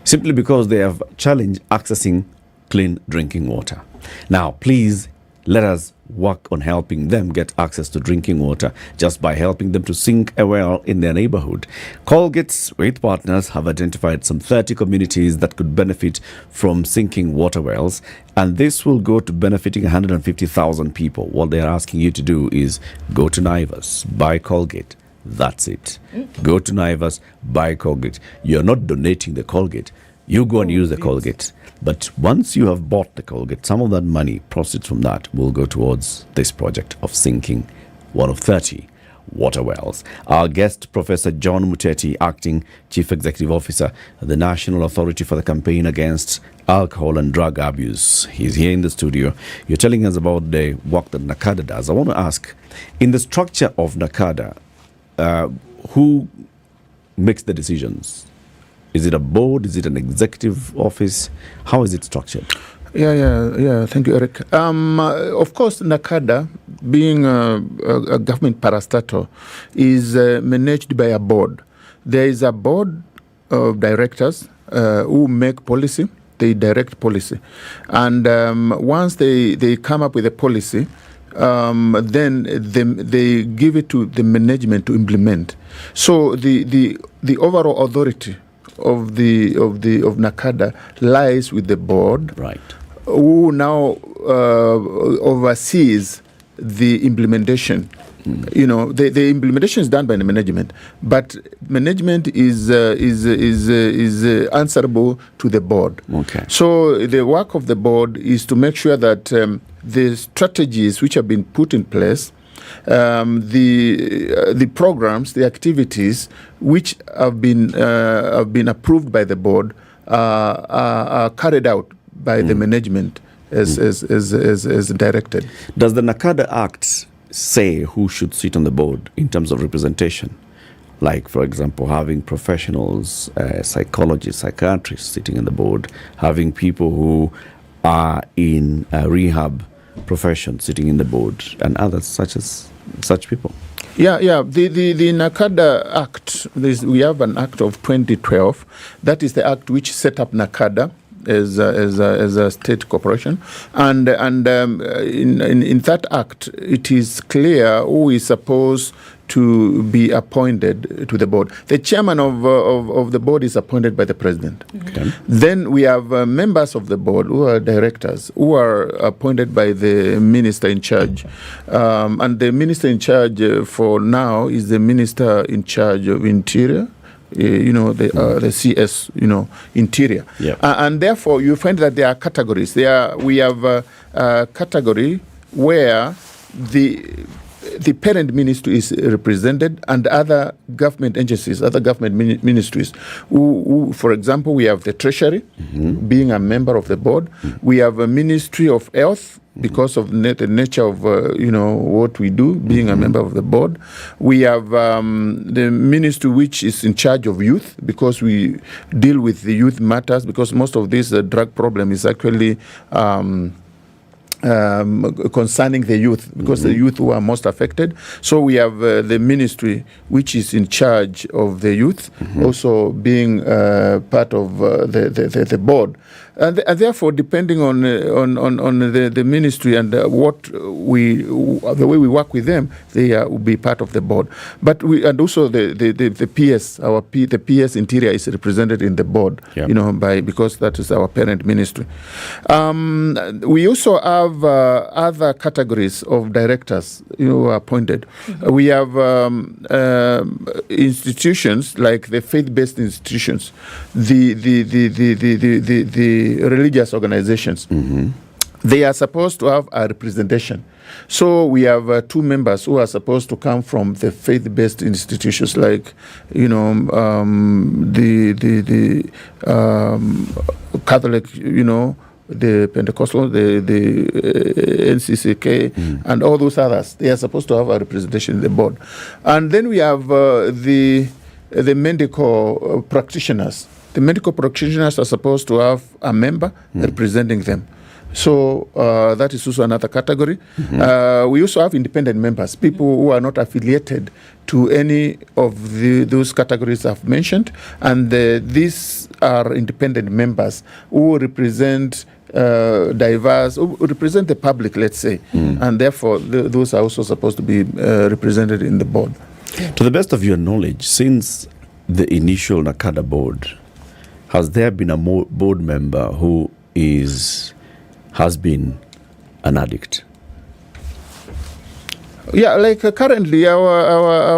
simply because they have challenged accessing clean drinking water. Now, please let us work on helping them get access to drinking water just by helping them to sink a well in their neighborhood. Colgate's with partners have identified some 30 communities that could benefit from sinking water wells, and this will go to benefiting 150,000 people. What they're asking you to do is go to Naivas, buy Colgate. That's it. Go to Naivas, buy Colgate. You're not donating the Colgate. You go and use the Colgate. But once you have bought the Colgate, some of that money, proceeds from that, will go towards this project of sinking one of 30 water wells. Our guest, Professor John Muteti, Acting Chief Executive Officer at the National Authority for the Campaign Against Alcohol and Drug Abuse. He's here in the studio. You're telling us about the work that NACADA does. I want to ask, in the structure of NACADA, who makes the decisions? Is it a board? Is it an executive office? How is it structured? Yeah. Thank you, Eric. Of course, NACADA, being a government parastatal, is managed by a board. There is a board of directors who make policy they direct policy. And once they come up with a policy, then they give it to the management to implement. So the overall authority of NACADA lies with the board, right, who now oversees the implementation. You know, the implementation is done by the management, but management is answerable to the board. Okay. So the work of the board is to make sure that the strategies which have been put in place, the programs, the activities which have been approved by the board are carried out by the management as directed. Does the NACADA Act say who should sit on the board in terms of representation? Like, for example, having professionals, psychologists, psychiatrists sitting on the board, having people who are in rehab profession sitting in the board, and others such people. Yeah. The NACADA Act, we have an act of 2012. That is the act which set up NACADA as a state corporation, and in that act, it is clear who is supposed to be appointed to the board. The chairman of the board is appointed by the president. Okay. Then we have members of the board who are directors, who are appointed by the minister in charge. And the minister in charge for now is the minister in charge of Interior. The CS, Interior. Yep. And therefore, you find that there are categories. We have a category where the parent ministry is represented, and other government agencies, other government ministries. Who, for example, we have the Treasury being a member of the board. We have a Ministry of Health, because of the nature of what we do, being a member of the board. We have the ministry which is in charge of youth, because we deal with the youth matters, because most of this drug problem is actually concerning the youth, because the youth who are most affected. So we have the ministry which is in charge of the youth, also being part of the board. And therefore, depending on the ministry and the way we work with them, they will be part of the board. But also the PS, the PS Interior is represented in the board, because that is our parent ministry. We also have other categories of directors, appointed. We have institutions like the faith-based institutions, the religious organizations. They are supposed to have a representation. So we have 2 members who are supposed to come from the faith-based institutions, like the Catholic, the Pentecostal, the NCCK, and all those others. They are supposed to have a representation in the board. And then we have the medical practitioners. The medical practitioners are supposed to have a member representing them. So that is also another category. We also have independent members, people who are not affiliated to any of those categories I've mentioned. And these are independent members who represent who represent the public, let's say. And therefore, those are also supposed to be represented in the board. To the best of your knowledge, since the initial NACADA board, has there been a board member who has been an addict? Yeah, like currently our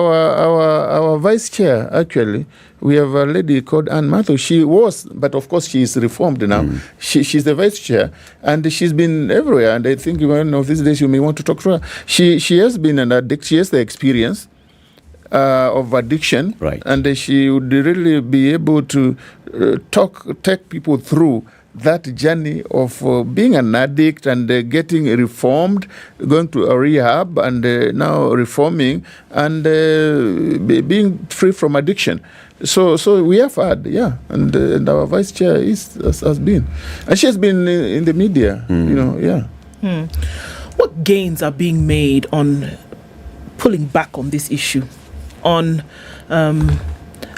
vice chair, actually, we have a lady called Ann Matthew. She was, but of course she is reformed now. She's the vice chair, and she's been everywhere. And I think one of these days you may want to talk to her. She has been an addict. She has the experience of addiction, right? And she would really be able to take people through that journey of being an addict and getting reformed, going to a rehab, and now reforming and being free from addiction. So we have had, and our vice chair has been, and she has been in the media, What gains are being made on pulling back on this issue? And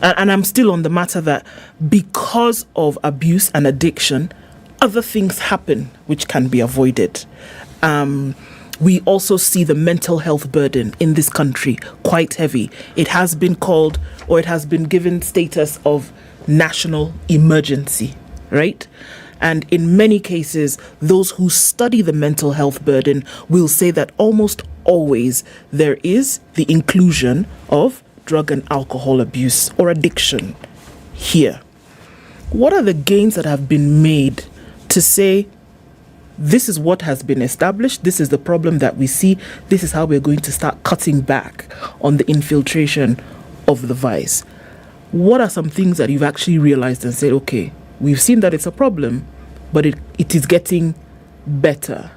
I'm still on the matter that because of abuse and addiction, other things happen which can be avoided. We also see the mental health burden in this country quite heavy. It has been called, or it has been given status of national emergency, right? And in many cases, those who study the mental health burden will say that almost always there is the inclusion of drug and alcohol abuse or addiction here. What are the gains that have been made to say, this is what has been established, this is the problem that we see, this is how we're going to start cutting back on the infiltration of the vice? What are some things that you've actually realized and said, okay, we've seen that it's a problem, but it is getting better?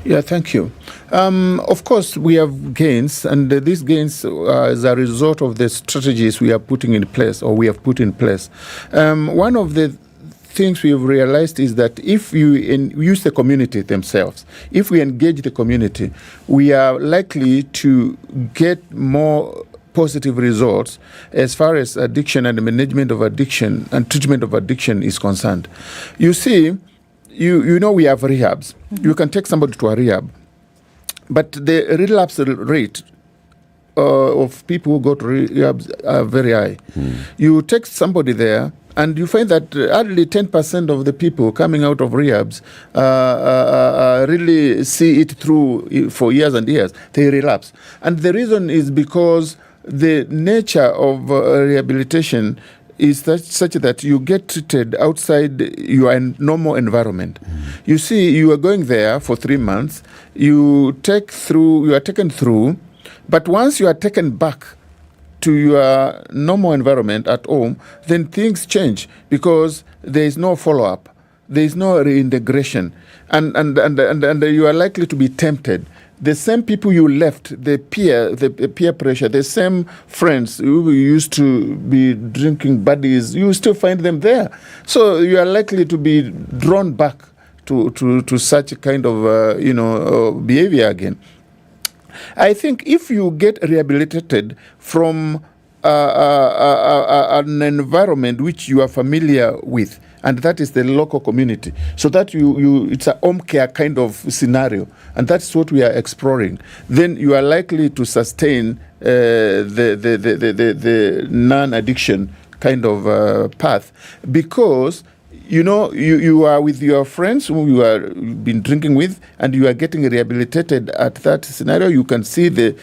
Yeah, thank you. Of course, we have gains, and these gains are as a result of the strategies we are putting in place, or we have put in place. One of the things we have realized is that if you use the community themselves, if we engage the community, we are likely to get more positive results as far as addiction and the management of addiction and treatment of addiction is concerned. You see, you know we have rehabs. You can take somebody to a rehab, but the relapse rate of people who go to rehabs are very high. You take somebody there, and you find that hardly 10% of the people coming out of rehabs really see it through for years and years. They relapse. And the reason is because the nature of rehabilitation is such that you get treated outside your normal environment. You see, you are going there for 3 months, you are taken through, but once you are taken back to your normal environment at home, then things change because there is no follow-up, there is no reintegration, and you are likely to be tempted. The same people you left, the peer pressure, the same friends who used to be drinking buddies, you still find them there. So you are likely to be drawn back to such a kind of behavior again. I think if you get rehabilitated from an environment which you are familiar with, and that is the local community, so that it's a home care kind of scenario, and that's what we are exploring, then you are likely to sustain the non-addiction kind of path, because you are with your friends who you are been drinking with, and you are getting rehabilitated at that scenario. You can see the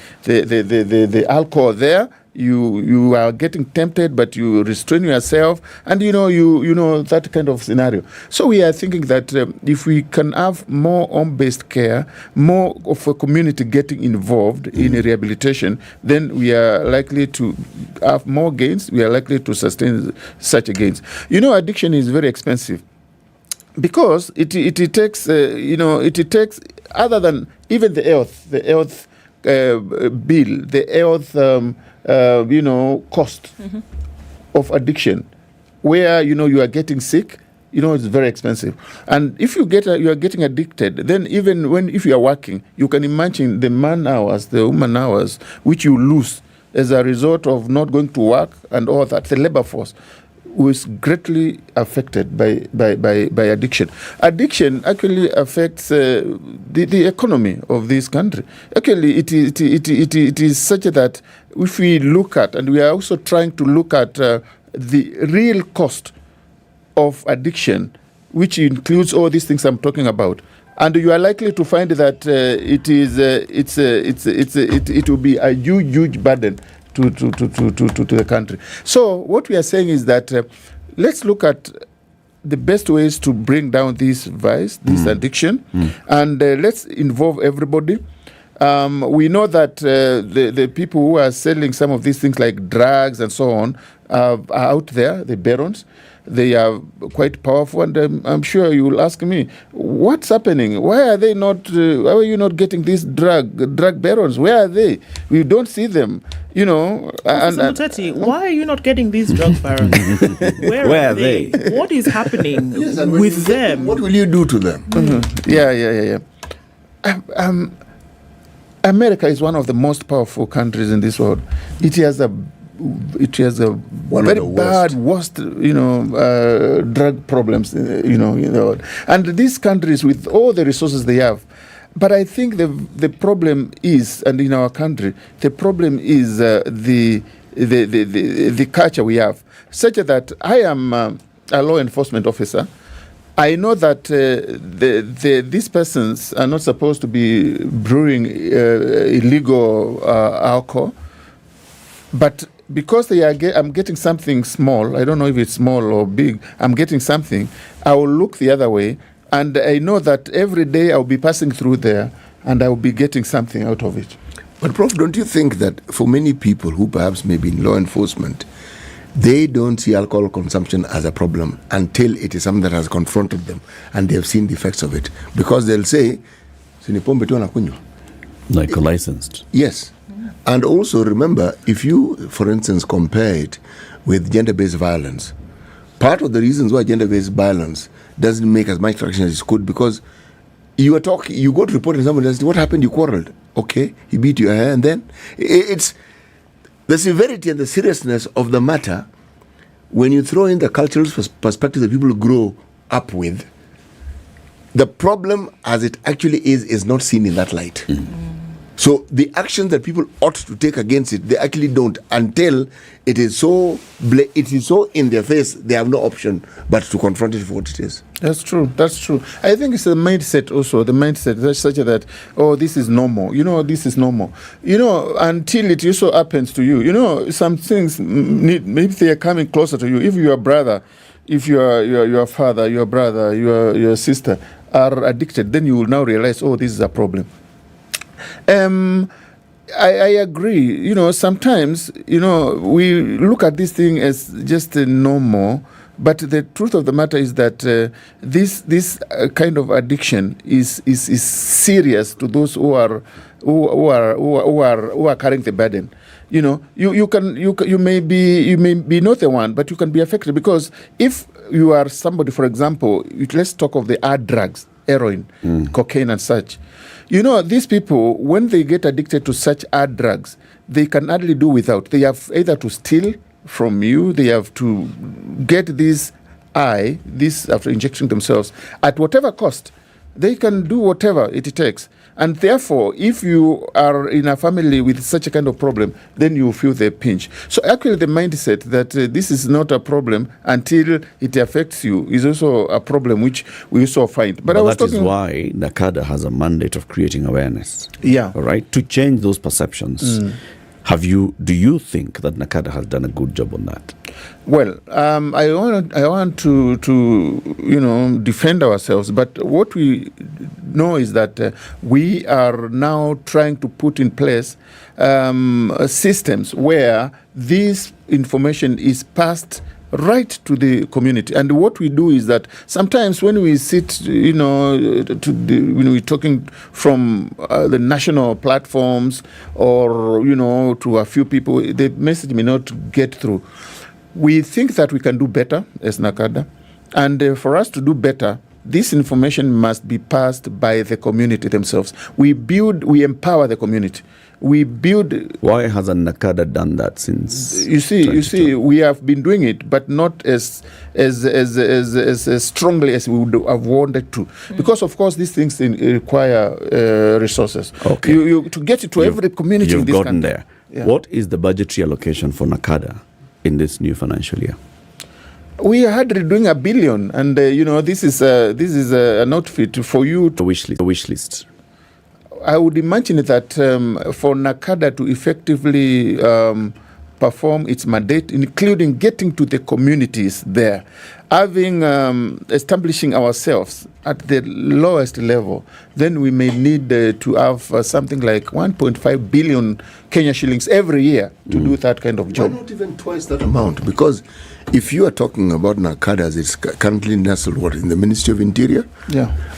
alcohol there. You are getting tempted, but you restrain yourself, and you know that kind of scenario. So we are thinking that if we can have more home-based care, more of a community getting involved in rehabilitation, then we are likely to have more gains. We are likely to sustain such gains. Addiction is very expensive because it takes other than even the health bill, the health. Cost of addiction, where you are getting sick, it's very expensive. And if you are getting addicted, then even if you are working, you can imagine the man hours, the woman hours, which you lose as a result of not going to work and all that. The labor force was greatly affected by addiction. Addiction actually affects the economy of this country. Actually, it is such that if we look at, and we are also trying to look at the real cost of addiction, which includes all these things I'm talking about, and you are likely to find that it will be a huge burden to the country. So what we are saying is that let's look at the best ways to bring down this vice, this addiction, and let's involve everybody. We know that the people who are selling some of these things like drugs and so on are out there, the barons. They are quite powerful, and I'm sure you will ask me, what's happening? Why are they not? Why are you not getting these drug barons? Where are they? We don't see them. Why are you not getting these drug barons? Where are they? What is happening with them? What will you do to them? Yeah. America is one of the most powerful countries in this world. It has a it has a very bad, worst, drug problems, and these countries with all the resources they have. But I think the problem is, and in our country, the problem is the culture we have, such that I am a law enforcement officer. I know that these persons are not supposed to be brewing illegal alcohol, but because I'm getting something small, I don't know if it's small or big, I'm getting something, I will look the other way, and I know that every day I'll be passing through there, and I will be getting something out of it. But Prof, don't you think that for many people who perhaps may be in law enforcement, they don't see alcohol consumption as a problem until it is something that has confronted them and they have seen the effects of it? Because they'll say, like a licensed. Yes. And also remember, if you, for instance, compare it with gender-based violence, part of the reasons why gender-based violence doesn't make as much traction as it could, because you go to report and someone says, what happened? You quarreled. Okay, he beat you, and then it's the severity and the seriousness of the matter. When you throw in the cultural perspective that people grow up with, the problem as it actually is not seen in that light. So the actions that people ought to take against it, they actually don't, until it is so in their face, they have no option but to confront it for what it is. That's true. I think it's the mindset also, that's such that, this is normal. This is normal. Until it also happens to you. Some things, maybe they are coming closer to you. If your brother, if your father, your brother, your sister are addicted, then you will now realize, this is a problem. I agree. Sometimes, we look at this thing as just normal, but the truth of the matter is that this kind of addiction is serious to those who are carrying the burden. You may be not the one, but you can be affected, because if you are somebody, for example, let's talk of the hard drugs, heroin, cocaine, and such. These people, when they get addicted to such hard drugs, they can hardly do without. They have either to steal from you, they have to get this after injecting themselves at whatever cost. They can do whatever it takes. And therefore, if you are in a family with such a kind of problem, then you feel the pinch. So actually the mindset that this is not a problem until it affects you is also a problem which we also find. But that is why NACADA has a mandate of creating awareness. Yeah. All right, to change those perceptions. Do you think that NACADA has done a good job on that? Well, I want to defend ourselves, but what we know is that we are now trying to put in place systems where this information is passed right to the community. And what we do is that sometimes when we sit, when we're talking from the national platforms or, to a few people, the message may not get through. We think that we can do better as NACADA. And for us to do better, this information must be passed by the community themselves. We empower the community. Why hasn't NACADA done that since? You see, we have been doing it, but not as strongly as we would have wanted to, because of course these things require resources. Okay, to get it to every community. You've in this gotten country. there. Yeah. What is the budgetary allocation for NACADA in this new financial year? We are hardly doing $1 billion, and this is an outfit for you to wish list. I would imagine that for NACADA to effectively perform its mandate, including getting to the communities there, establishing ourselves at the lowest level, then we may need to have something like 1.5 billion Kenya shillings every year to do that kind of job. Why not even twice that amount? Because if you are talking about NACADA as it's currently nestled in the Ministry of Interior,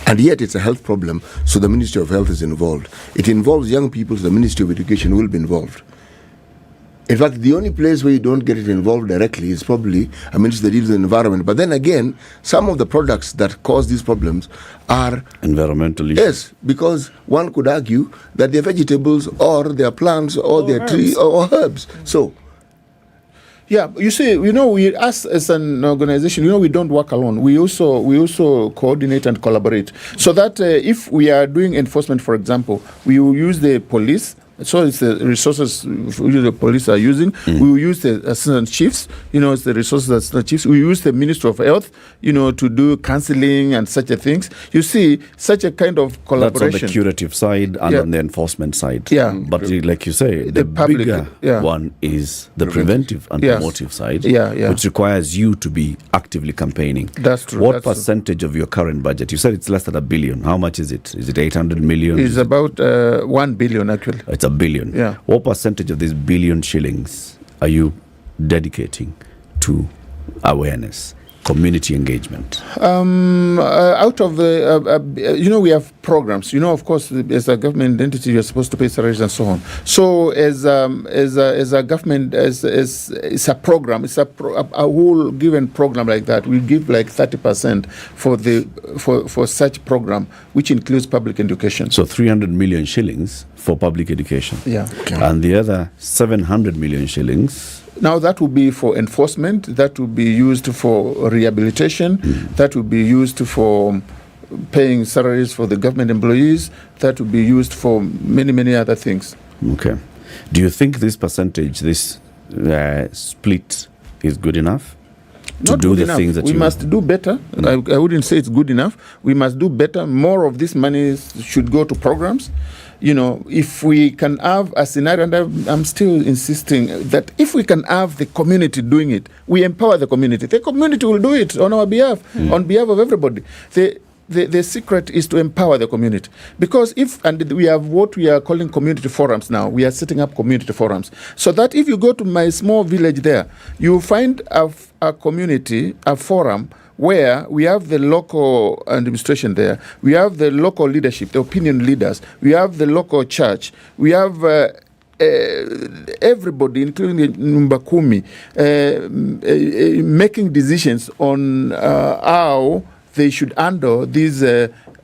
and yet it's a health problem, so the Ministry of Health is involved. It involves young people, so the Ministry of Education will be involved. In fact, the only place where you don't get it involved directly is probably a ministry that deals with the environment. But then again, some of the products that cause these problems are environmental issues. Yes, because one could argue that they're vegetables or they're plants or they're trees or herbs. So Yeah, you see, we as an organization, we don't work alone. We also coordinate and collaborate. So that if we are doing enforcement, for example, we will use the police. So it's the resources the police are using. We will use the assistant chiefs. It's the resources that assistant chiefs. We use the Ministry of Health. To do counseling and such a things. You see, such a kind of collaboration. That's on the curative side and on the enforcement side. Yeah. But like you say, the public, bigger one is the preventive and promotive side, which requires you to be actively campaigning. That's true. What percentage of your current budget? You said it's less than $1 billion. How much is it? Is it 800 million? It's about 1 billion actually. It's $1 billion. Yeah. What percentage of these billion shillings are you dedicating to awareness, community engagement? Out of the, we have programs. Of course, as a government entity, you're supposed to pay salaries and so on. So as a government, as it's a program, it's a whole given program like that. We give like 30% for such program, which includes public education. So 300 million shillings for public education. Yeah. Okay. And the other 700 million shillings. Now that will be for enforcement, that will be used for rehabilitation, that will be used for paying salaries for the government employees, that will be used for many, many other things. Okay. Do you think this percentage, this split is good enough? Not do good the enough. things that we must do better. I wouldn't say it's good enough. We must do better. More of this money should go to programs. If we can have a scenario, and I'm still insisting that if we can have the community doing it, we empower the community. The community will do it on our behalf, on behalf of everybody. The secret is to empower the community. Because we have what we are calling community forums now. We are setting up community forums. So that if you go to my small village there, you will find a community, a forum, where we have the local administration there, we have the local leadership, the opinion leaders, we have the local church, we have everybody, including the Numbakumi, making decisions on how they should handle these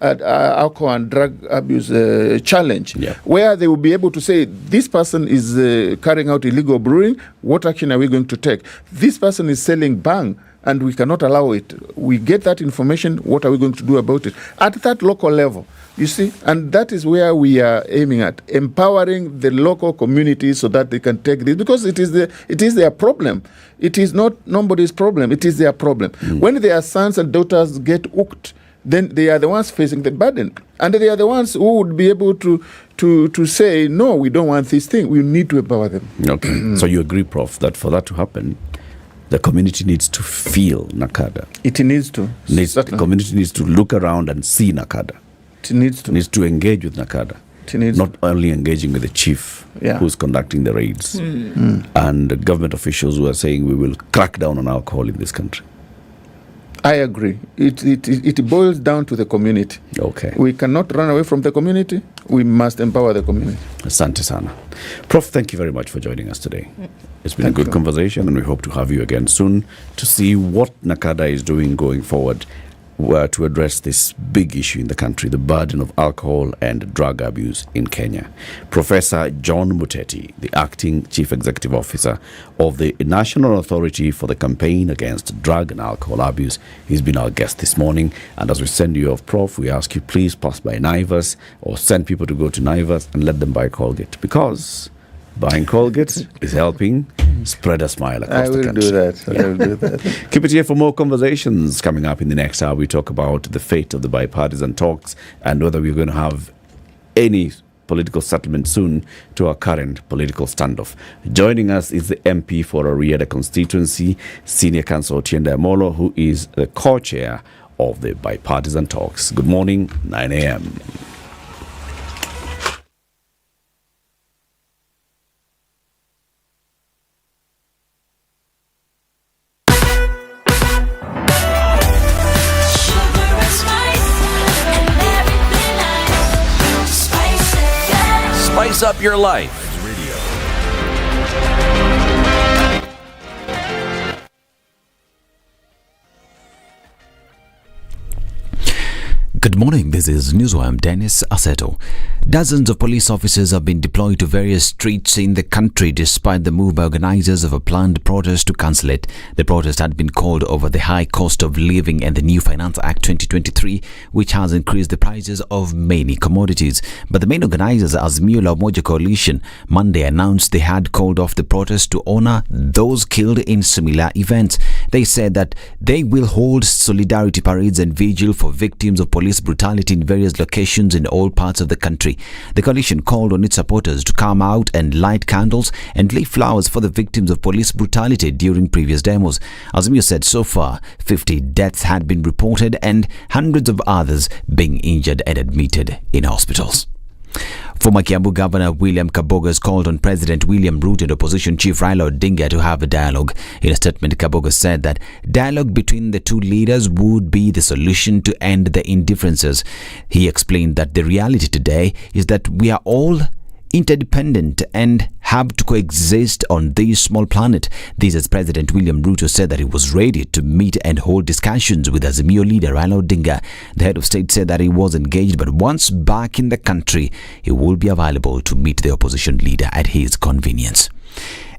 alcohol and drug abuse challenge, where they will be able to say, this person is carrying out illegal brewing, what action are we going to take? This person is selling bang, and we cannot allow it. We get that information, what are we going to do about it? At that local level, you see, and that is where we are aiming at, empowering the local communities so that they can take this, because it is their problem. It is not nobody's problem, it is their problem. When their sons and daughters get hooked, then they are the ones facing the burden. And they are the ones who would be able to say, no, we don't want this thing. We need to empower them. Okay. So you agree, Prof, that for that to happen, the community needs to feel NACADA. It needs to. The community needs to look around and see NACADA. It needs to. Needs to engage with NACADA. It needs not only engaging with the chief who's conducting the raids and the government officials who are saying we will crack down on alcohol in this country. I agree. It boils down to the community. Okay. We cannot run away from the community. We must empower the community. Asante sana. Prof, thank you very much for joining us today. It's been a good conversation, and we hope to have you again soon to see what NACADA is doing going forward to address this big issue in the country, the burden of alcohol and drug abuse in Kenya. Professor John Muteti, the Acting Chief Executive Officer of the National Authority for the Campaign Against Drug and Alcohol Abuse, he's been our guest this morning. And as we send you off, Prof, we ask you please pass by Naivas or send people to go to Naivas and let them buy Colgate, because buying Colgate is helping spread a smile across the country. I will do that. Keep it here for more conversations. Coming up in the next hour, we talk about the fate of the bipartisan talks and whether we're going to have any political settlement soon to our current political standoff. Joining us is the MP for Ariada constituency, Senior Counsel Otiende Amolo, who is the co-chair of the bipartisan talks. Good morning, 9 a.m. Spice up your life. Good morning, this is Newswire. I'm Dennis Aseto. Dozens of police officers have been deployed to various streets in the country despite the move by organizers of a planned protest to cancel it. The protest had been called over the high cost of living and the new Finance Act 2023, which has increased the prices of many commodities. But the main organizers, Azimo La Umoja Coalition, Monday announced they had called off the protest to honor those killed in similar events. They said that they will hold solidarity parades and vigil for victims of police brutality in various locations in all parts of the country. The coalition called on its supporters to come out and light candles and lay flowers for the victims of police brutality during previous demos. Azimo said so far 50 deaths had been reported and hundreds of others being injured and admitted in hospitals. Former Kiambu Governor William Kabogo has called on President William Ruto and opposition chief Raila Odinga to have a dialogue. In a statement, Kabogo said that dialogue between the two leaders would be the solution to end the indifferences. He explained that the reality today is that we are all interdependent and have to coexist on this small planet. This as President William Ruto said that he was ready to meet and hold discussions with Azimo leader Raila Odinga. The head of state said that he was engaged, but once back in the country, he will be available to meet the opposition leader at his convenience.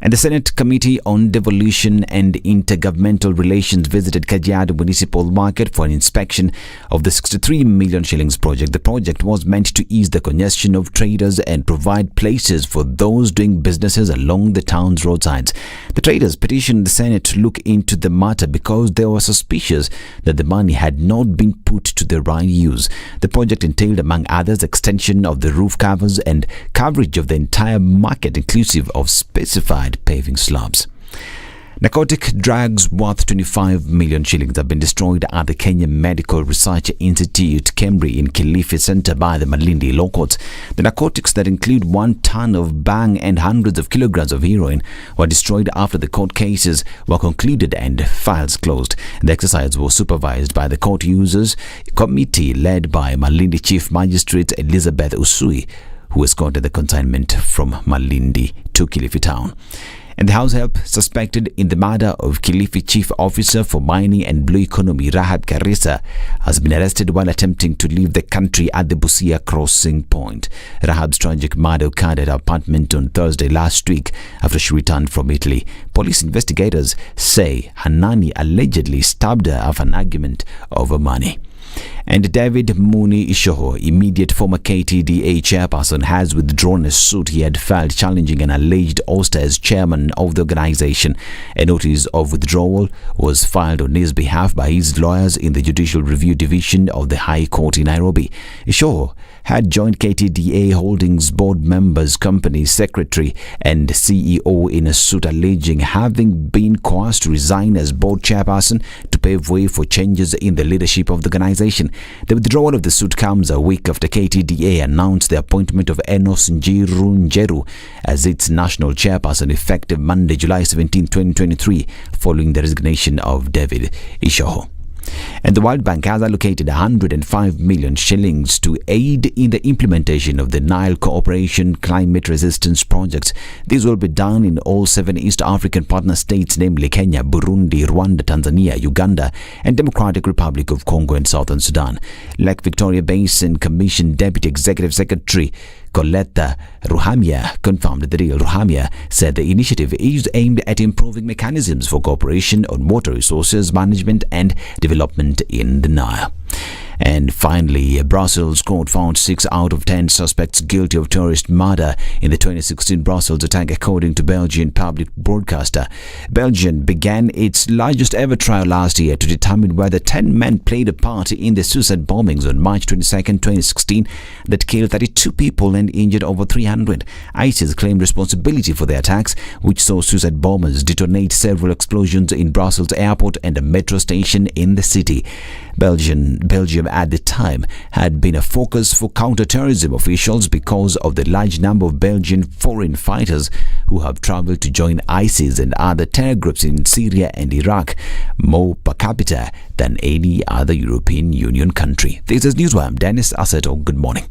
And the Senate Committee on Devolution and Intergovernmental Relations visited Kajiado Municipal Market for an inspection of the 63 million shillings project. The project was meant to ease the congestion of traders and provide places for those doing businesses along the town's roadsides. The traders petitioned the Senate to look into the matter because they were suspicious that the money had not been put to the right use. The project entailed, among others, extension of the roof covers and coverage of the entire market, inclusive of specified paving slabs. Narcotic drugs worth 25 million shillings have been destroyed at the Kenya Medical Research Institute, Kemri, in Kilifi Center by the Malindi law courts. The narcotics that include 1 ton of bang and hundreds of kilograms of heroin were destroyed after the court cases were concluded and files closed. The exercise was supervised by the court users committee led by Malindi Chief Magistrate Elizabeth Usui, who escorted the consignment from Malindi to Kilifi town. And the house help suspected in the murder of Kilifi Chief Officer for Mining and Blue Economy Rahab Karisa has been arrested while attempting to leave the country at the Busia crossing point. Rahab's tragic murder occurred at her apartment on Thursday last week after she returned from Italy. Police investigators say her nanny allegedly stabbed her after an argument over money. And David Muni Ishoho, immediate former KTDA chairperson, has withdrawn a suit he had filed challenging an alleged ouster as chairman of the organization. A notice of withdrawal was filed on his behalf by his lawyers in the Judicial Review Division of the High Court in Nairobi. Ishoho had joined KTDA Holdings board members, company secretary and CEO in a suit alleging having been coerced to resign as board chairperson to pave way for changes in the leadership of the organization. The withdrawal of the suit comes a week after KTDA announced the appointment of Enos Njiru Njeru as its national chairperson effective Monday, July 17, 2023, following the resignation of David Ishoho. And the World Bank has allocated 105 million shillings to aid in the implementation of the Nile Cooperation Climate Resistance Projects. This will be done in all 7 East African partner states, namely Kenya, Burundi, Rwanda, Tanzania, Uganda, and Democratic Republic of Congo and Southern Sudan. Lake Victoria Basin Commission Deputy Executive Secretary Coletta Ruhamia confirmed that Ruhamia said the initiative is aimed at improving mechanisms for cooperation on water resources management and development in the Nile. And finally, a Brussels court found 6 out of 10 suspects guilty of terrorist murder in the 2016 Brussels attack, according to Belgian public broadcaster. Belgium began its largest ever trial last year to determine whether 10 men played a part in the suicide bombings on March 22, 2016 that killed 32 people and injured over 300. ISIS claimed responsibility for the attacks, which saw suicide bombers detonate several explosions in Brussels airport and a metro station in the city. Belgium at the time had been a focus for counter-terrorism officials because of the large number of Belgian foreign fighters who have traveled to join ISIS and other terror groups in Syria and Iraq, more per capita than any other European Union country. This is Newswire. I'm Dennis Aseto. Good morning.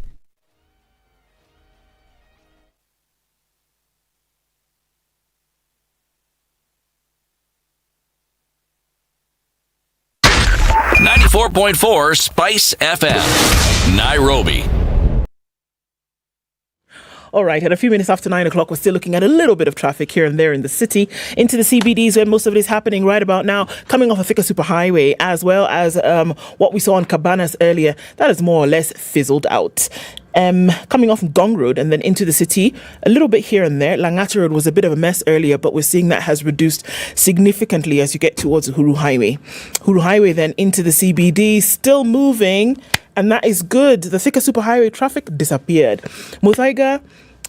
94.4 Spice FM, Nairobi. All right, at a few minutes after 9 o'clock, we're still looking at a little bit of traffic here and there in the city, into the CBDs where most of it is happening right about now, coming off of Thika Superhighway, as well as what we saw on Cabanas earlier. That is more or less fizzled out. Coming off Gong Road and then into the city, a little bit here and there. Langata Road was a bit of a mess earlier, but we're seeing that has reduced significantly as you get towards Uhuru Highway. Uhuru Highway then into the CBD, still moving, and that is good. The Thika Superhighway traffic disappeared. Muthaiga,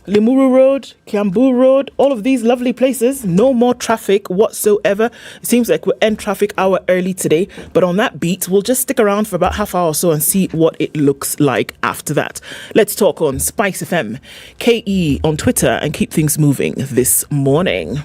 Limuru Road, Kiambu Road, all of these lovely places, no more traffic whatsoever. It seems like we'll end traffic hour early today, but on that beat, we'll just stick around for about half hour or so and see what it looks like after that. Let's talk on Spice FM, KE on Twitter, and keep things moving this morning.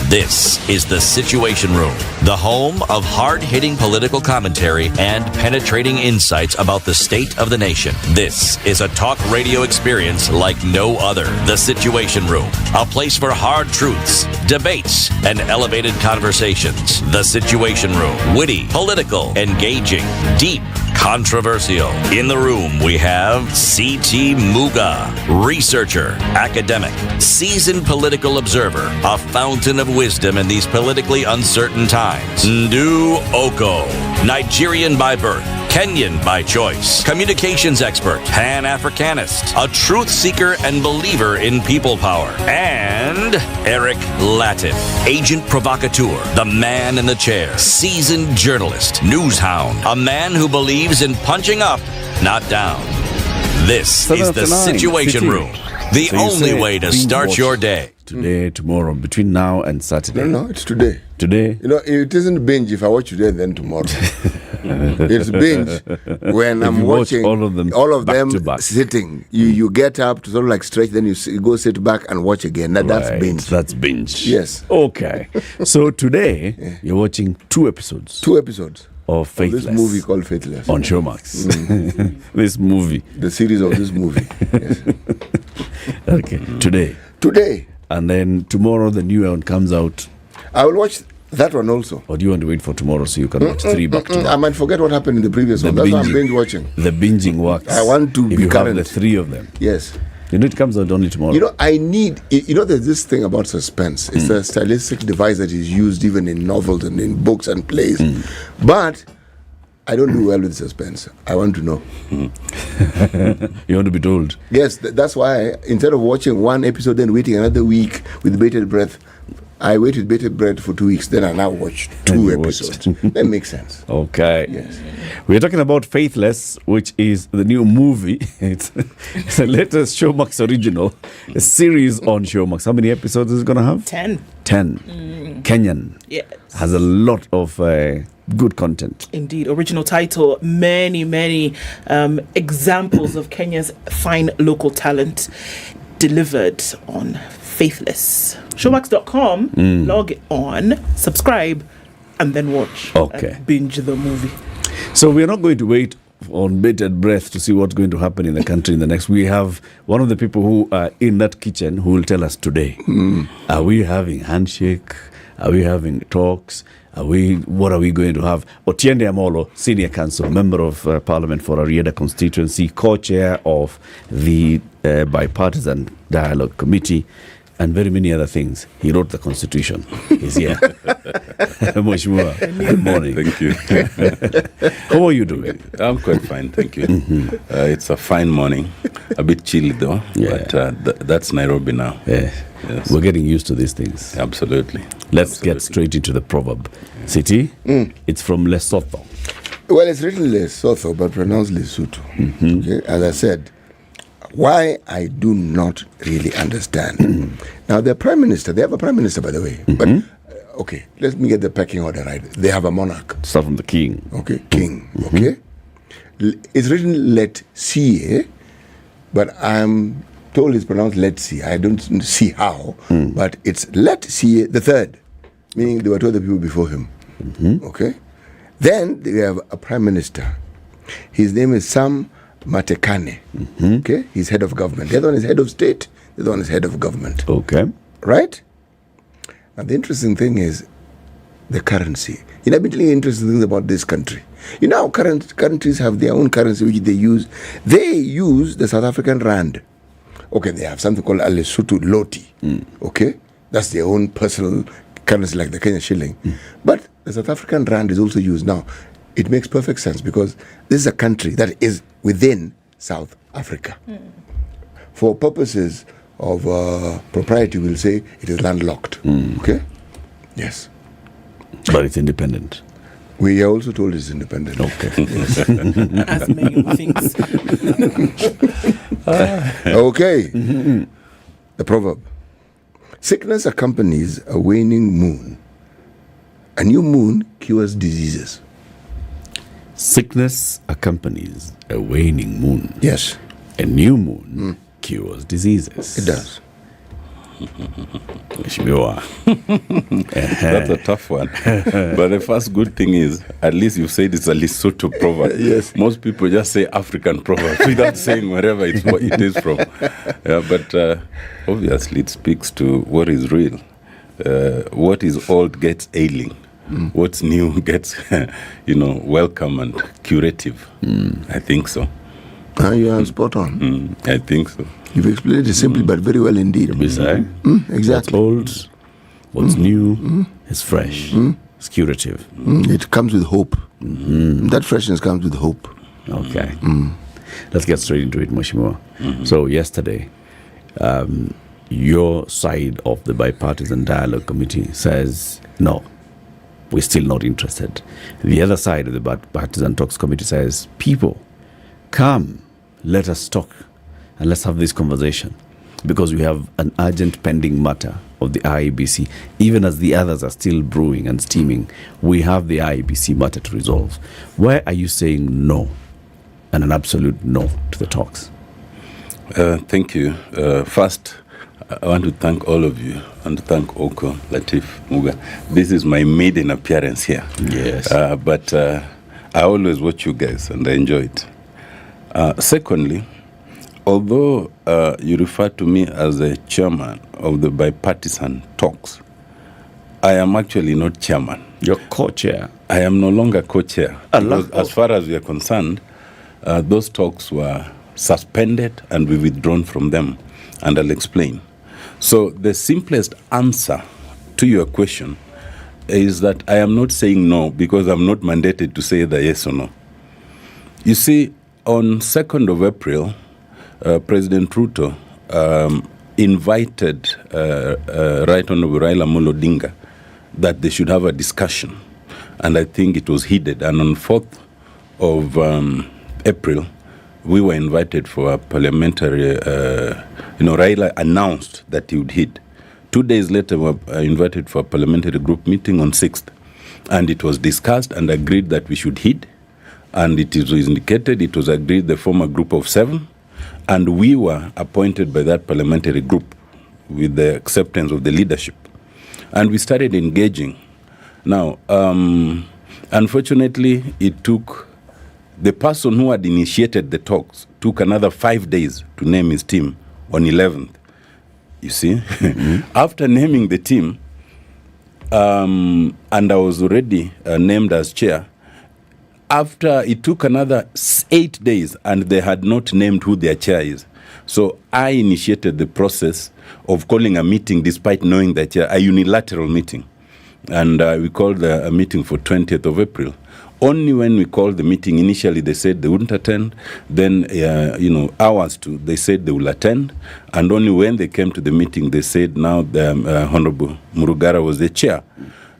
This is The Situation Room, the home of hard-hitting political commentary and penetrating insights about the state of the nation. This is a talk radio experience like no other. The Situation Room, a place for hard truths, debates, and elevated conversations. The Situation Room, witty, political, engaging, deep, controversial. In the room, we have C.T. Muga, researcher, academic, seasoned political observer, a fountain of wisdom in these politically uncertain times. Ndu Okoh, Nigerian by birth, Kenyan by choice, communications expert, Pan-Africanist, a truth seeker and believer in people power, and Eric Latiff, agent provocateur, the man in the chair, seasoned journalist, news hound, a man who believes in punching up, not down. This is The Situation Room, the only way to start your day. Today, tomorrow, between now and Saturday. No, it's today. Today? You know, it isn't binge if I watch today, then tomorrow. It's binge when I'm watching all of them to back. Sitting. You get up to sort of like stretch, then you go sit back and watch again. That's binge. That's binge. Yes. Okay. So today, you're watching two episodes. Two episodes. Of Faithless. This movie called Faithless. On Showmax. This movie. The series of this movie. Yes. Okay. Today. And then tomorrow the new one comes out. I will watch that one also. Or do you want to wait for tomorrow so you can watch three back to back? I might forget what happened in the previous one. That's why I'm binge watching. The binging works. I want to be current. Have the three of them. Yes. You know it comes out only tomorrow. You know, there's this thing about suspense. It's a stylistic device that is used even in novels and in books and plays. But I don't do well with suspense. I want to know. You want to be told? Yes, that's why instead of watching one episode then waiting another week with bated breath, I waited bated breath for 2 weeks. Then I now watch two episodes. That makes sense. Okay. Yes. We're talking about Faithless, which is the new movie. It's the latest Showmax original, a series on Showmax. How many episodes is it going to have? 10. Kenyan. Yes. Has a lot of good content. Indeed. Original title, many examples of Kenya's fine local talent delivered on Faithless. Showmax.com, log on, subscribe, and then watch. Okay. And binge the movie. So we're not going to wait on bated breath to see what's going to happen in the country in the next. We have one of the people who are in that kitchen who will tell us today. Are we having handshake? Are we having talks? What are we going to have? Otiende Amolo, Senior Counsel, Member of Parliament for Arieda constituency, co-chair of the Bipartisan Dialogue Committee, and very many other things. He wrote the Constitution. He's here. Mheshimiwa, good morning. Thank you. How are you doing? I'm quite fine, thank you. It's a fine morning. A bit chilly though, but that's Nairobi now. Yeah. Yes. We're getting used to these things. Absolutely. Let's get straight into the proverb. City, it's from Lesotho. Well, it's written Lesotho, but pronounced Lesotho. Okay? As I said, why I do not really understand. Now, the Prime Minister, they have a Prime Minister, by the way. But, okay, let me get the pecking order right. They have a monarch. Start from the king. Okay, king. Okay? It's written Let See, but I'm told it's pronounced Let's See. I don't see how, but it's Let See the third, meaning there were two other people before him. Okay? Then they have a Prime Minister. His name is Sam Matekane. Okay, he's head of government. The other one is head of state. The other one is head of government. Okay. Right? And the interesting thing is the currency. I've been telling you interesting things about this country. How countries have their own currency which they use. They use the South African rand. Okay, they have something called a Lesotho Loti. Okay, that's their own personal currency like the Kenya shilling. But the South African rand is also used now. It makes perfect sense because this is a country that is within South Africa. For purposes of propriety, we'll say it is landlocked. Okay? Yes. But it's independent. We are also told it's independent. Okay. As many things. Okay. The proverb. Sickness accompanies a waning moon. A new moon cures diseases. Sickness accompanies a waning moon. Yes. A new moon cures diseases. It does. That's a tough one. But the first good thing is, at least you said it's a Lesotho proverb. Yes. Most people just say African proverb without saying wherever it is from. But obviously it speaks to what is real. What is old gets ailing. What's new gets, welcome and curative. I think so. You are spot on. I think so. You've explained it simply but very well indeed. Exactly. Exactly. What's old, what's new, is fresh, it's curative. It comes with hope. That freshness comes with hope. Okay. Let's get straight into it, Mheshimiwa. So yesterday, your side of the Bipartisan Dialogue Committee says, no, we're still not interested. The other side of the Bipartisan Talks Committee says, people, come, let us talk and let's have this conversation because we have an urgent pending matter of the IEBC. Even as the others are still brewing and steaming, we have the IEBC matter to resolve. Why are you saying no and an absolute no to the talks? Thank you. First, I want to thank all of you and to thank Okoh, Latiff, Muga. This is my maiden appearance here. Yes. But I always watch you guys and I enjoy it. Secondly, although you refer to me as a chairman of the bipartisan talks, I am actually not chairman. You're co-chair. I am no longer co-chair. Because as far as we are concerned, those talks were suspended and we withdrawn from them. And I'll explain. So the simplest answer to your question is that I am not saying no because I'm not mandated to say the yes or no. You see, on 2nd of April, President Ruto invited Right Honorable Raila Amolo Odinga that they should have a discussion. And I think it was heated. And on 4th of April, we were invited for a parliamentary, Raila announced that he would hit. 2 days later, we were invited for a parliamentary group meeting on 6th. And it was discussed and agreed that we should hit. And it was indicated, it was agreed the former group of 7. And we were appointed by that parliamentary group with the acceptance of the leadership. And we started engaging. Now, unfortunately, it took the person who had initiated the talks took another 5 days to name his team on 11th. You see? After naming the team, and I was already named as chair, after it took another 8 days and they had not named who their chair is. So I initiated the process of calling a meeting despite knowing that a unilateral meeting. And we called a meeting for 20th of April. Only when we called the meeting, initially they said they wouldn't attend. Then, hours to, they said they will attend. And only when they came to the meeting, they said now the Honorable Murugara was the chair.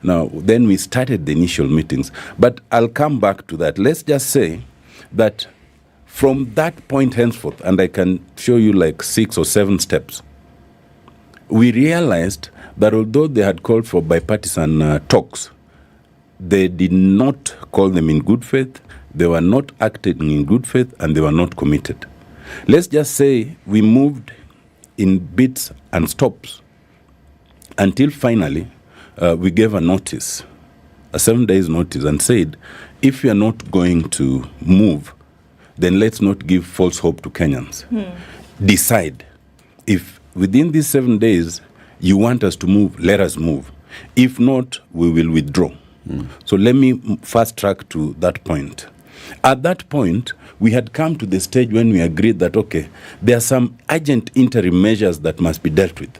Now, then we started the initial meetings. But I'll come back to that. Let's just say that from that point henceforth, and I can show you like 6 or 7 steps, we realized that although they had called for bipartisan talks, they did not call them in good faith, they were not acting in good faith, and they were not committed. Let's just say we moved in bits and stops until finally we gave a notice, a 7 days notice, and said, if you are not going to move, then let's not give false hope to Kenyans. Decide. If within these 7 days you want us to move, let us move. If not, we will withdraw. So let me fast track to that point. At that point, we had come to the stage when we agreed that, okay, there are some urgent interim measures that must be dealt with.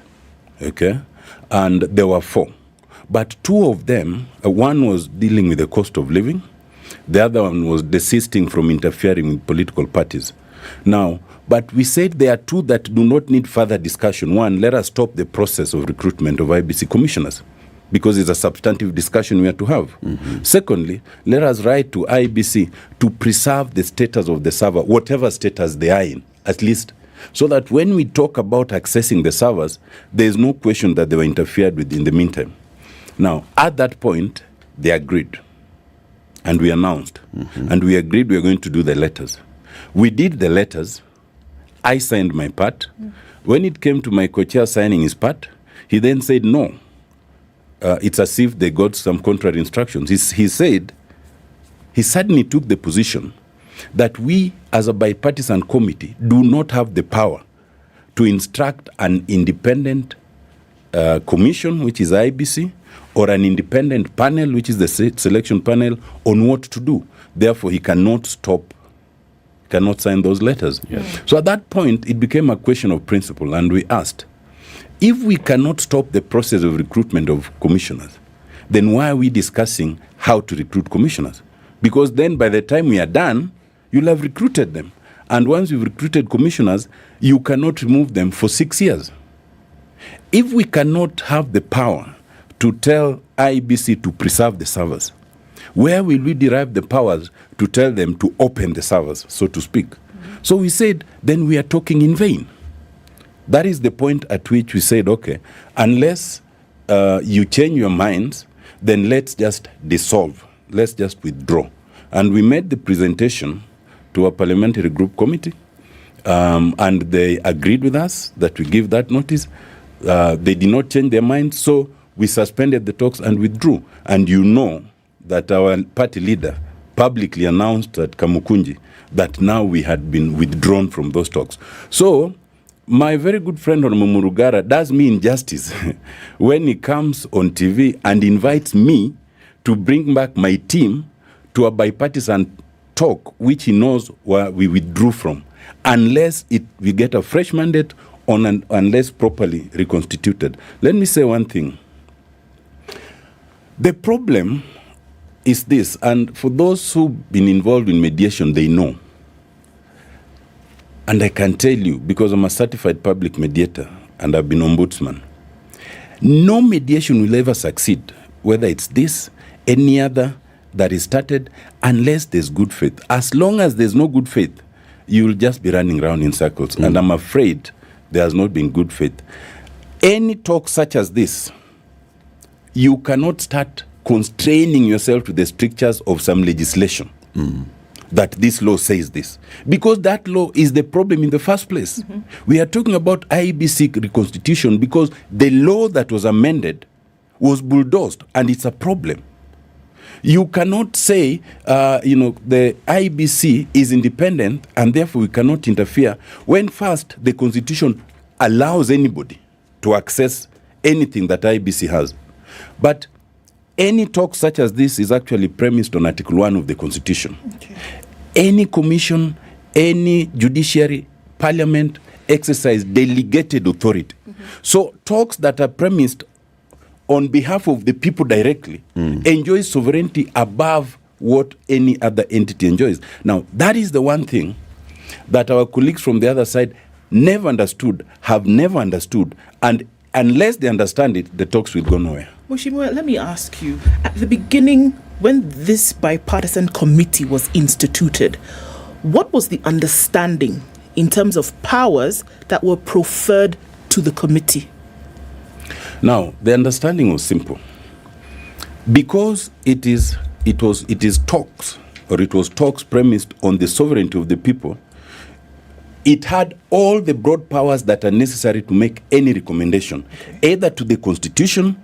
Okay? And there were 4. But 2 of them, one was dealing with the cost of living. The other one was desisting from interfering with political parties. Now, but we said there are 2 that do not need further discussion. One, let us stop the process of recruitment of IEBC commissioners, because it's a substantive discussion we have to have. Secondly, let us write to IEBC to preserve the status of the server, whatever status they are in, at least, so that when we talk about accessing the servers, there is no question that they were interfered with in the meantime. Now, at that point, they agreed, and we announced, and we agreed we were going to do the letters. We did the letters. I signed my part. When it came to my co-chair signing his part, he then said no. It's as if they got some contrary instructions. He said, he suddenly took the position that we as a bipartisan committee do not have the power to instruct an independent commission, which is IEBC, or an independent panel, which is the selection panel, on what to do. Therefore, he cannot sign those letters. So at that point, it became a question of principle, and we asked, if we cannot stop the process of recruitment of commissioners, then why are we discussing how to recruit commissioners? Because then by the time we are done, you'll have recruited them. And once you've recruited commissioners, you cannot remove them for 6 years. If we cannot have the power to tell IEBC to preserve the servers, where will we derive the powers to tell them to open the servers, so to speak? So we said, then we are talking in vain. That is the point at which we said, okay, unless you change your minds, then let's just dissolve. Let's just withdraw. And we made the presentation to a parliamentary group committee, and they agreed with us that we give that notice. They did not change their minds, so we suspended the talks and withdrew. And you know that our party leader publicly announced at Kamukunji that now we had been withdrawn from those talks. So my very good friend Honorable Murugara does me injustice when he comes on TV and invites me to bring back my team to a bipartisan talk, which he knows where we withdrew from, unless we get a fresh mandate unless properly reconstituted. Let me say one thing. The problem is this, and for those who've been involved in mediation, they know. And I can tell you, because I'm a certified public mediator and I've been ombudsman, no mediation will ever succeed, whether it's this, any other that is started, unless there's good faith. As long as there's no good faith, you will just be running around in circles. And I'm afraid there has not been good faith. Any talk such as this, you cannot start constraining yourself to the strictures of some legislation. That this law says this, because that law is the problem in the first place. We are talking about IEBC reconstitution because the law that was amended was bulldozed, and it's a problem. You cannot say, the IEBC is independent and therefore we cannot interfere, when first the constitution allows anybody to access anything that IEBC has. But any talk such as this is actually premised on Article 1 of the Constitution. Any commission, any judiciary, parliament exercise delegated authority. So talks that are premised on behalf of the people directly enjoys sovereignty above what any other entity enjoys. Now, that is the one thing that our colleagues from the other side never understood, have never understood, and unless they understand it, the talks will go nowhere. Mheshimiwa, let me ask you, at the beginning, when this bipartisan committee was instituted, what was the understanding in terms of powers that were proffered to the committee? Now, the understanding was simple. Because it was talks premised on the sovereignty of the people, it had all the broad powers that are necessary to make any recommendation, either to the Constitution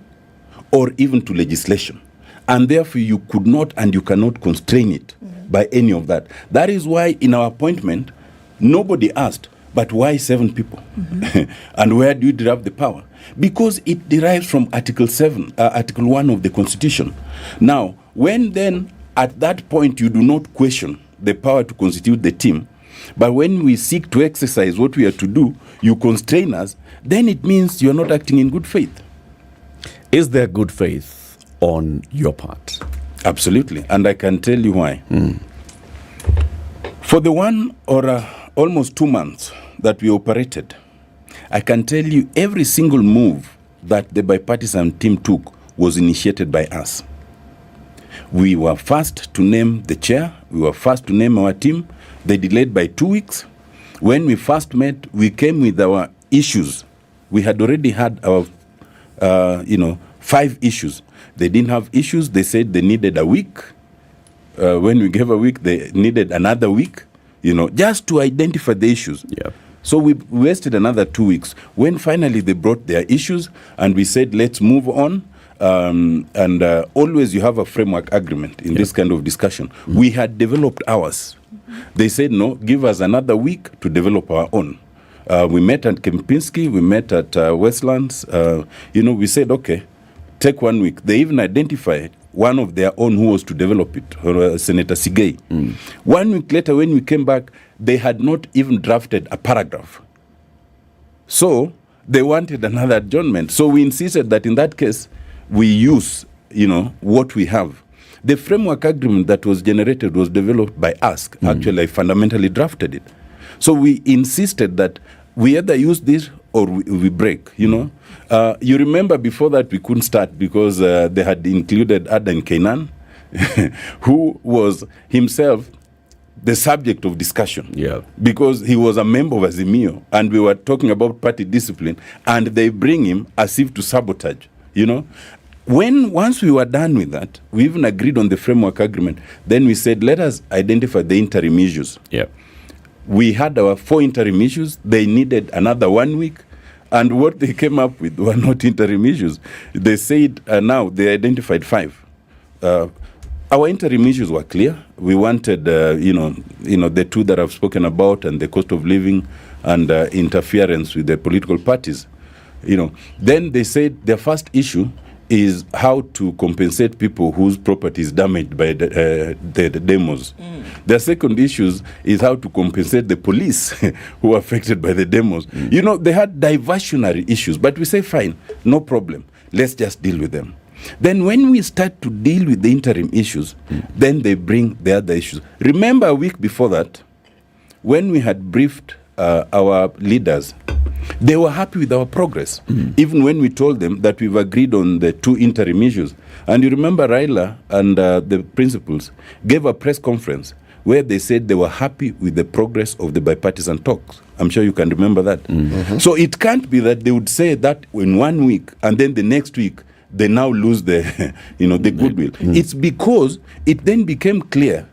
or even to legislation. And therefore you could not and you cannot constrain it by any of that. That is why in our appointment, nobody asked, but why 7 people? And where do you derive the power? Because it derives from Article 1 of the Constitution. Now, when then at that point you do not question the power to constitute the team, but when we seek to exercise what we are to do, you constrain us, then it means you are not acting in good faith. Is there good faith on your part? Absolutely, and I can tell you why. For the 1 or almost 2 months that we operated, I can tell you every single move that the bipartisan team took was initiated by us. We were first to name the chair. We were first to name our team. They delayed by 2 weeks. When we first met, we came with our issues. We had already had our, 5 issues. They didn't have issues. They said they needed a week. When we gave a week, they needed another week, just to identify the issues. Yeah. So we wasted another 2 weeks. When finally they brought their issues and we said, let's move on. Always you have a framework agreement in this kind of discussion. We had developed ours. They said, no, give us another week to develop our own. We met at Kempinski, we met at Westlands. We said, okay, take 1 week. They even identified one of their own who was to develop it, Senator Sigei. 1 week later, when we came back, they had not even drafted a paragraph. So they wanted another adjournment. So we insisted that in that case, we use, what we have. The framework agreement that was generated was developed by us. Actually, I fundamentally drafted it. So we insisted that we either use this or we break, You remember before that we couldn't start because they had included Adan Kainan, who was himself the subject of discussion. Yeah. Because he was a member of Azimo, and we were talking about party discipline, and they bring him as if to sabotage, Once we were done with that, we even agreed on the framework agreement. Then we said, let us identify the interim issues. Yeah. We had our 4 interim issues. They needed another 1 week. And what they came up with were not interim issues. They said now they identified 5. Our interim issues were clear. We wanted, the 2 that I've spoken about, and the cost of living and interference with the political parties. Then they said their first issue is how to compensate people whose property is damaged by the demos. Their second issue is how to compensate the police who are affected by the demos. They had diversionary issues, but we say, fine, no problem. Let's just deal with them. Then when we start to deal with the interim issues, then they bring the other issues. Remember a week before that, when we had briefed our leaders, they were happy with our progress, even when we told them that we've agreed on the 2 interim issues. And you remember Raila and the principals gave a press conference where they said they were happy with the progress of the bipartisan talks. I'm sure you can remember that. So it can't be that they would say that in 1 week and then the next week they now lose the, the goodwill. It's because it then became clear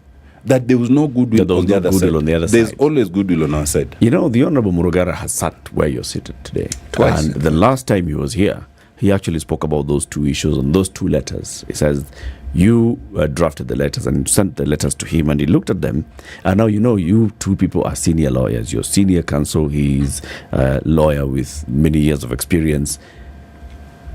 that there was no goodwill on the other side. There's always goodwill on our side. The Honorable Murugara has sat where you're seated today. Twice. And the last time he was here, he actually spoke about those 2 issues and those 2 letters. He says, you drafted the letters and sent the letters to him, and he looked at them. And now, you 2 people are senior lawyers. You're senior counsel. He's a lawyer with many years of experience.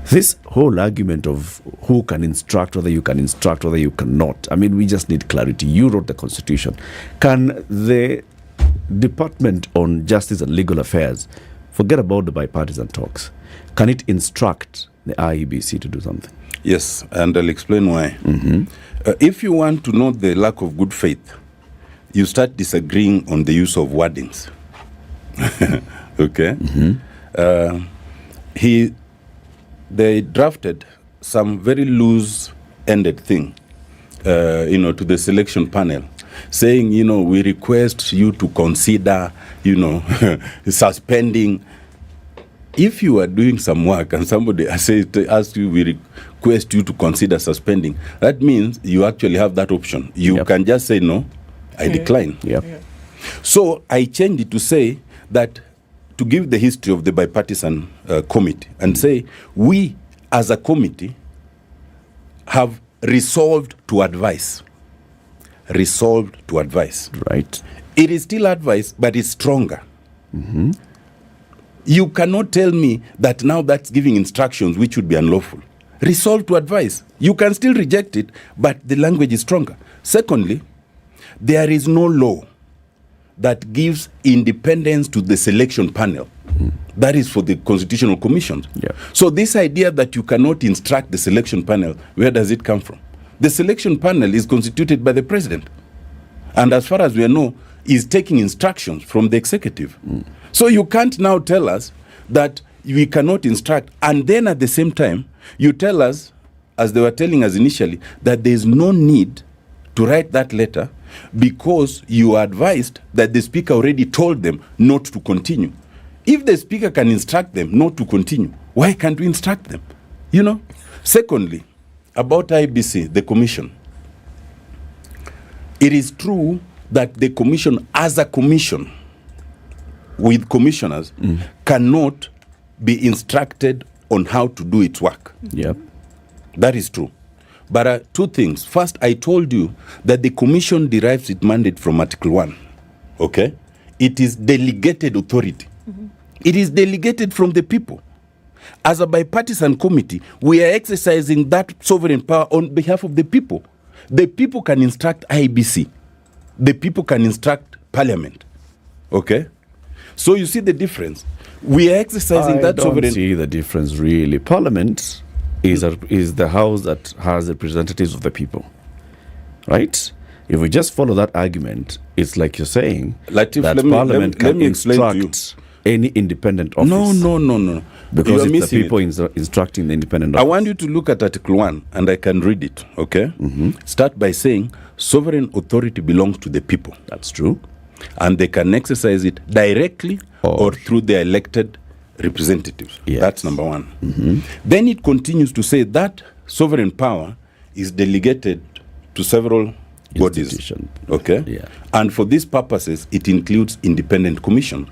This whole argument of who can instruct, whether you can instruct, whether you cannot, we just need clarity. You wrote the Constitution. Can the Department on Justice and Legal Affairs, forget about the bipartisan talks, can it instruct the IEBC to do something? Yes, and I'll explain why. If you want to know the lack of good faith, you start disagreeing on the use of wordings. Okay? They drafted some very loose-ended thing, to the selection panel, saying, we request you to consider, suspending. If you are doing some work and somebody asks you, we request you to consider suspending, that means you actually have that option. You can just say, no, I decline. So I changed it to say that, to give the history of the bipartisan committee and say, we as a committee have resolved to advise. resolved to advise. Right. It is still advice, but it's stronger. You cannot tell me that now that's giving instructions which would be unlawful. Resolved to advise. You can still reject it, but the language is stronger. Secondly, there is no law that gives independence to the selection panel. That is for the constitutional commissions. So this idea that you cannot instruct the selection panel, where does it come from? The selection panel is constituted by the president. And as far as we know, is taking instructions from the executive. So you can't now tell us that we cannot instruct, and then at the same time, you tell us, as they were telling us initially, that there is no need to write that letter because you are advised that the speaker already told them not to continue. If the speaker can instruct them not to continue, why can't we instruct them? You know? Secondly, about IEBC, the commission. It is true that the commission, as a commission, with commissioners, cannot be instructed on how to do its work. Yep. That is true. But two things. First, I told you that the commission derives its mandate from Article 1. Okay? It is delegated authority. It is delegated from the people. As a bipartisan committee, we are exercising that sovereign power on behalf of the people. The people can instruct IEBC. The people can instruct Parliament. Okay? So you see the difference. We are exercising that sovereign... I don't see the difference really. Parliament is the house that has representatives of the people. Right? If we just follow that argument, it's like you're saying Latiff, that Parliament can instruct any independent office. No. Because it's the people instructing the independent office. I want you to look at Article 1, and I can read it, okay? Start by saying, sovereign authority belongs to the people. That's true. And they can exercise it directly or through their elected representatives. Yes. That's number one. Then it continues to say that sovereign power is delegated to several bodies. Okay? Yeah. And for these purposes, it includes independent commission.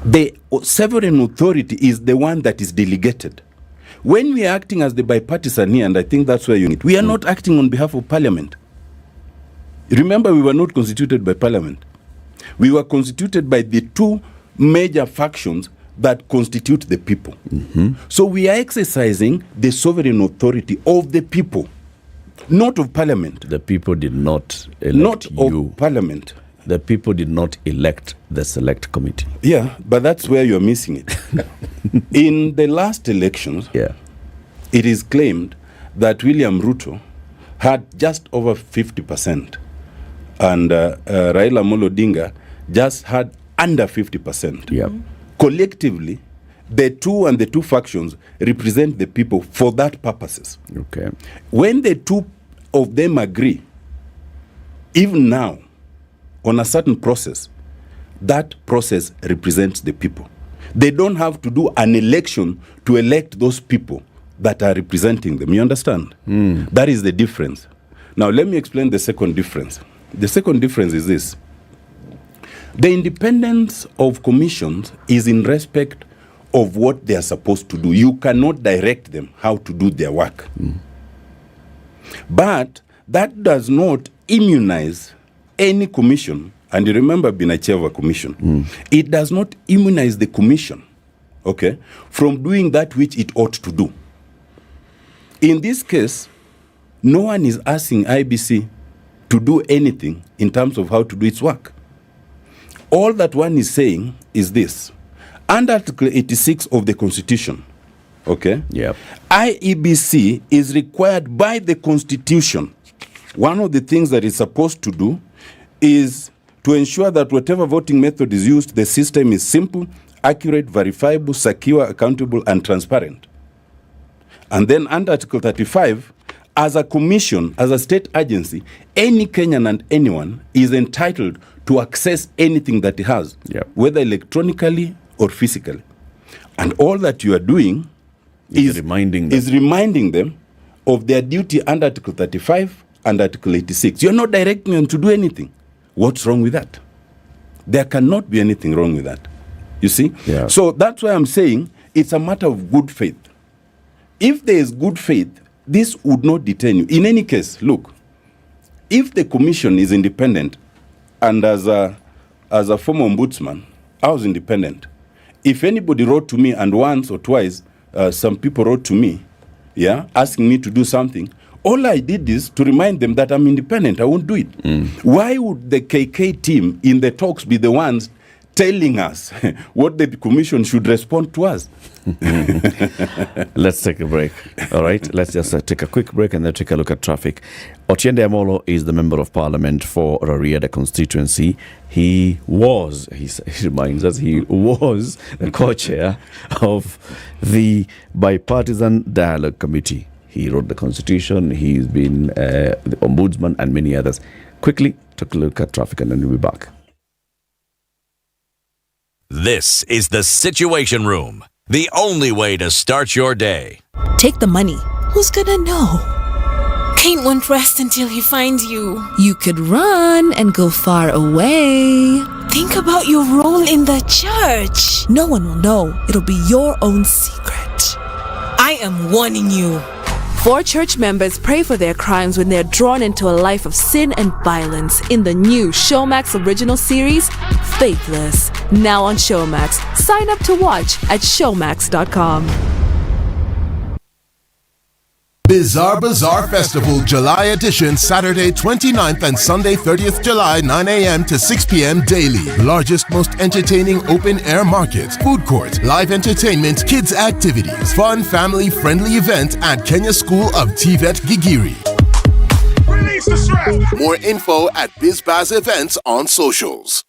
The sovereign authority is the one that is delegated. When we are acting as the bipartisan here, and I think that's where you need, we are not acting on behalf of Parliament. Remember, we were not constituted by Parliament. We were constituted by the two major factions that constitute the people. So we are exercising the sovereign authority of the people, not of Parliament. The people did not elect of Parliament. The people did not elect the select committee. Yeah, but that's where you're missing it. In the last elections, it is claimed that William Ruto had just over 50%, and Raila Amolo Odinga just had under 50%. Collectively, the two factions represent the people for that purposes. Okay. When the two of them agree, even now, on a certain process, that process represents the people. They don't have to do an election to elect those people that are representing them. You understand? That is the difference. Now, let me explain the second difference. The second difference is this. The independence of commissions is in respect of what they are supposed to do. You cannot direct them how to do their work. But that does not immunize any commission, and you remember being a chair of a commission, it does not immunize the commission, okay, from doing that which it ought to do. In this case, no one is asking IEBC to do anything in terms of how to do its work. All that one is saying is this. Under Article 86 of the Constitution, okay, IEBC is required by the Constitution. One of the things that it's supposed to do is to ensure that whatever voting method is used, the system is simple, accurate, verifiable, secure, accountable, and transparent. And then under Article 35, as a commission, as a state agency, any Kenyan and anyone is entitled to access anything that he has, whether electronically or physically. And all that you are doing is reminding them of their duty under Article 35 and Article 86. You're not directing them to do anything. What's wrong with that? There cannot be anything wrong with that. You see? So that's why I'm saying it's a matter of good faith. If there is good faith, this would not detain you. In any case, look, if the commission is independent, and as a former ombudsman, I was independent. If anybody wrote to me, and once or twice some people wrote to me, asking me to do something, all I did is to remind them that I'm independent. I won't do it. Why would the KK team in the talks be the ones telling us what the commission should respond to us? Let's take a break. All right, let's just take a quick break and then take a look at traffic. Ochiende Amolo is the member of parliament for Rarieda constituency. He reminds us, he was the co-chair of the Bipartisan Dialogue Committee. He wrote the constitution, he's been the ombudsman and many others. Quickly, take a look at traffic and then we'll be back. This is the Situation Room, the only way to start your day. Take the money. Who's gonna know? Cain won't rest until he finds you. You could run and go far away. Think about your role in the church. No one will know. It'll be your own secret. I am warning you. 4 church members pray for their crimes when they're drawn into a life of sin and violence in the new Showmax original series, Faithless. Now on Showmax. Sign up to watch at showmax.com. Bizarre Bazaar Festival July edition, Saturday 29th and Sunday 30th July, 9 a.m. to 6 p.m. daily. Largest, most entertaining open-air market, food court, live entertainment, kids activities, fun, family-friendly event at Kenya School of TVET Gigiri. Release the strap. More info at BizBaz Events on socials.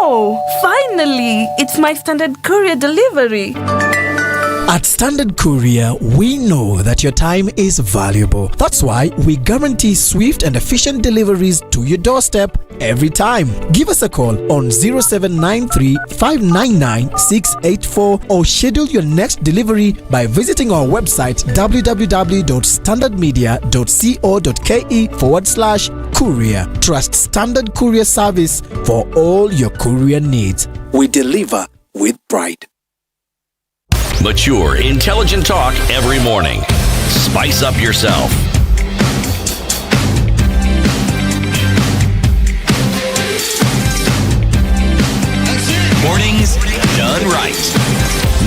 Oh, finally! It's my Standard Courier delivery. At Standard Courier, we know that your time is valuable. That's why we guarantee swift and efficient deliveries to your doorstep every time. Give us a call on 0793 599 684 or schedule your next delivery by visiting our website www.standardmedia.co.ke/courier. Trust Standard Courier service for all your courier needs. We deliver with pride. Mature, intelligent talk every morning. Spice up yourself. Mornings done right.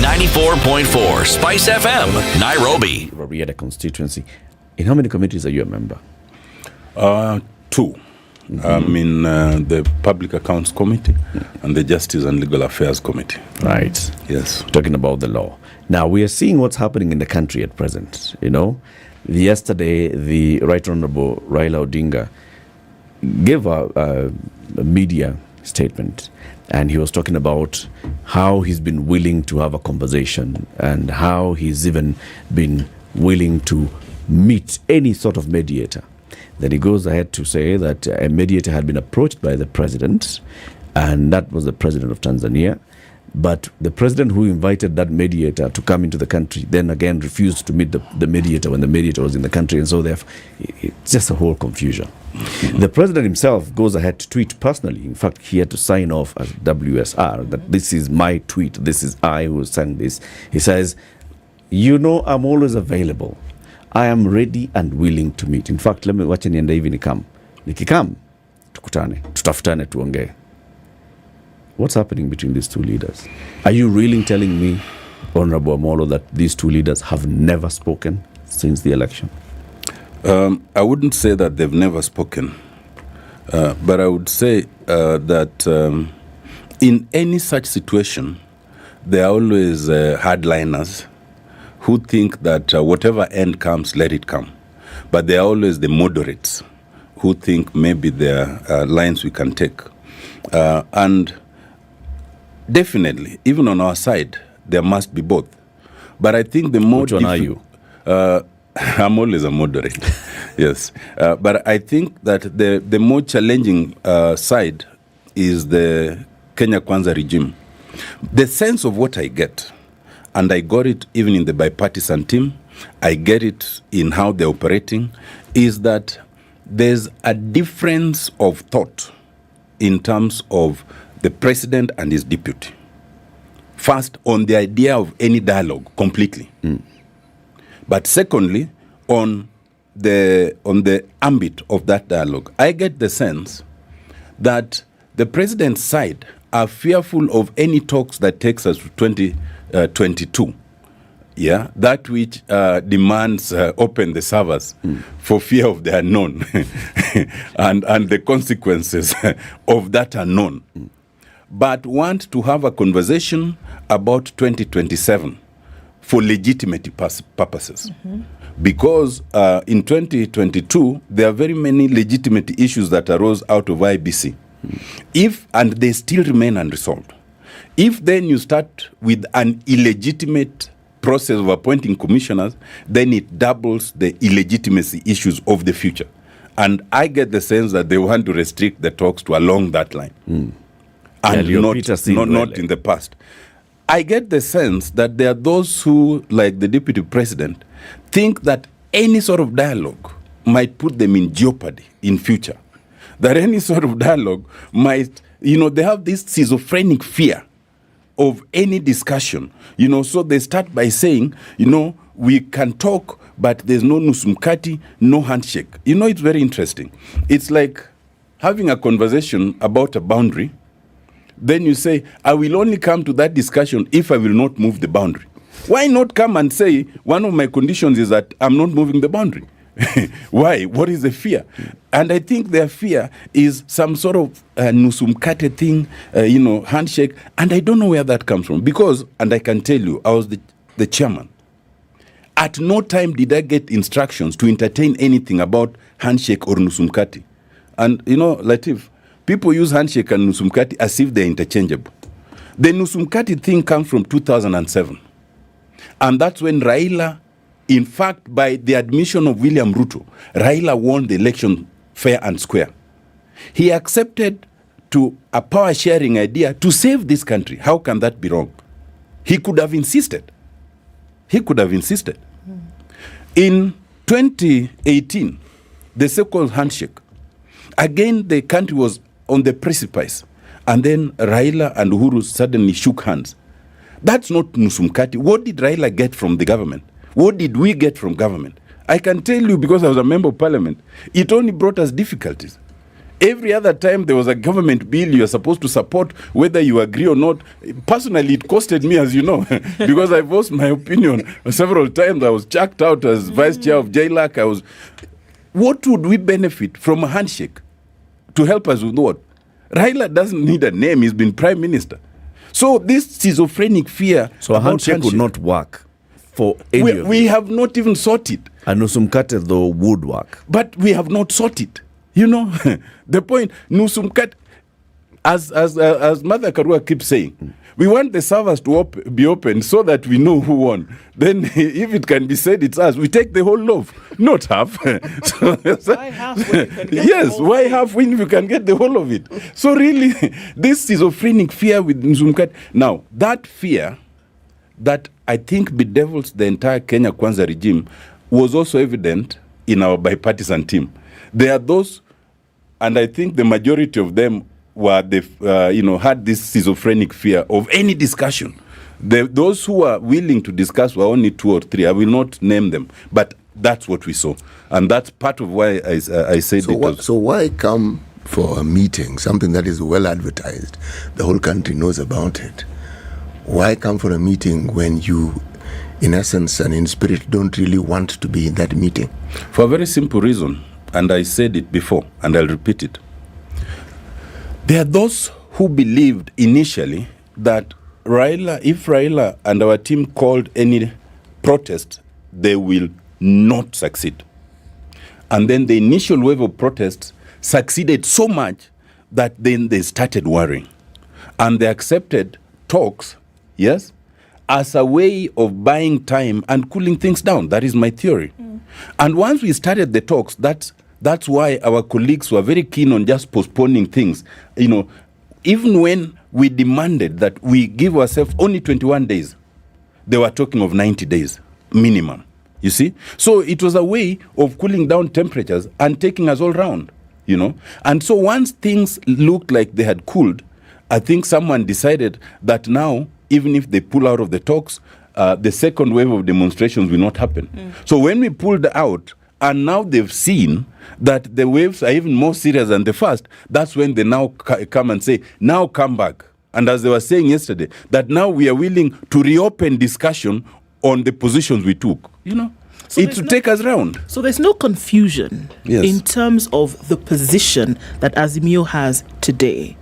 94.4 Spice FM, Nairobi. Rarieda constituency. In how many committees are you a member? 2. I'm in the Public Accounts Committee and the Justice and Legal Affairs Committee. Right. Yes. Talking about the law. Now, we are seeing what's happening in the country at present. You know, yesterday, the Right Honorable Raila Odinga gave a media statement, and he was talking about how he's been willing to have a conversation and how he's even been willing to meet any sort of mediator. Then he goes ahead to say that a mediator had been approached by the president, and that was the president of Tanzania. But the president who invited that mediator to come into the country then again refused to meet the mediator when the mediator was in the country. And so therefore, it's just a whole confusion. The president himself goes ahead to tweet personally. In fact, he had to sign off as WSR that this is my tweet. This is I who sang this. He says, you know, I'm always available. I am ready and willing to meet. In fact, let me watch niende hivi nikam. Nikikam, tukutane, tutafutane tuongee. What's happening between these two leaders? Are you really telling me, Honorable Amolo, that these two leaders have never spoken since the election? I wouldn't say that they've never spoken, but I would say that in any such situation, there are always hardliners who think that whatever end comes, let it come. But there are always the moderates who think maybe there are lines we can take. And definitely, even on our side, there must be both. But I think the more... Which one are you? I'm always a moderate, yes. But I think that the more challenging side is the Kenya Kwanza regime. The sense of what I get, and I got it even in the bipartisan team, I get it in how they're operating, is that there's a difference of thought in terms of the president and his deputy. First, on the idea of any dialogue, completely. But secondly, on the ambit of that dialogue, I get the sense that the president's side are fearful of any talks that takes us to 2022. Yeah, that which demands open the servers for fear of the unknown and the consequences of that unknown. But want to have a conversation about 2027 for legitimate purposes. Because in 2022, there are very many legitimate issues that arose out of IEBC. And they still remain unresolved. If then you start with an illegitimate process of appointing commissioners, then it doubles the illegitimacy issues of the future. And I get the sense that they want to restrict the talks to along that line. And not in the past. I get the sense that there are those who, like the deputy president, think that any sort of dialogue might put them in jeopardy in future. That any sort of dialogue might, they have this schizophrenic fear of any discussion, so they start by saying, we can talk, but there's no nusumkati, no handshake. It's very interesting. It's like having a conversation about a boundary. Then you say, I will only come to that discussion if I will not move the boundary. Why not come and say, one of my conditions is that I'm not moving the boundary? Why? What is the fear? And I think their fear is some sort of nusumkate thing, handshake. And I don't know where that comes from. Because, and I can tell you, I was the chairman. At no time did I get instructions to entertain anything about handshake or nusumkati. And, Latiff, people use handshake and nusumkati as if they're interchangeable. The nusumkati thing comes from 2007. And that's when Raila, in fact, by the admission of William Ruto, Raila won the election fair and square. He accepted to a power-sharing idea to save this country. How can that be wrong? He could have insisted. In 2018, the so-called handshake, again, the country was on the precipice. And then Raila and Uhuru suddenly shook hands. That's not nusumkati. What did Raila get from the government? What did we get from government? I can tell you, because I was a member of parliament, it only brought us difficulties. Every other time there was a government bill you are supposed to support, whether you agree or not. Personally, it costed me, as you know, because I voiced my opinion several times. I was chucked out as vice chair of JLAC. What would we benefit from a handshake to help us with what? Raila doesn't need a name. He's been prime minister. So this schizophrenic fear. So a handshake would not work for any of you. We have not even sought it. And nusumkate, though, would work. But we have not sought it. The point, nusumkate, as Mother Karua keeps saying, we want the servers to be open so that we know who won. Then if it can be said it's us, we take the whole loaf, not half. Why half when you can get yes, why half when you can get the whole of it? So really, this schizophrenic fear with nusumkate. Now, that fear that I think bedevils the entire Kenya Kwanza regime was also evident in our bipartisan team. There are those, and I think the majority of them were had this schizophrenic fear of any discussion. Those who are willing to discuss were only 2 or 3. I will not name them, but that's what we saw, and that's part of why I said it. So why come for a meeting, something that is well advertised, the whole country knows about it? Why come for a meeting when you, in essence and in spirit, don't really want to be in that meeting? For a very simple reason, and I said it before, and I'll repeat it. There are those who believed initially that if Raila and our team called any protest, they will not succeed. And then the initial wave of protests succeeded so much that then they started worrying. And they accepted talks, yes, as a way of buying time and cooling things down. That is my theory. And once we started the talks, that's why our colleagues were very keen on just postponing things. Even when we demanded that we give ourselves only 21 days, they were talking of 90 days minimum. You see? So it was a way of cooling down temperatures and taking us all round, And so once things looked like they had cooled, I think someone decided that now, even if they pull out of the talks, the second wave of demonstrations will not happen. So when we pulled out, and now they've seen that the waves are even more serious than the first, that's when they now come and say, now come back. And as they were saying yesterday, that now we are willing to reopen discussion on the positions we took. So it to take us round. So there's no confusion in terms of the position that Azimo has today.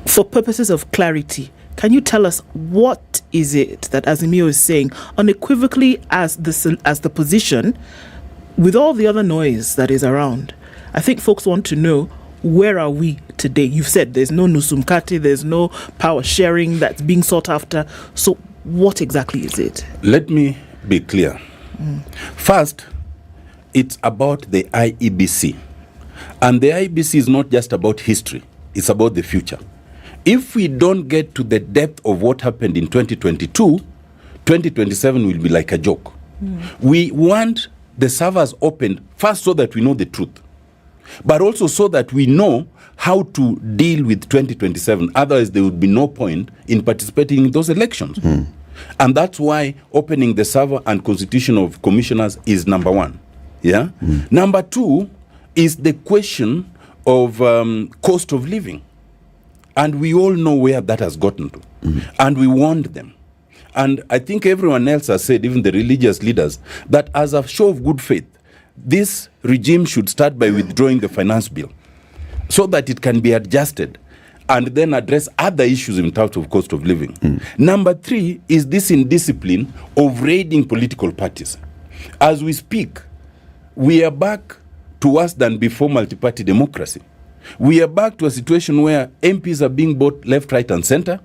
For purposes of clarity, can you tell us what is it that Azimo is saying unequivocally as the position, with all the other noise that is around? I think folks want to know, where are we today? You've said there's no Nusumkati, there's no power sharing that's being sought after. So what exactly is it? Let me be clear. First, it's about the IEBC. And the IEBC is not just about history, it's about the future. If we don't get to the depth of what happened in 2022, 2027 will be like a joke. We want the servers opened first so that we know the truth, but also so that we know how to deal with 2027. Otherwise, there would be no point in participating in those elections. And that's why opening the server and constitution of commissioners is number one. Number two is the question of cost of living. And we all know where that has gotten to. And we warned them. And I think everyone else has said, even the religious leaders, that as a show of good faith, this regime should start by withdrawing the finance bill so that it can be adjusted and then address other issues in terms of cost of living. Number three is this indiscipline of raiding political parties. As we speak, we are back to worse than before multi-party democracy. We are back to a situation where MPs are being bought left, right, and center.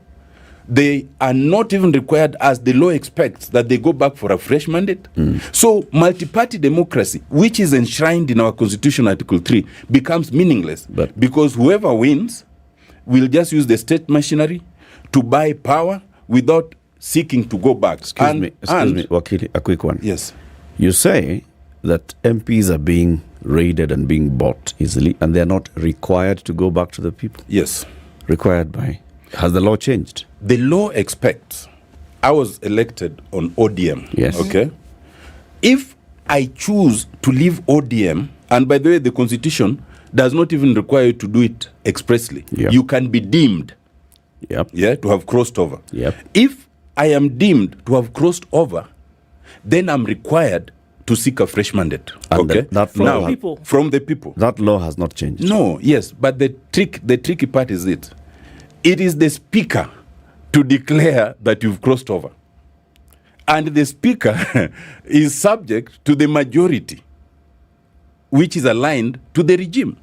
They are not even required, as the law expects, that they go back for a fresh mandate. So multi-party democracy, which is enshrined in our Constitution, Article 3, becomes meaningless because whoever wins will just use the state machinery to buy power without seeking to go back. Excuse me, Wakili, a quick one. Yes. You say that MPs are being raided and being bought easily, and they're not required to go back to the people? Yes. Required by? Has the law changed? The law expects. I was elected on ODM. Yes. Okay. If I choose to leave ODM, and by the way, the Constitution does not even require you to do it expressly. You can be deemed to have crossed over. If I am deemed to have crossed over, then I'm required to seek a fresh mandate. And that from law the people. From the people. That law has not changed. No, yes, but the tricky part is it. It is the speaker to declare that you've crossed over. And the speaker is subject to the majority, which is aligned to the regime.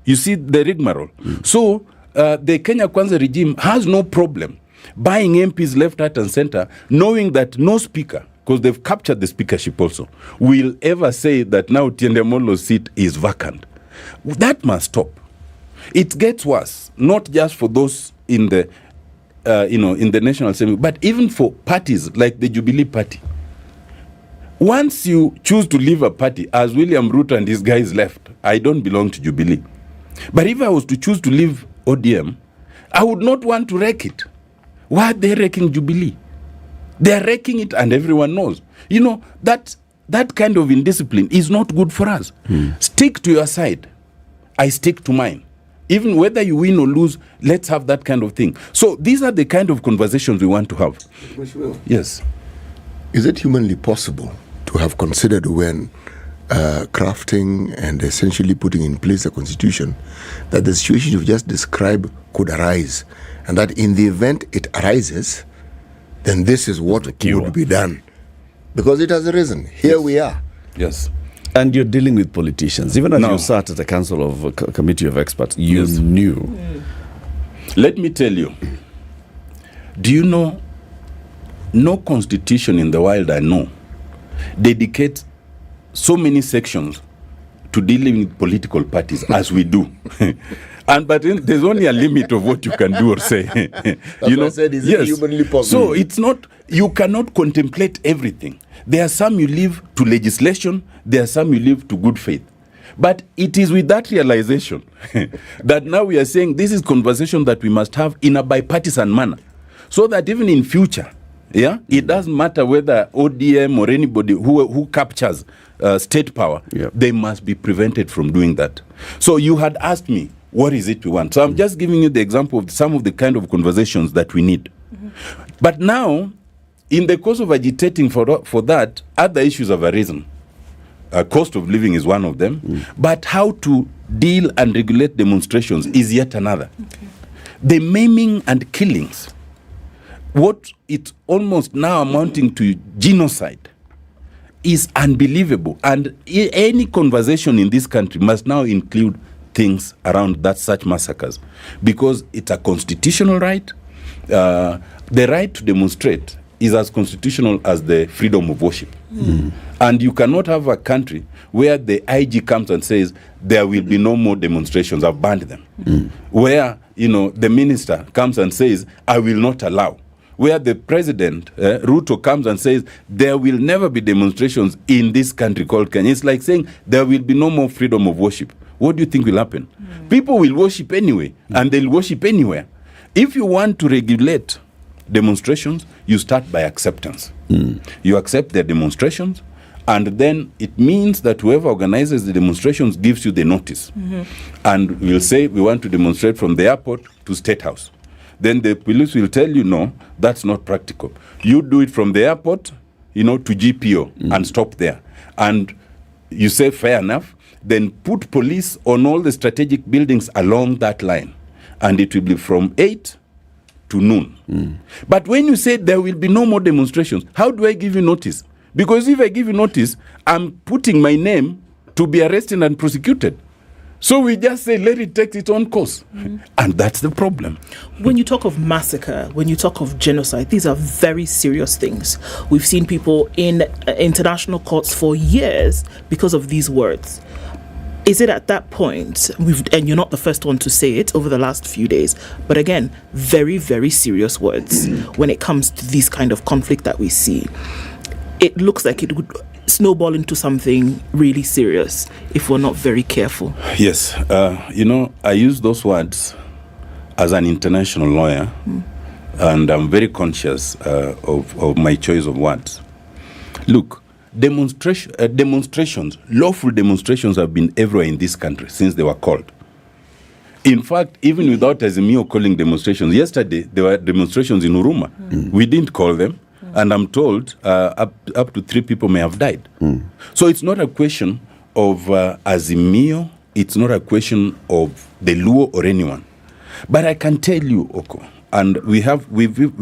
You see the rigmarole. So the Kenya Kwanza regime has no problem buying MPs left, right, and center, knowing that no speaker, because they've captured the speakership also, will ever say that now Tiende Molo's seat is vacant. That must stop. It gets worse, not just for those in the in the National Assembly, but even for parties like the Jubilee Party. Once you choose to leave a party, as William Ruto and his guys left, I don't belong to Jubilee. But if I was to choose to leave ODM, I would not want to wreck it. Why are they wrecking Jubilee? They are wrecking it, and everyone knows. You know, that kind of indiscipline is not good for us. Stick to your side. I stick to mine. Even whether you win or lose, let's have that kind of thing. So these are the kind of conversations we want to have. Yes. Is it humanly possible to have considered when crafting and essentially putting in place a constitution that the situation you've just described could arise, and that in the event it arises, then this is what would be done? Because it has arisen. Here we are. Yes. And you're dealing with politicians. Even as you sat at the Council of Committee of Experts, you knew. Let me tell you. Do you know no constitution in the world I know dedicates so many sections to dealing with political parties as we do? But there's only a limit of what you can do or say. That's what I said, is it humanly possible? So it's not, you cannot contemplate everything. There are some you leave to legislation, there are some you leave to good faith. But it is with that realization that now we are saying this is conversation that we must have in a bipartisan manner, so that even in future, Yeah, it doesn't matter whether ODM or anybody who captures state power, they must be prevented from doing that. So you had asked me, what is it we want? So I'm just giving you the example of some of the kind of conversations that we need. But now, in the course of agitating for that, other issues have arisen. Cost of living is one of them, but how to deal and regulate demonstrations is yet another. The maiming and killings, what it's almost now amounting to genocide, is unbelievable. And any conversation in this country must now include things around that such massacres, because it's a constitutional right. The right to demonstrate is as constitutional as the freedom of worship. And you cannot have a country where the IG comes and says there will be no more demonstrations, I've banned them. Where, the minister comes and says, I will not allow. Where the president, Ruto, comes and says there will never be demonstrations in this country called Kenya. It's like saying there will be no more freedom of worship. What do you think will happen? People will worship anyway, and they'll worship anywhere. If you want to regulate demonstrations, you start by acceptance. You accept their demonstrations, and then it means that whoever organizes the demonstrations gives you the notice. And we'll say we want to demonstrate from the airport to State House. Then the police will tell you, no, that's not practical. You do it from the airport, to GPO and stop there. And you say, fair enough, then put police on all the strategic buildings along that line. And it will be from 8 to noon. But when you say there will be no more demonstrations, how do I give you notice? Because if I give you notice, I'm putting my name to be arrested and prosecuted. So we just say, let it take its own course. And that's the problem. When you talk of massacre, when you talk of genocide, these are very serious things. We've seen people in international courts for years because of these words. Is it at that point, and you're not the first one to say it over the last few days, but again, very, very serious words when it comes to this kind of conflict that we see. It looks like it would snowball into something really serious if we're not very careful. Yes. I use those words as an international lawyer, and I'm very conscious of my choice of words. Look, demonstrations, lawful demonstrations have been everywhere in this country since they were called. In fact, even without Azimo calling demonstrations, yesterday there were demonstrations in Huruma. We didn't call them. And I'm told up to 3 people may have died. So it's not a question of Azimio. It's not a question of the Luo or anyone. But I can tell you, Okoh, and we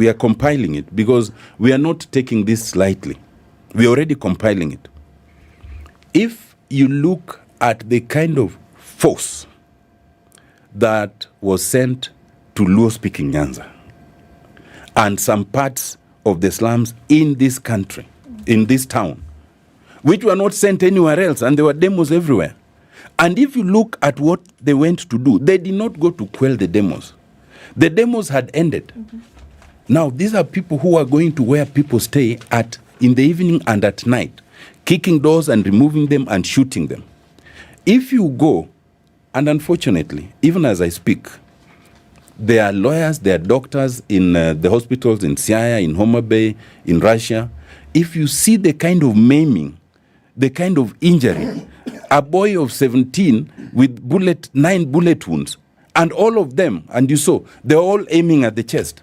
are compiling it because we are not taking this lightly. We are already compiling it. If you look at the kind of force that was sent to Luo-speaking Nyanza and some parts of the slums in this country, in this town, which were not sent anywhere else, and there were demos everywhere. And if you look at what they went to do, they did not go to quell the demos. The demos had ended. Now, these are people who are going to where people stay at in the evening and at night, kicking doors and removing them and shooting them. If you go, and unfortunately, even as I speak, there are lawyers, there are doctors in the hospitals in Siaya, in Homa Bay, in Russia. If you see the kind of maiming, the kind of injury, a boy of 17 with 9 bullet wounds, and all of them, and you saw, they're all aiming at the chest.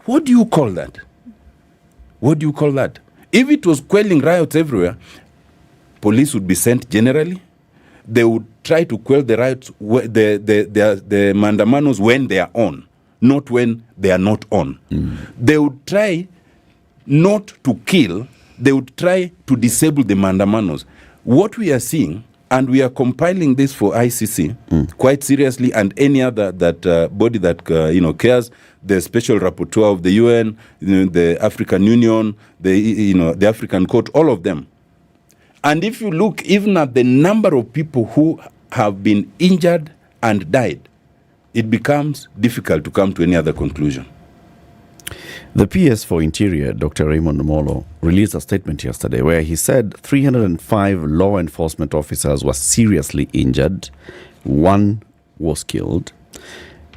What do you call that? What do you call that? If it was quelling riots everywhere, police would be sent generally. They would try to quell the riots, the mandamanos when they are on, not when they are not on. They would try not to kill, they would try to disable the mandamanos. What we are seeing, and we are compiling this for ICC quite seriously, and any other body that cares, the special rapporteur of the UN, the African Union, the African Court, all of them. And if you look even at the number of people who have been injured and died, it becomes difficult to come to any other conclusion. The PS for Interior, Dr. Raymond Molo, released a statement yesterday where he said 305 law enforcement officers were seriously injured, 1 was killed,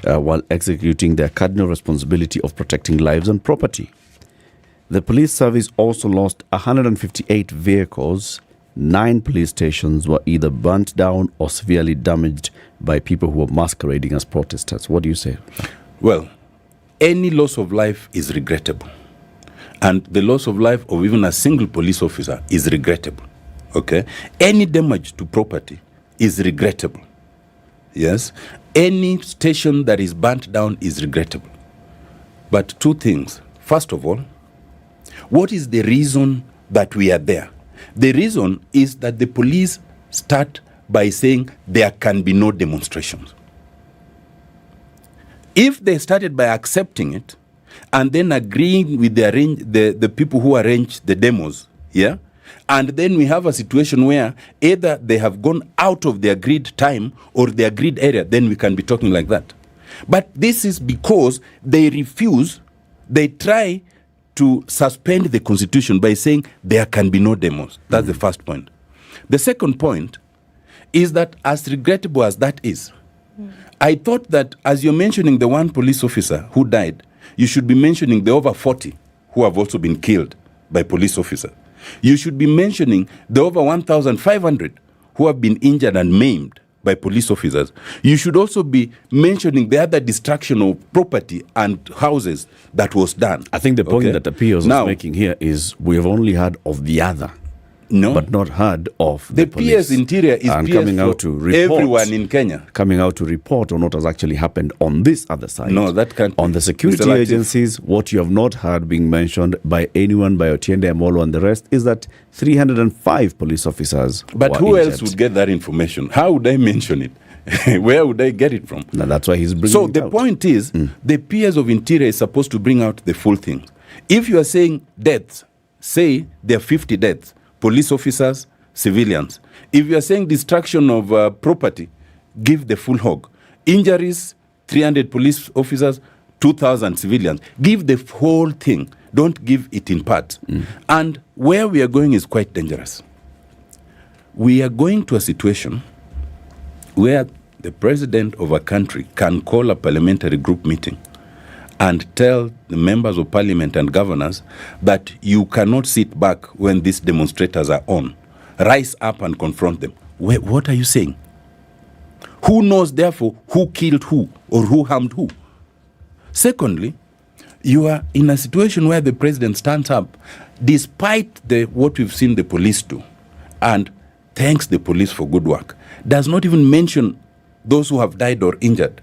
while executing their cardinal responsibility of protecting lives and property. The police service also lost 158 vehicles. 9 police stations were either burnt down or severely damaged by people who were masquerading as protesters. What do you say? Well, any loss of life is regrettable. And the loss of life of even a single police officer is regrettable. Okay? Any damage to property is regrettable. Yes? Any station that is burnt down is regrettable. But 2 things. First of all, what is the reason that we are there? The reason is that the police start by saying there can be no demonstrations. If they started by accepting it and then agreeing with the people who arrange the demos, yeah, and then we have a situation where either they have gone out of the agreed time or the agreed area, then we can be talking like that. But this is because they refuse, they try to suspend the constitution by saying there can be no demos. That's the first point. The second point is that as regrettable as that is, I thought that as you're mentioning the 1 police officer who died, you should be mentioning the over 40 who have also been killed by police officers. You should be mentioning the over 1,500 who have been injured and maimed by police officers. You should also be mentioning the other destruction of property and houses that was done. I think the point that the POs is making here is we have only heard of the other, but not heard of the police. PS Interior is and PS coming out to report, everyone in Kenya. Coming out to report on what has actually happened on this other side. No, that can't on the security Mr. Latiff. agencies, what you have not heard being mentioned by anyone, by Otiende Amolo and the rest, is that 305 police officers But were who injured. else would get that information? How would I mention it? Where would I get it from? Now, that's why he's bringing So it the out. point is, the PS of Interior is supposed to bring out the full thing. If you are saying deaths, say there are 50 deaths, police officers, civilians. If you are saying destruction of property, give the full hog. Injuries, 300 police officers, 2,000 civilians. Give the whole thing. Don't give it in parts. And where we are going is quite dangerous. We are going to a situation where the president of a country can call a parliamentary group meeting and tell the members of parliament and governors that you cannot sit back when these demonstrators are on. Rise up and confront them. What are you saying? Who knows, therefore, who killed who or who harmed who? Secondly, you are in a situation where the president stands up despite what we've seen the police do and thanks the police for good work. Does not even mention those who have died or injured.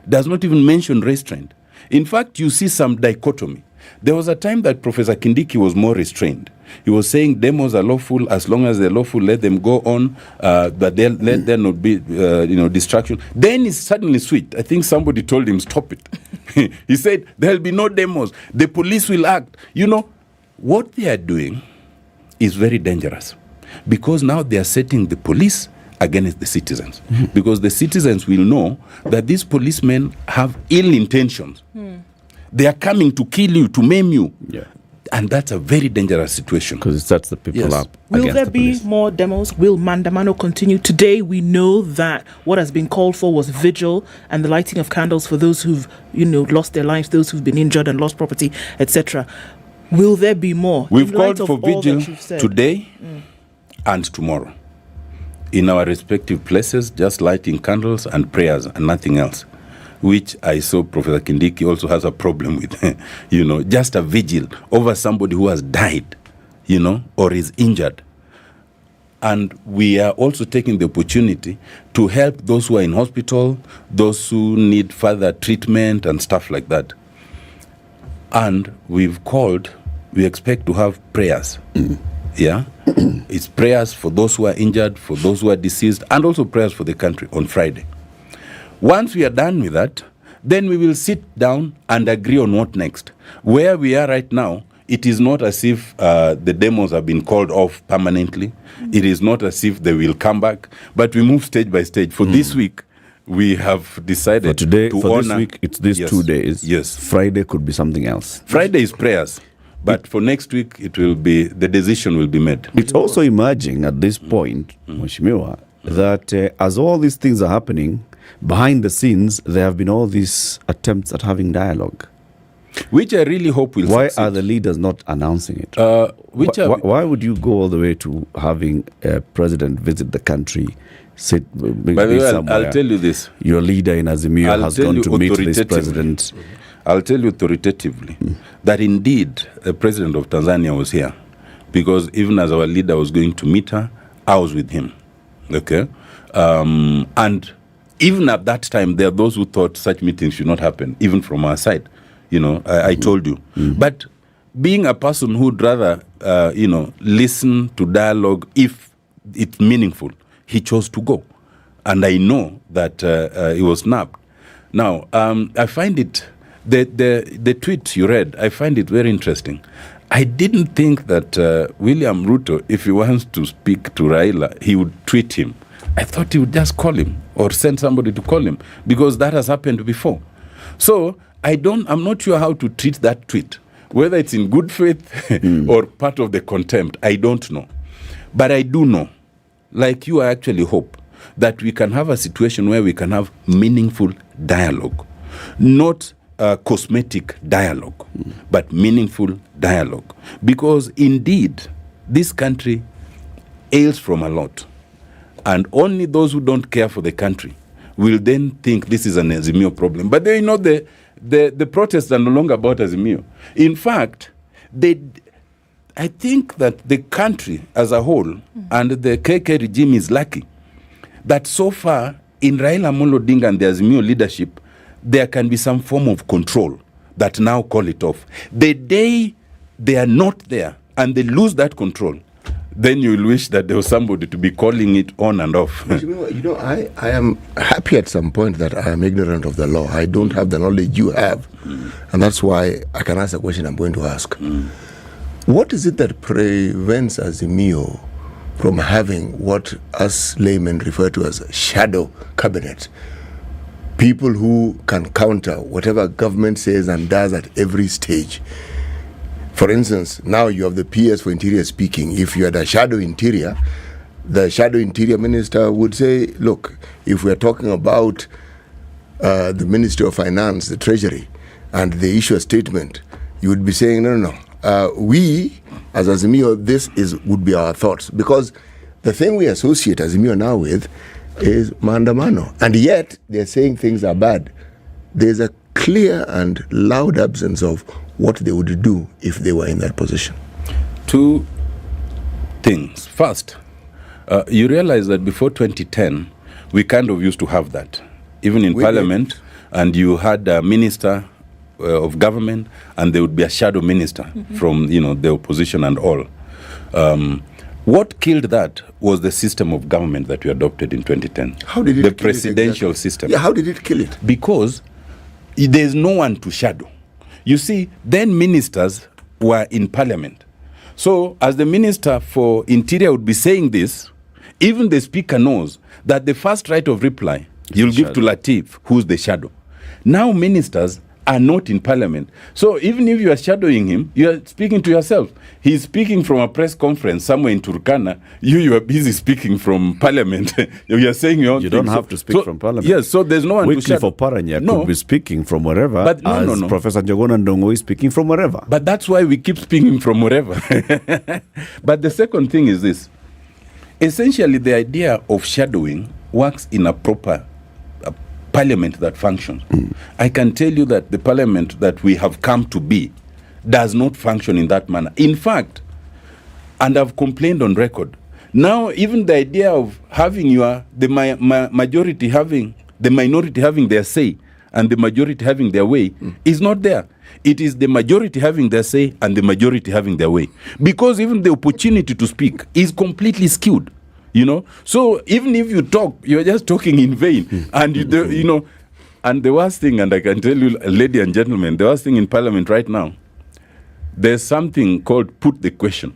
Does not even mention restraint. In fact, you see some dichotomy. There was a time that Professor Kindiki was more restrained. He was saying demos are lawful as long as they're lawful, let them go on, but let there not be distraction. Then he suddenly switched. I think somebody told him, stop it. He said, there'll be no demos. The police will act. You know, what they are doing is very dangerous because now they are setting the police against the citizens. Because the citizens will know that these policemen have ill intentions. They are coming to kill you, to maim you. Yeah. And that's a very dangerous situation. Because it sets the people up. Will there be more demos? Will Mandamano continue? Today we know that what has been called for was vigil and the lighting of candles for those who've lost their lives, those who've been injured and lost property, etc. Will there be more? We've called for vigil today and tomorrow in our respective places, just lighting candles and prayers and nothing else, which I saw Professor Kindiki also has a problem with, just a vigil over somebody who has died, or is injured. And we are also taking the opportunity to help those who are in hospital, those who need further treatment and stuff like that. And we expect to have prayers. Yeah? It's prayers for those who are injured, for those who are deceased, and also prayers for the country on Friday. Once we are done with that, then we will sit down and agree on what next. Where we are right now, it is not as if the demos have been called off permanently. It is not as if they will come back, but we move stage by stage. For this week, we have decided for today, to for honor. this week, it's these 2 days. Yes. Friday could be something else. Friday is prayers. But for next week, the decision will be made. It's also emerging at this point, Mheshimiwa, that as all these things are happening, behind the scenes, there have been all these attempts at having dialogue. which I really hope will Why succeed. are the leaders not announcing it? Why would you go all the way to having a president visit the country, sit By the way, I'll tell you this. Your leader in Azimio has gone to meet this president. I'll tell you authoritatively that indeed the president of Tanzania was here, because even as our leader was going to meet her, I was with him. Okay? And even at that time, there are those who thought such meetings should not happen, even from our side. I told you. But being a person who'd rather, listen to dialogue if it's meaningful, he chose to go. And I know that he was snapped. Now, I find it, the tweet you read, I find it very interesting. I didn't think that William Ruto, if he wants to speak to Raila, he would tweet him. I thought he would just call him or send somebody to call him, because that has happened before. So I'm not sure how to treat that tweet, whether it's in good faith or part of the contempt. I don't know. But I do know, like you, I actually hope that we can have a situation where we can have meaningful dialogue, not cosmetic dialogue, but meaningful dialogue. Because indeed, this country ails from a lot. And only those who don't care for the country will then think this is an Azimio problem. But the protests are no longer about Azimio. In fact, I think that the country as a whole and the KK regime is lucky that so far in Raila Amolo Odinga and the Azimio leadership, there can be some form of control that now call it off. The day they are not there and they lose that control, then you will wish that there was somebody to be calling it on and off. I am happy at some point that I am ignorant of the law. I don't have the knowledge you have. And that's why I can ask a question I'm going to ask. What is it that prevents Azimio from having what us laymen refer to as a shadow cabinet? People who can counter whatever government says and does at every stage. For instance, now you have the PS for Interior speaking. If you had a shadow interior, the shadow interior minister would say, look, if we are talking about the Ministry of Finance, the Treasury, and they issue a statement, you would be saying, no. We, as Azimio, would be our thoughts. Because the thing we associate Azimio now with is maandamano. And yet, they're saying things are bad. There's a clear and loud absence of what they would do if they were in that position. Two things. First, you realize that before 2010, we kind of used to have that. Even in Parliament, and you had a minister of government, and there would be a shadow minister from the opposition and all. What killed that was the system of government that we adopted in 2010. How did it the presidential system. Yeah, how did it kill it? Because there's no one to shadow. You see, then ministers were in Parliament. So as the Minister for Interior would be saying this, even the Speaker knows that the first right of reply you'll give to Latiff, who's the shadow. Now ministers are not in Parliament. So even if you are shadowing him, you are speaking to yourself. He's speaking from a press conference somewhere in Turkana. You are busy speaking from Parliament. You are saying you don't have to speak from Parliament. Yes, so there's no one to shadow. For Paranya could be speaking from wherever, but no. Professor Njogona Ndongo is speaking from wherever. But that's why we keep speaking from wherever. But the second thing is this. Essentially, the idea of shadowing works in a proper parliament that functions. I can tell you that the parliament that we have come to be does not function in that manner. In fact, and I've complained on record, now even the idea of having the majority having the minority having their say and the majority having their way is not there. It is the majority having their say and the majority having their way, because even the opportunity to speak is completely skewed. So even if you talk, you're just talking in vain. And and the worst thing, and I can tell you, ladies and gentlemen, the worst thing in Parliament right now, there's something called put the question.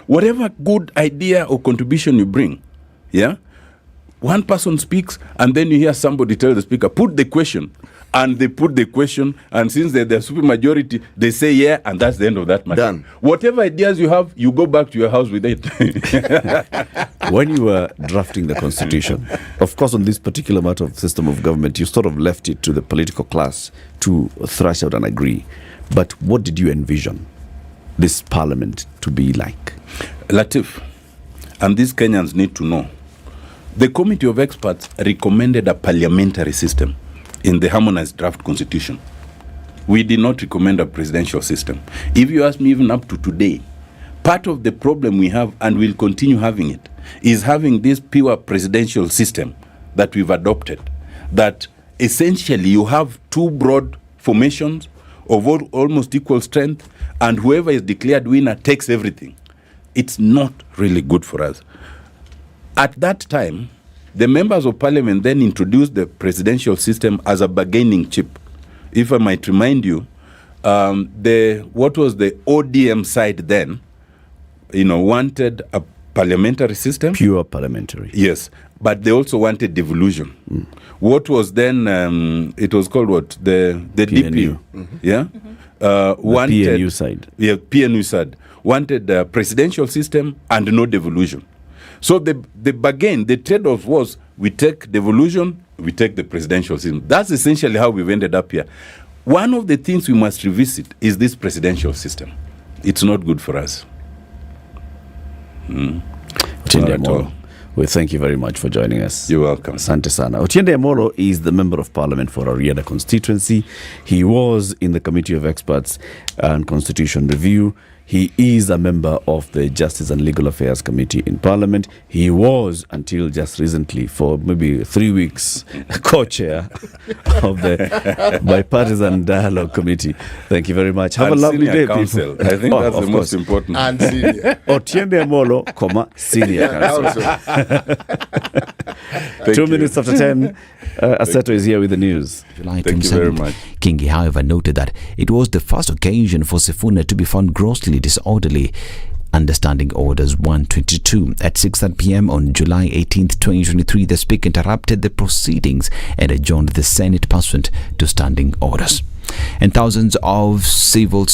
Whatever good idea or contribution you bring, one person speaks, and then you hear somebody tell the speaker, put the question. and they put the question, and since they're the super majority, they say yeah, and that's the end of that matter. Done. Whatever ideas you have, you go back to your house with it. When you were drafting the constitution, of course, on this particular matter of system of government, you sort of left it to the political class to thrash out and agree. But what did you envision this parliament to be like? Latiff, and these Kenyans need to know, the committee of experts recommended a parliamentary system in the harmonized draft constitution. We did not recommend a presidential system. If you ask me, even up to today, part of the problem we have, and we'll continue having it, is having this pure presidential system that we've adopted, that essentially you have two broad formations of almost equal strength, and whoever is declared winner takes everything. It's not really good for us. At that time, the members of parliament then introduced the presidential system as a bargaining chip. If I might remind you, what was the ODM side then, wanted a parliamentary system. Pure parliamentary. Yes, but they also wanted devolution. What was then, it was called what? The DP. Yeah? Wanted, PNU side. Yeah, PNU side. Wanted a presidential system and no devolution. So the bargain, the trade-off was, we take devolution, we take the presidential system. That's essentially how we've ended up here. One of the things we must revisit is this presidential system. It's not good for us. Otiende Amolo, we thank you very much for joining us. You're welcome. Asante sana. Otiende Amolo is the member of parliament for Ariada constituency. He was in the Committee of Experts and Constitution Review. He is a member of the Justice and Legal Affairs Committee in Parliament. He was, until just recently, for maybe 3 weeks, co-chair of the Bipartisan Dialogue Committee. Thank you very much. Have and a lovely day, counsel. people. I think that's the most important. And senior. Otiende Amolo, senior counsel. 2 minutes after 10, Aseto is here with the news. Thank you very much. Kingi, however, noted that it was the first occasion for Sifuna to be found grossly disorderly under Standing Orders 122. At 6:30 p.m. on July 18th, 2023, the Speaker interrupted the proceedings and adjourned the Senate pursuant to Standing Orders. And thousands of civil